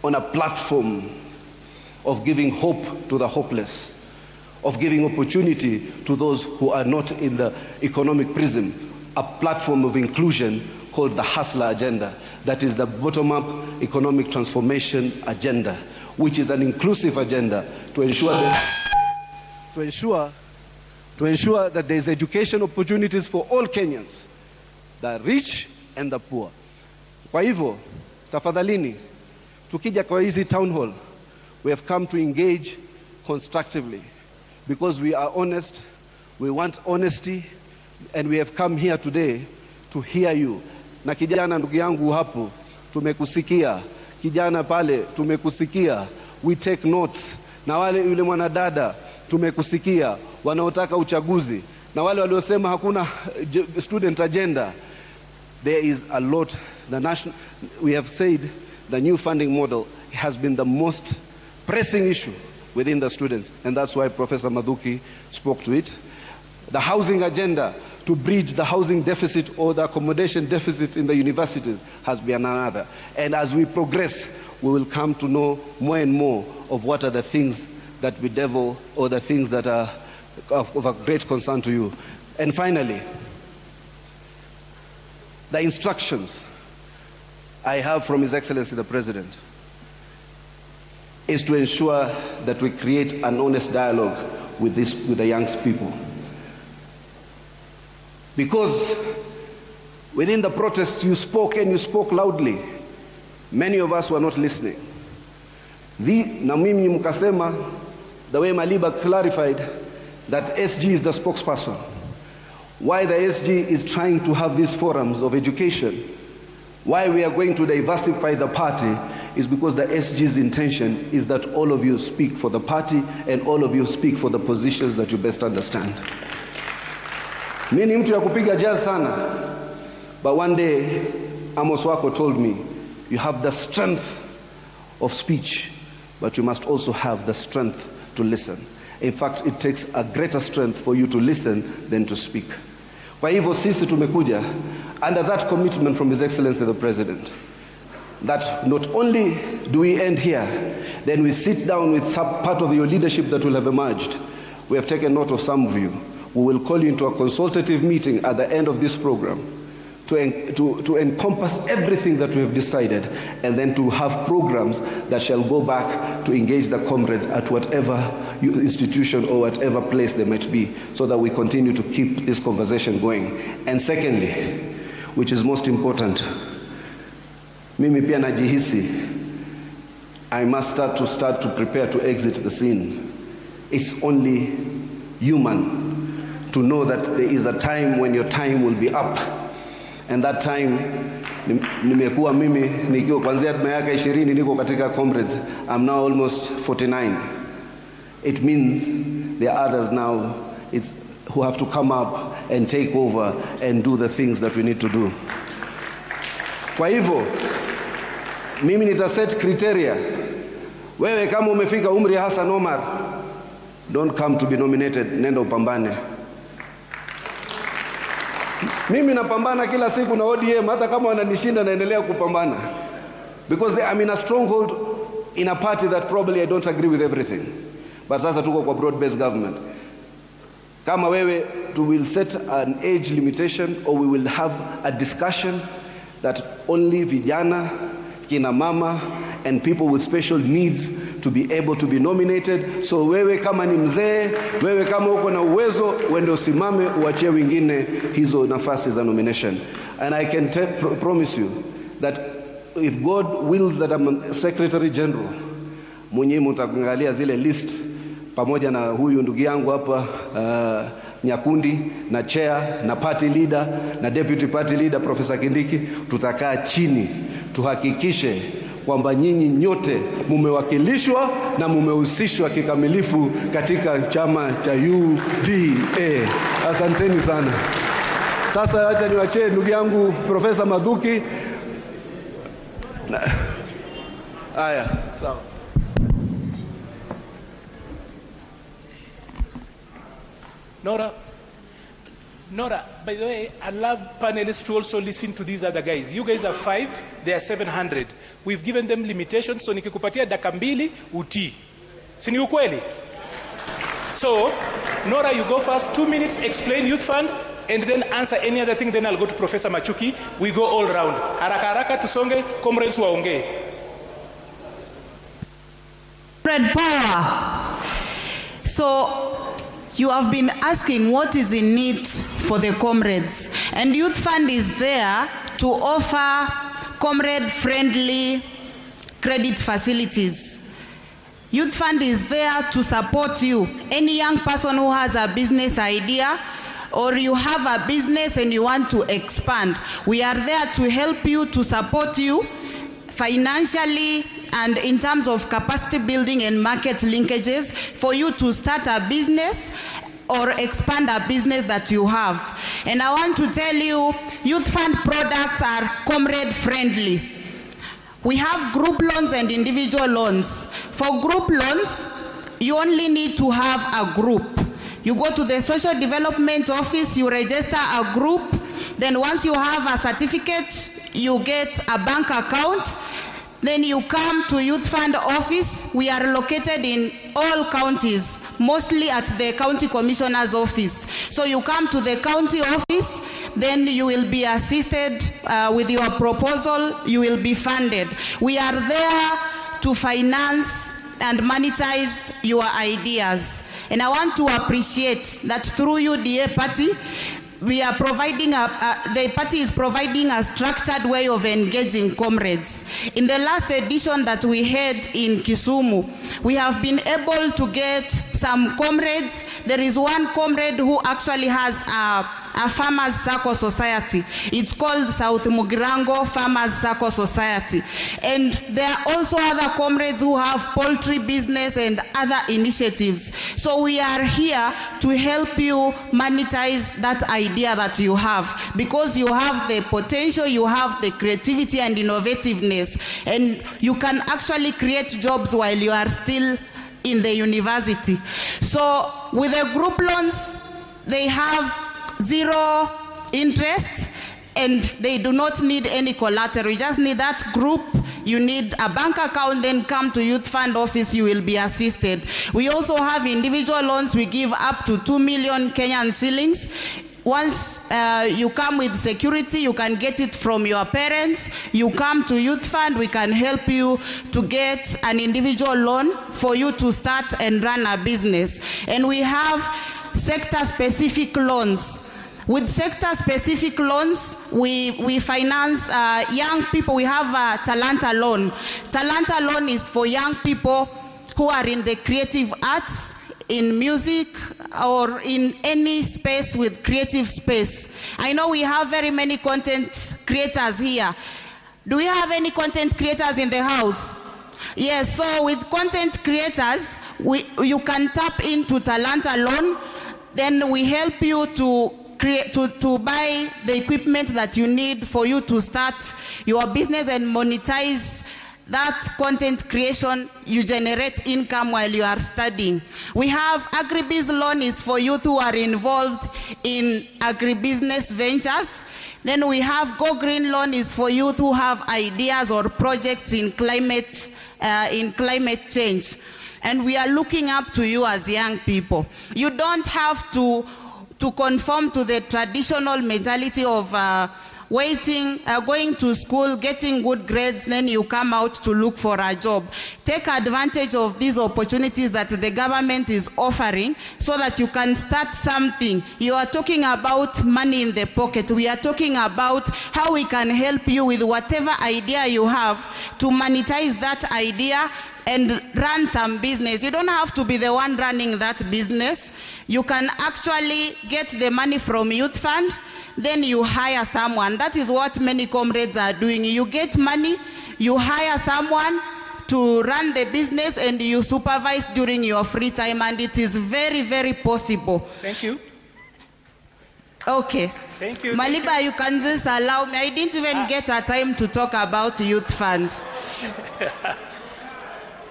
Speaker 21: on a platform of giving hope to the hopeless, of giving opportunity to those who are not in the economic prism, a platform of inclusion called the Hustler Agenda. That is the bottom-up economic transformation agenda, which is an inclusive agenda to ensure that there is education opportunities for all Kenyans, the rich and the poor. Kwa hivyo, tafadhalini, tukija kwa hizi town hall, we have come to engage constructively because we are honest, we want honesty, and we have come here today to hear you. Na kijana ndugu yangu hapo, tumekusikia. Kijana pale, tumekusikia. We take notes. Na wale yule mwanadada, tumekusikia. Wanaotaka uchaguzi. Na wale waliosema hakuna student agenda. There is a lot. We have said the new funding model has been the most pressing issue within the students, and that's why Professor Madhuki spoke to it. The housing agenda to bridge the housing deficit or the accommodation deficit in the universities has been another. And as we progress, we will come to know more and more of what are the things that bedevil or the things that are of a great concern to you. And finally, the instructions I have from His Excellency the President is to ensure that we create an honest dialogue with the young people. Because within the protests you spoke, and you spoke loudly. Many of us were not listening. Na mimi mkasema, the way Maliba clarified, that SG is the spokesperson. Why the SG is trying to have these forums of education, why we are going to diversify the party, is because the SG's intention is that all of you speak for the party and all of you speak for the positions that you best understand. Mimi ni mtu ya kupiga jazz sana, but one day Amos Wako told me, you have the strength of speech, but you must also have the strength to listen. In fact, it takes a greater strength for you to listen than to speak. Kwa hivyo sisi tumekuja under that commitment from His Excellency the President, that not only do we end here, then we sit down with some part of your leadership that will have emerged. We have taken note of some of you. We will call you into a consultative meeting at the end of this program to encompass everything that we have decided, and then to have programs that shall go back to engage the comrades at whatever institution or whatever place they might be, so that we continue to keep this conversation going. And secondly, which is most important, mimi pia najihisi I must start to prepare to exit the scene. It's only human to know that there is a time when your time will be up, and that time nimekuwa mimi nikiwa kuanzia miaka 20 niko katika Comrades. I'm now almost 49. It means there are others now who have to come up and take over and do the things that we need to do. Kwa hivyo mimi nitaset criteria. Wewe kama umefika umri ya Hassan Omar, don't come to be nominated, nenda upambane. Mimi napambana kila siku na ODM, hata kama wananishinda naendelea kupambana. Because I'm in a stronghold in a party that probably I don't agree with everything. But sasa tuko kwa broad-based government. Kama wewe, we will set an age limitation, or we will have a discussion that only vijana, kina mama, and people with special needs to be able to be nominated. So wewe kama ni mzee, wewe kama uko na uwezo, wende usimame uachie wengine hizo nafasi za nomination. And I can promise you that if God wills that I'm a Secretary General, mwenyewe mtaangalia zile list pamoja na huyu ndugu yangu hapa Nyakundi na chair na party leader na deputy party leader Professor Kindiki, tutakaa chini tuhakikishe kwamba nyinyi nyote mumewakilishwa na mumehusishwa kikamilifu katika chama cha UDA. Asanteni sana. Sasa acha niwachie ndugu yangu Professor Madhuki. Haya, sawa.
Speaker 1: Nora, by the way, I love panelists to also listen to these other guys. You guys are 5, they are 700. We've given them limitations, so nikikupatia dakika 2 utii. Si ni ukweli? So, Nora, you go first, 2 minutes, explain Youth Fund, and then answer any other thing, then I'll go to Professor Machuki. We go all round. Haraka haraka tusonge, comrades waongee.
Speaker 5: Spread power. So, you have been asking what is in need for the comrades, and Youth Fund is there to offer comrade-friendly credit facilities. Youth Fund is there to support you. Any young person who has a business idea, or you have a business and you want to expand, we are there to help you, to support you financially and in terms of capacity building and market linkages for you to start a business or expand a business that you have. And I want to tell you, Youth Fund products are comrade friendly. We have group loans and individual loans. For group loans, you only need to have a group. You go to the social development office, you register a group, then once you have a certificate, you get a bank account. Then you come to Youth Fund office. We are located in all counties, mostly at the county commissioner's office. So you come to the county office, then you will be assisted with your proposal, you will be funded. We are there to finance and monetize your ideas. And I want to appreciate that through UDA party, we are providing the party is providing a structured way of engaging comrades. In the last edition that we had in Kisumu, we have been able to get some comrades. There is one comrade who actually has a farmers circle society. It's called South Mugirango Farmers Circle Society. And there are also other comrades who have poultry business and other initiatives. So we are here to help you monetize that idea that you have, because you have the potential, you have the creativity and innovativeness, and you can actually create jobs while you are still in the university. So with the group loans, they have 0 interest and they do not need any collateral. You just need that group. You need a bank account, then come to Youth Fund office, you will be assisted. We also have individual loans. We give up to 2 million Kenyan shillings. Once you come with security, you can get it from your parents. You come to Youth Fund, we can help you to get an individual loan for you to start and run a business. And we have sector-specific loans. With sector-specific loans, we finance young people. We have a Talanta loan. Talanta loan is for young people who are in the creative arts, in music, or in any space with creative space. I know we have very many content creators here. Do we have any content creators in the house? Yes, so with content creators, you can tap into Talanta loan. Then we help you to buy the equipment that you need for you to start your business and monetize that content creation. You generate income while you are studying. We have agribusiness loan is for youth who are involved in agribusiness ventures. Then we have Go Green loan is for youth who have ideas or projects in climate change. And we are looking up to you as young people. You don't have to conform to the traditional mentality of going to school, getting good grades, then you come out to look for a job. Take advantage of these opportunities that the government is offering so that you can start something. You are talking about money in the pocket. We are talking about how we can help you with whatever idea you have to monetize that idea and run some business. You don't have to be the one running that business. You can actually get the money from Youth Fund, then you hire someone. That is what many comrades are doing. You get money, you hire someone to run the business, and you supervise during your free time, and it is very, very possible.
Speaker 1: Thank you.
Speaker 5: Okay.
Speaker 1: Thank you.
Speaker 5: Maliba, you can just allow me. I didn't even get a time to talk about Youth Fund.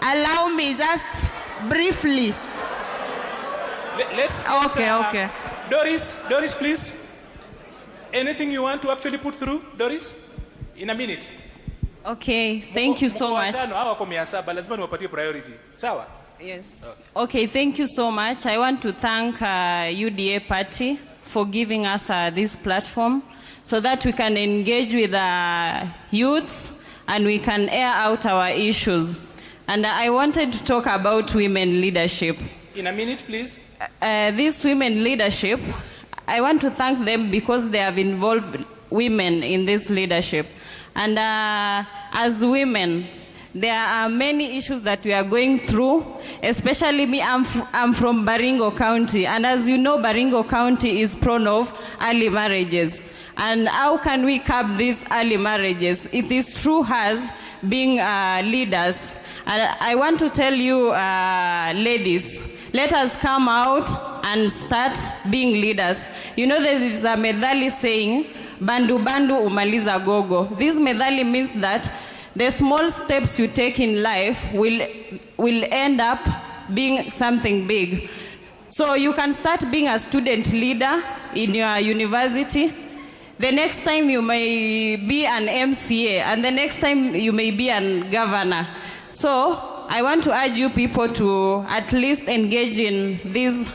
Speaker 5: Allow me just briefly.
Speaker 1: Let's
Speaker 5: okay.
Speaker 1: Doris, please. Anything you want to actually put through, Doris? In a minute.
Speaker 2: Okay, thank you so much.
Speaker 1: Priority. Sawa?
Speaker 2: Yes. Okay, thank you so much. I want to thank UDA party for giving us this platform so that we can engage with youths and we can air out our issues. And I wanted to talk about women leadership.
Speaker 1: In a minute, please.
Speaker 2: This women leadership, I want to thank them because they have involved women in this leadership. And as women, there are many issues that we are going through, especially me, I'm from Baringo County. And as you know, Baringo County is prone of early marriages. And how can we curb these early marriages? It is through us being leaders. And I want to tell you, ladies, let us come out and start being leaders. You know, there is a methali saying, bandu bandu umaliza gogo. This methali means that the small steps you take in life will end up being something big. So you can start being a student leader in your university. The next time you may be an MCA, and the next time you may be a governor. So I want to urge you people to at least engage in this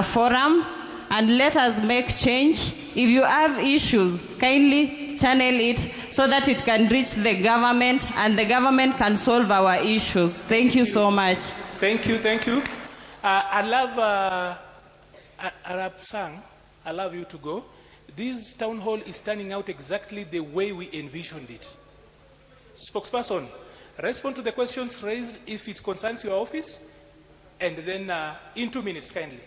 Speaker 2: forum and let us make change. If you have issues, kindly channel it so that it can reach the government and the government can solve our issues. Thank you so much.
Speaker 1: Thank you. I love Arab Sang. I love you to go. This town hall is turning out exactly the way we envisioned it. Spokesperson, respond to the questions raised if it concerns your office, and then in 2 minutes, kindly.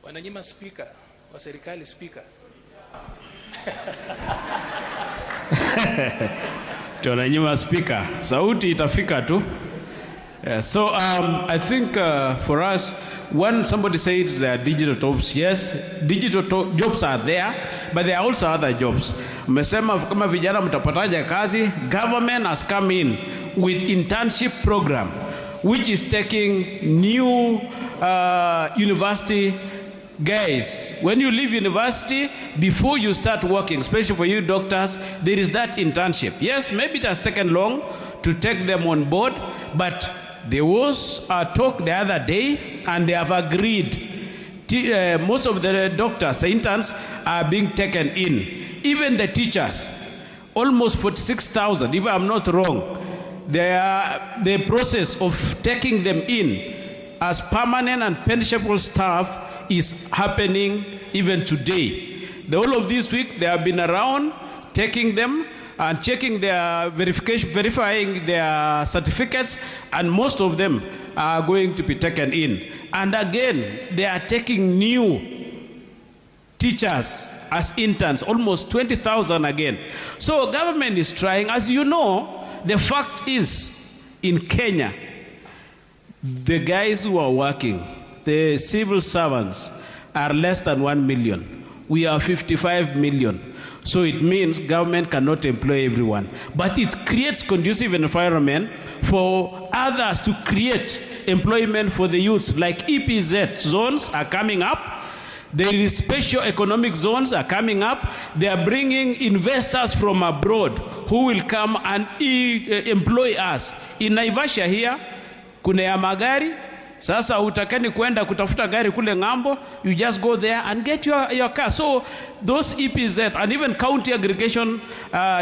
Speaker 1: Wananyima speaker, wa serikali speaker.
Speaker 8: Tunanyima speaker, sauti itafika tu. So I think for us, when somebody says there are digital jobs, yes, digital jobs are there, but there are also other jobs. Mmesema kama vijana mtapataje kazi, government has come in with internship program, which is taking new university guys. When you leave university, before you start working, especially for you doctors, there is that internship. Yes, maybe it has taken long to take them on board, but there was a talk the other day, and they have agreed. Most of the doctors, the interns, are being taken in. Even the teachers, almost 46,000, if I'm not wrong. The process of taking them in as permanent and pensionable staff is happening even today. The whole of this week, they have been around taking them, and checking their verifying their certificates, and most of them are going to be taken in. And again, they are taking new teachers as interns, almost 20,000 again. So government is trying. As you know, the fact is, in Kenya, the guys who are working, the civil servants, are less than 1 million. We are 55 million. So it means government cannot employ everyone. But it creates conducive environment for others to create employment for the youth, like EPZ zones are coming up. There is special economic zones are coming up. They are bringing investors from abroad who will come and employ us. In Naivasha here, kuna ya magari. Sasa utakeni kwenda kutafuta gari kule ngambo, you just go there and get your car. So those EPZ and even county aggregation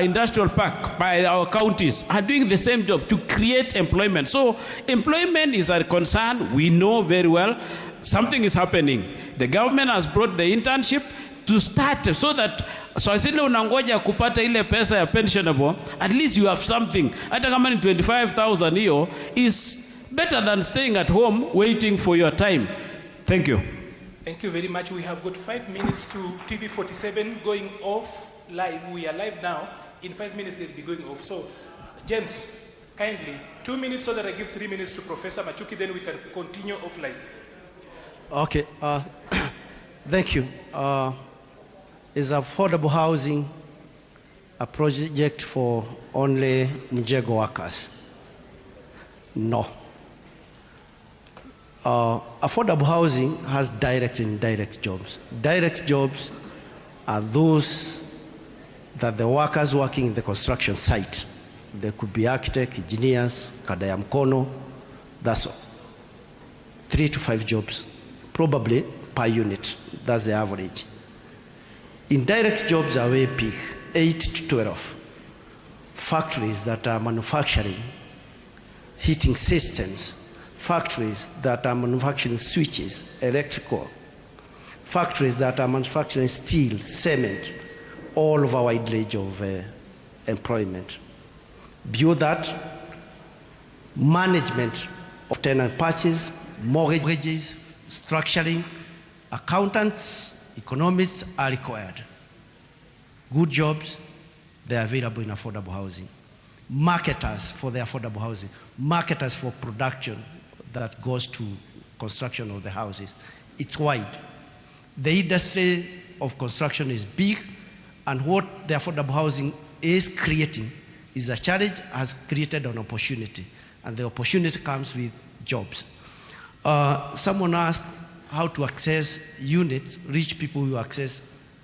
Speaker 8: industrial park by our counties are doing the same job to create employment. So employment is a concern. We know very well something is happening. The government has brought the internship to start so that sile unangoja kupata ile pesa ya pensionable, at least you have something. Hata kama ni 25,000 hiyo is better than staying at home waiting for your time. Thank you.
Speaker 1: Thank you very much. We have got 5 minutes to TV47 going off live. We are live now. In 5 minutes they'll be going off. So, gents, kindly, 2 minutes so that I give 3 minutes to Professor Machuki, then we can continue offline.
Speaker 3: Okay, thank you. Is affordable housing a project for only Mjego workers? No. Affordable housing has direct and indirect jobs. Direct jobs are those that the workers working in the construction site. They could be architects, engineers, kada ya mkono, that's all. 3 to 5 jobs, probably per unit. That's the average. Indirect jobs are way big, 8 to 12. Factories that are manufacturing heating systems, factories that are manufacturing switches, electrical, factories that are manufacturing steel, cement, all of a wide range of employment. Beyond that, management of tenant purchase, mortgages, structuring, accountants, economists are required. Good jobs, they are available in affordable housing. Marketers for the affordable housing, marketers for production that goes to construction of the houses. It's wide. The industry of construction is big, and what the affordable housing is creating is a challenge, has created an opportunity, and the opportunity comes with jobs. Someone asked how to access units, rich people who access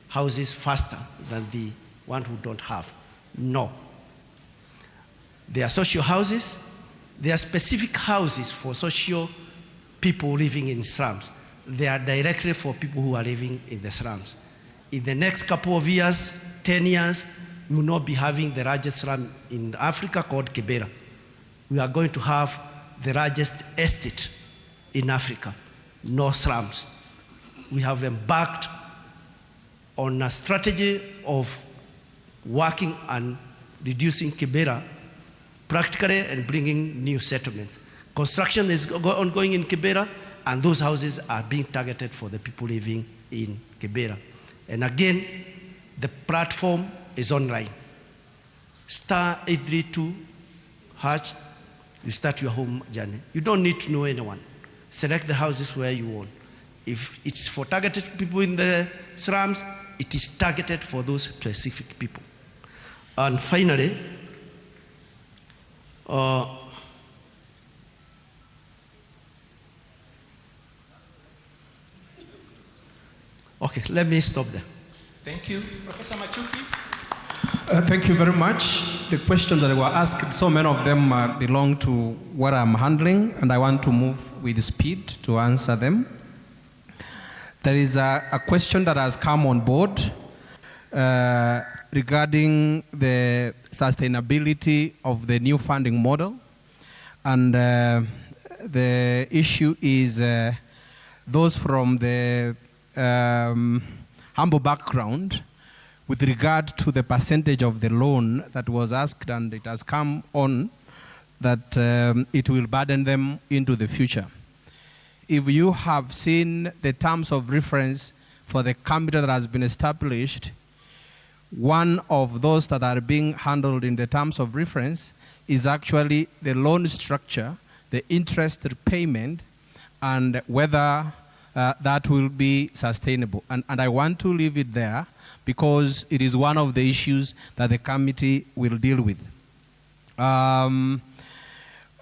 Speaker 3: houses faster than the one who don't have. No. There are social houses. There are specific houses for social people living in slums. They are directly for people who are living in the slums. In the next couple of years, 10 years, we will not be having the largest slum in Africa called Kibera. We are going to have the largest estate in Africa, no slums. We have embarked on a strategy of working and reducing Kibera practically and bringing new settlements. Construction is ongoing in Kibera, and those houses are being targeted for the people living in Kibera. And again, the platform is online. Star 832 hash, you start your home journey. You don't need to know anyone. Select the houses where you want. If it's for targeted people in the slums, it is targeted for those specific people. And finally, okay, let me stop there.
Speaker 1: Thank you. Professor Machuki.
Speaker 6: Thank you very much. The questions that were asked, so many of them belong to what I'm handling, and I want to move with speed to answer them. There is a question that has come on board regarding the sustainability of the new funding model. And the issue is those from the humble background
Speaker 1: with regard to the percentage of the loan that was asked, and it has come on that it will burden them into the future. If you have seen the terms of reference for the committee that has been established, one of those that are being handled in the terms of reference is actually the loan structure, the interest repayment, and whether that will be sustainable. And I want to leave it there because it is one of the issues that the committee will deal with.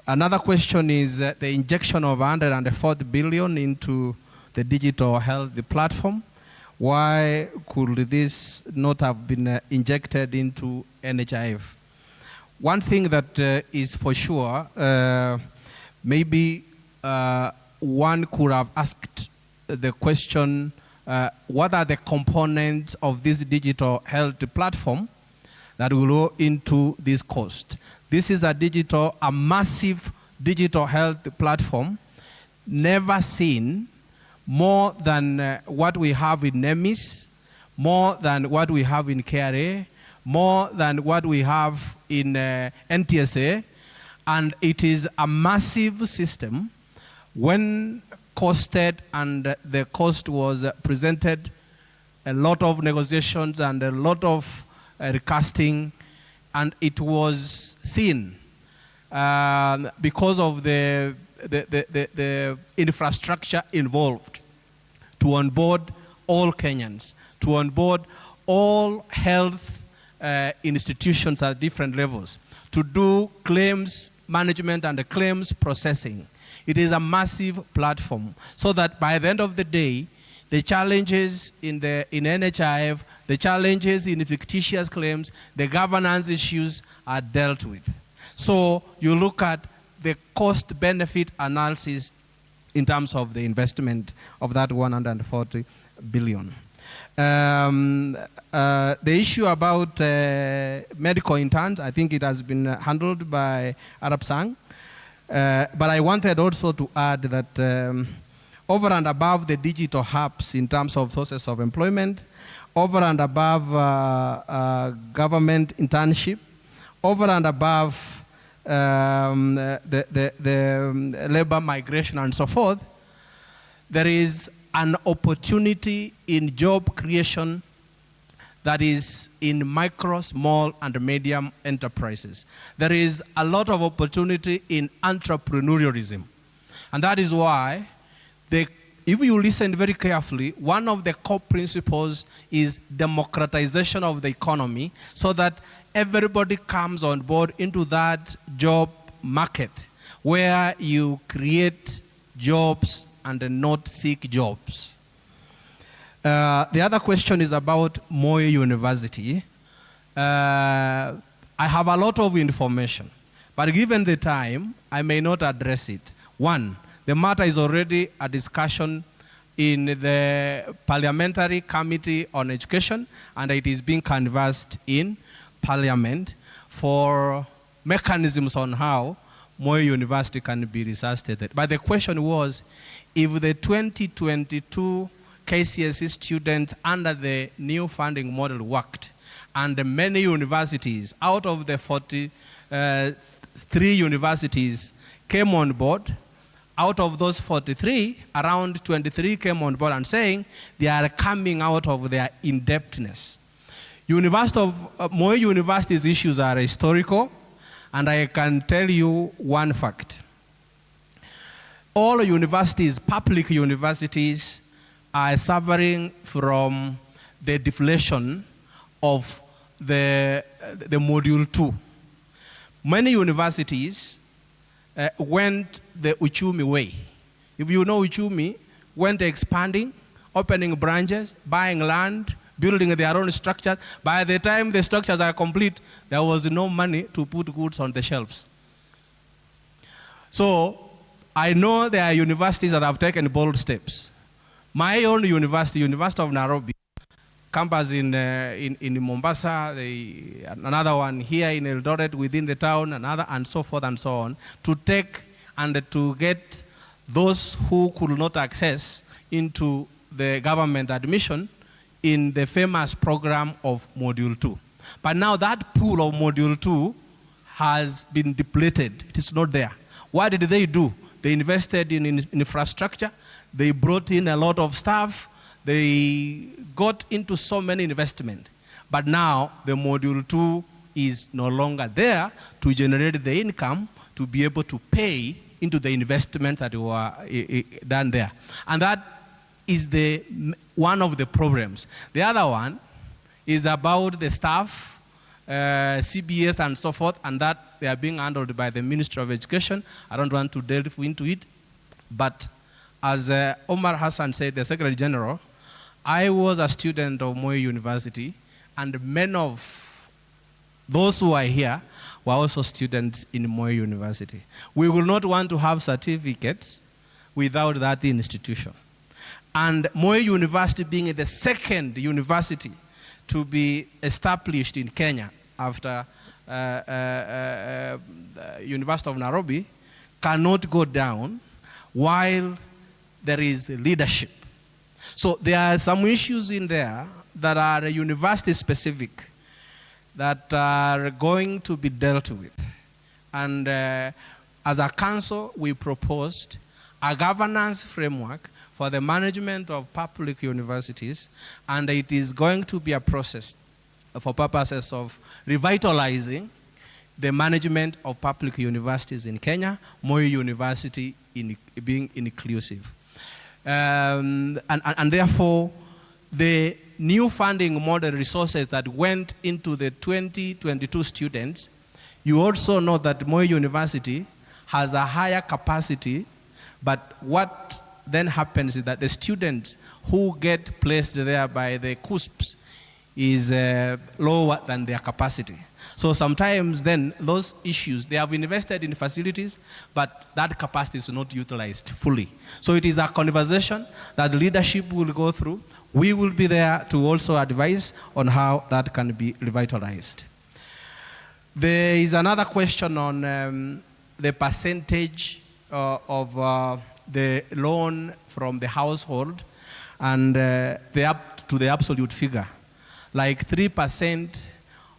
Speaker 1: Another question is the injection of 140 billion into the digital health platform. Why could this not have been injected into NHIF? One thing that is for sure, maybe one could have asked the question, what are the components of this digital health platform that will go into this cost? This is a massive digital health platform, never seen, more than what we have in NEMIS, more than what we have in KRA, more than what we have in NTSA, and it is a massive system. When costed and the cost was presented, a lot of negotiations and a lot of recasting, and it was seen because of the infrastructure involved to onboard all Kenyans, to onboard all health institutions at different levels, to do claims management and the claims processing. It is a massive platform, so that by the end of the day, the challenges in NHIF, the challenges in fictitious claims, the governance issues are dealt with. So you look at the cost-benefit analysis in terms of the investment of that 140 billion. The issue about medical interns, I think it has been handled by Arab Sang. But I wanted also to add that over and above the digital hubs in terms of sources of employment, over and above government internship, over and above the labor migration and so forth, there is an opportunity in job creation that is in micro, small, and medium enterprises. There is a lot of opportunity in entrepreneurialism. And that is why, if you listen very carefully, one of the core principles is democratization of the economy, so that everybody comes on board into that job market where you create jobs and not seek jobs. The other question is about Moi University. I have a lot of information, but given the time, I may not address it. One, the matter is already a discussion in the Parliamentary Committee on Education, and it is being canvassed in Parliament for mechanisms on how Moi University can be resuscitated. But the question was, if the 2022 KCSE students under the new funding model worked, and many universities, out of the 43 universities came on board, out of those 43, around 23 came on board and saying they are coming out of their indebtedness. Moi University's issues are historical, and I can tell you one fact. All universities, public universities, are suffering from the deflation of the Module 2. Many universities went the Uchumi way. If you know Uchumi, went expanding, opening branches, buying land, building their own structures. By the time the structures are complete, there was no money to put goods on the shelves. So I know there are universities that have taken bold steps. My own university, University of Nairobi, campus in Mombasa, another one here in Eldoret within the town, another, and so forth and so on, to take and to get those who could not access into the government admission in the famous program of Module 2. But now that pool of Module 2 has been depleted. It is not there. What did they do? They invested in infrastructure. They brought in a lot of staff. They got into so many investment. But now the Module 2 is no longer there to generate the income to be able to pay into the investment that were done there. And that is one of the problems. The other one is about the staff, CBS and so forth, and that they are being handled by the Ministry of Education. I don't want to delve into it. But as Omar Hassan said, the Secretary General, I was a student of Moi University, and many of those who are here were also students in Moi University. We will not want to have certificates without that institution. And Moi University being the second university to be established in Kenya after University of Nairobi cannot go down while there is leadership. So there are some issues in there that are university specific that are going to be dealt with. And as a council, we proposed a governance framework for the management of public universities, and it is going to be a process for purposes of revitalizing the management of public universities in Kenya, Moi University being inclusive. And therefore, the new funding model resources that went into the 2022 students, you also know that Moi University has a higher capacity, but what then happens is that the students who get placed there by the CUSPs is lower than their capacity. So sometimes then those issues, they have invested in facilities, but that capacity is not utilized fully. So it is a conversation that leadership will go through. We will be there to also advise on how that can be revitalized. There is another question on the percentage of the loan from the household and to the absolute figure. Like 3%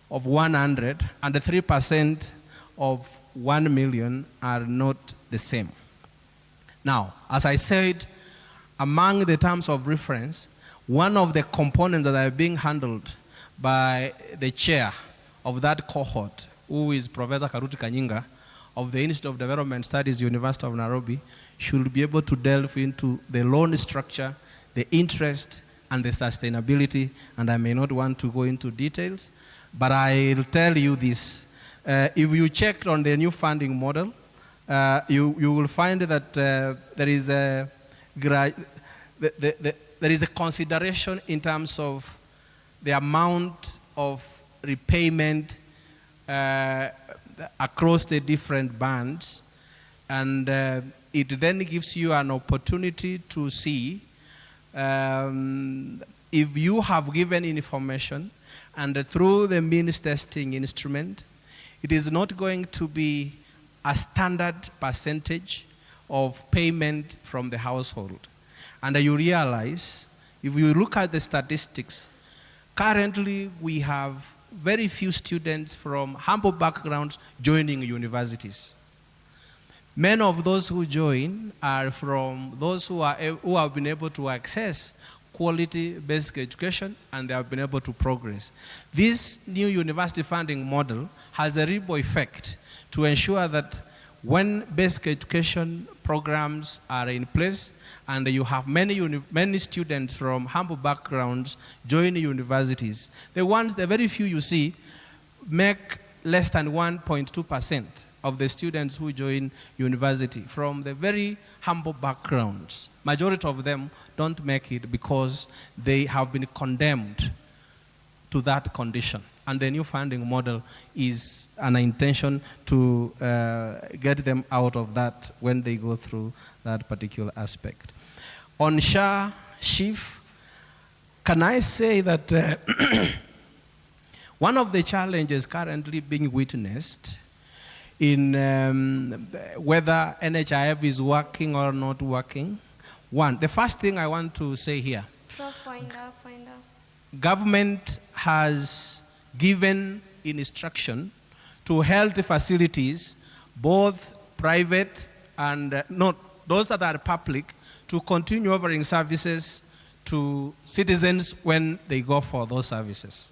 Speaker 1: of 100 and the 3% of 1 million are not the same. Now, as I said, among the terms of reference, one of the components that are being handled by the chair of that cohort, who is Professor Karuti Kanyinga of the Institute of Development Studies, University of Nairobi, should be able to delve into the loan structure, the interest, and the sustainability, and I may not want to go into details, but I'll tell you this. If you check on the new funding model, you will find that there is a consideration in terms of the amount of repayment across the different bands, and it then gives you an opportunity to see if you have given information and through the means testing instrument, it is not going to be a standard percentage of payment from the household. And you realize, if you look at the statistics, currently we have very few students from humble backgrounds joining universities. Many of those who join are from those who have been able to access quality basic education, and they have been able to progress. This new university funding model has a ripple effect to ensure that when basic education programs are in place and you have many students from humble backgrounds join universities, the very few you see make less than 1.2% of the students who join university from the very humble backgrounds. Majority of them don't make it because they have been condemned to that condition. And the new funding model is an intention to get them out of that when they go through that particular aspect. On SHA, SHIF, can I say that one of the challenges currently being witnessed in whether NHIF is working or not working. One, the first thing I want to say here. government has given instruction to health facilities, both private and not those that are public, to continue offering services to citizens when they go for those services,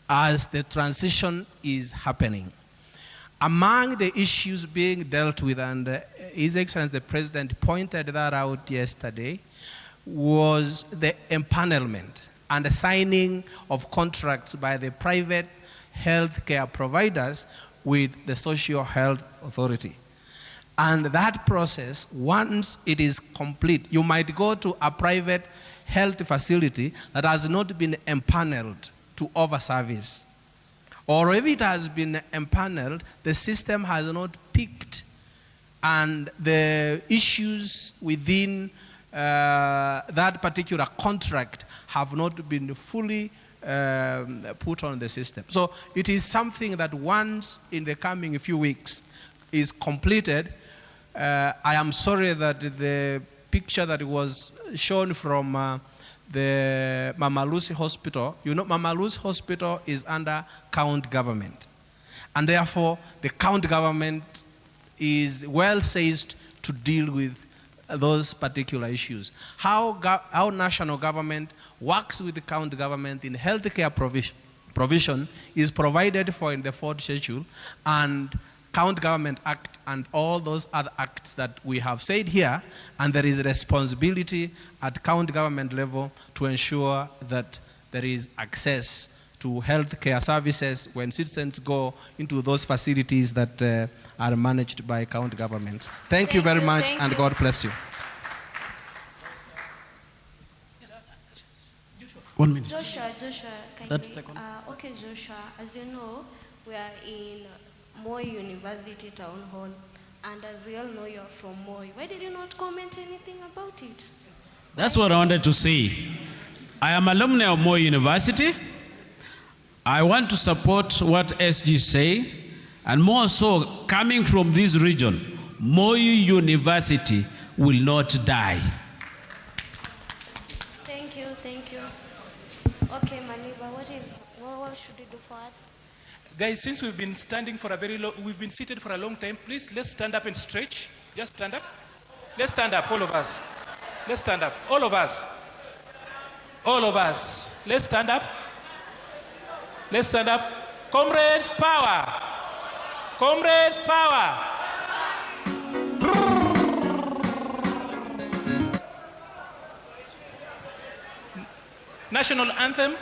Speaker 1: as the transition is happening. Among the issues being dealt with, and His Excellency the President pointed that out yesterday, was the empanelment and the signing of contracts by the private healthcare providers with the Social Health Authority. And that process, once it is complete, you might go to a private health facility that has not been empaneled to offer service. Or if it has been empaneled, the system has not picked, and the issues within that particular contract have not been fully put on the system. So it is something that once in the coming few weeks is completed. I am sorry that the picture that was shown from the Mama Lucy Hospital, Mama Lucy Hospital is under county government. And therefore, the county government is well sized to deal with those particular issues. How national government works with the county government in healthcare provision is provided for in the 4th schedule, and County Government Act and all those other acts that we have said here, and there is a responsibility at county government level to ensure that there is access to healthcare services when citizens go into those facilities that are managed by county governments. Thank you very much, and God bless you.
Speaker 8: 1 minute.
Speaker 4: Joshua,
Speaker 8: That's second.
Speaker 4: okay, Joshua, as you know, we are in Moi University Town Hall, and as we all know, you're from Moi. Why did you not comment anything about it?
Speaker 8: That's what I wanted to say. I am alumni of Moi University. I want to support what SG say, and more so, coming from this region, Moi University will not die.
Speaker 4: Thank you. Okay, my neighbor, what should we do for it?
Speaker 1: Guys, since we've been standing for we've been seated for a long time, please let's stand up and stretch. Just stand up. Let's stand up, all of us. Let's stand up, all of us. All of us. Let's stand up. Let's stand up. Comrades, power. Comrades, power. National anthem.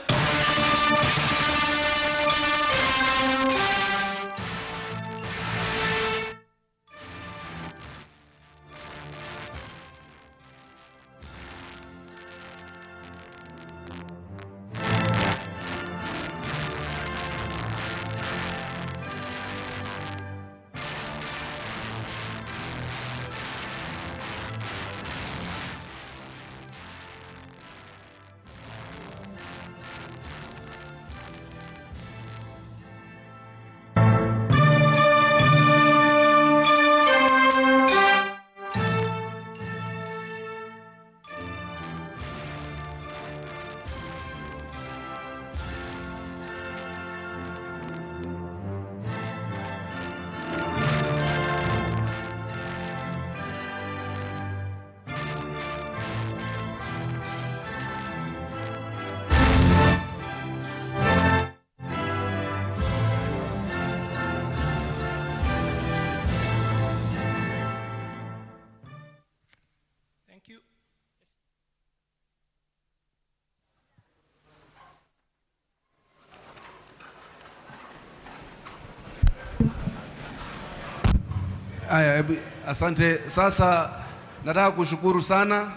Speaker 21: Asante. Sasa nataka kushukuru sana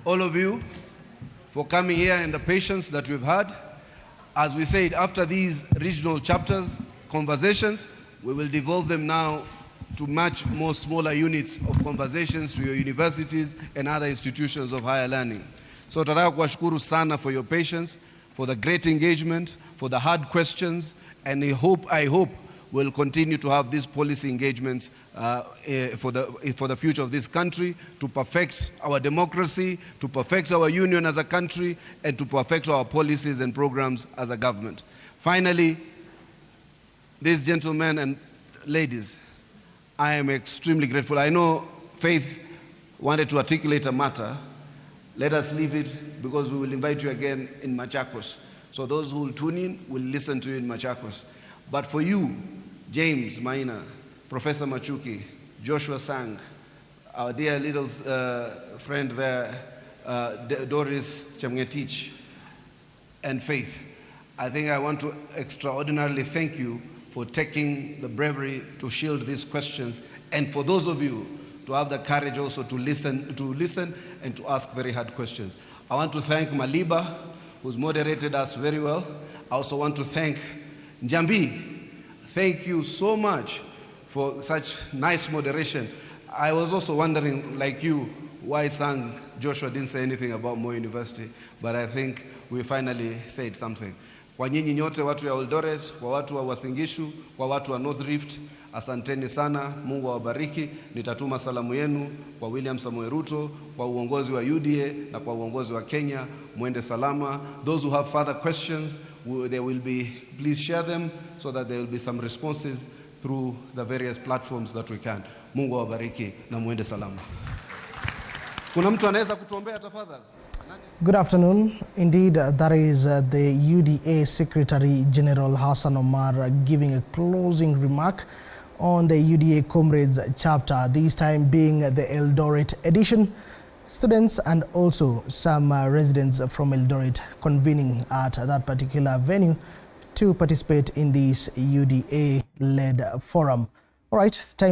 Speaker 21: all of you for coming here and the patience that we've had. As we said, after these regional chapters, conversations, we will devolve them now to much more smaller units of conversations to your universities and other institutions of higher learning. So nataka kuwashukuru sana for your patience, for the great engagement, for the hard questions, and I hope we'll continue to have these policy engagements for the future of this country, to perfect our democracy, to perfect our union as a country, and to perfect our policies and programs as a government. Finally, these gentlemen and ladies, I am extremely grateful. I know Faith wanted to articulate a matter. Let us leave it, because we will invite you again in Machakos. So those who will tune in will listen to you in Machakos. But for you, James Maina, Professor Machuki, Joshua Sang, our dear little friend there, Doris Chamngetich, and Faith, I think I want to extraordinarily thank you for taking the bravery to shield these questions, and for those of you to have the courage also to listen and to ask very hard questions. I want to thank Maliba, who's moderated us very well. I also want to thank Njambi. Thank you so much for such nice moderation. I was also wondering, like you, why Joshua didn't say anything about Moi University, but I think we finally said something. Kwa nyinyi nyote watu ya Eldoret, kwa watu wa Uasin Gishu, kwa watu wa North Rift, asanteni sana, Mungu awabariki. Nitatuma salamu yenu kwa William Samoei Ruto, kwa uongozi wa UDA na kwa uongozi wa Kenya. Muende salama. Those who have further questions, please share them so that there will be some responses through the various platforms that we can. Mungu awabariki na muende salama. Kuna mtu anaweza kutuombea tafadhali?
Speaker 7: Good afternoon. Indeed, that is the UDA Secretary General Hassan Omar giving a closing remark on the UDA Comrades chapter, this time being the Eldoret edition. Students and also some residents from Eldoret convening at that particular venue to participate in this UDA-led forum. All right, time